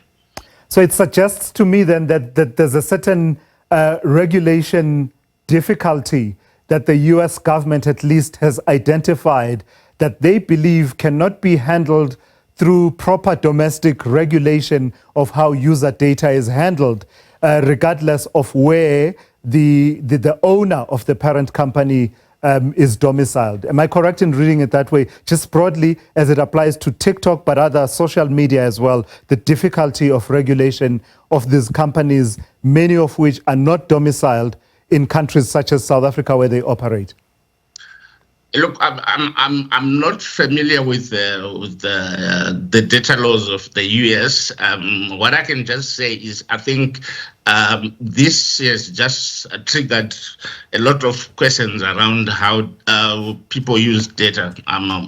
So it suggests to me then that there's a certain regulation difficulty that the US government at least has identified that they believe cannot be handled through proper domestic regulation of how user data is handled, regardless of where the owner of the parent company is domiciled. Am I correct in reading it that way? Just broadly, as it applies to TikTok, but other social media as well, the difficulty of regulation of these companies, many of which are not domiciled in countries such as South Africa where they operate. Look, I'm not familiar with the data laws of the US. What I can just say is I think this has just triggered a lot of questions around how people use data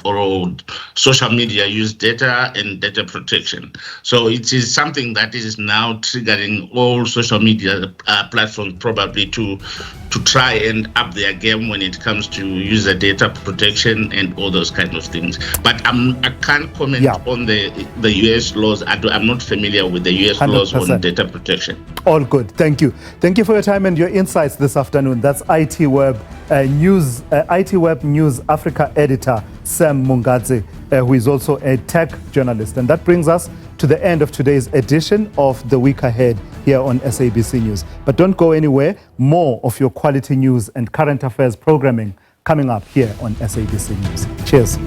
or social media use data and data protection. So it is something that is now triggering all social media platforms probably to try and up their game when it comes to user data protection and all those kind of things. But I can't comment on the US laws. I'm not familiar with the US 100%. Laws on data protection. All good. Thank you. Thank you for your time and your insights this afternoon. That's IT Web News Africa editor Sam Mungadze, who is also a tech journalist. And that brings us to the end of today's edition of The Week Ahead here on SABC News. But don't go anywhere. More of your quality news and current affairs programming coming up here on SABC News. Cheers.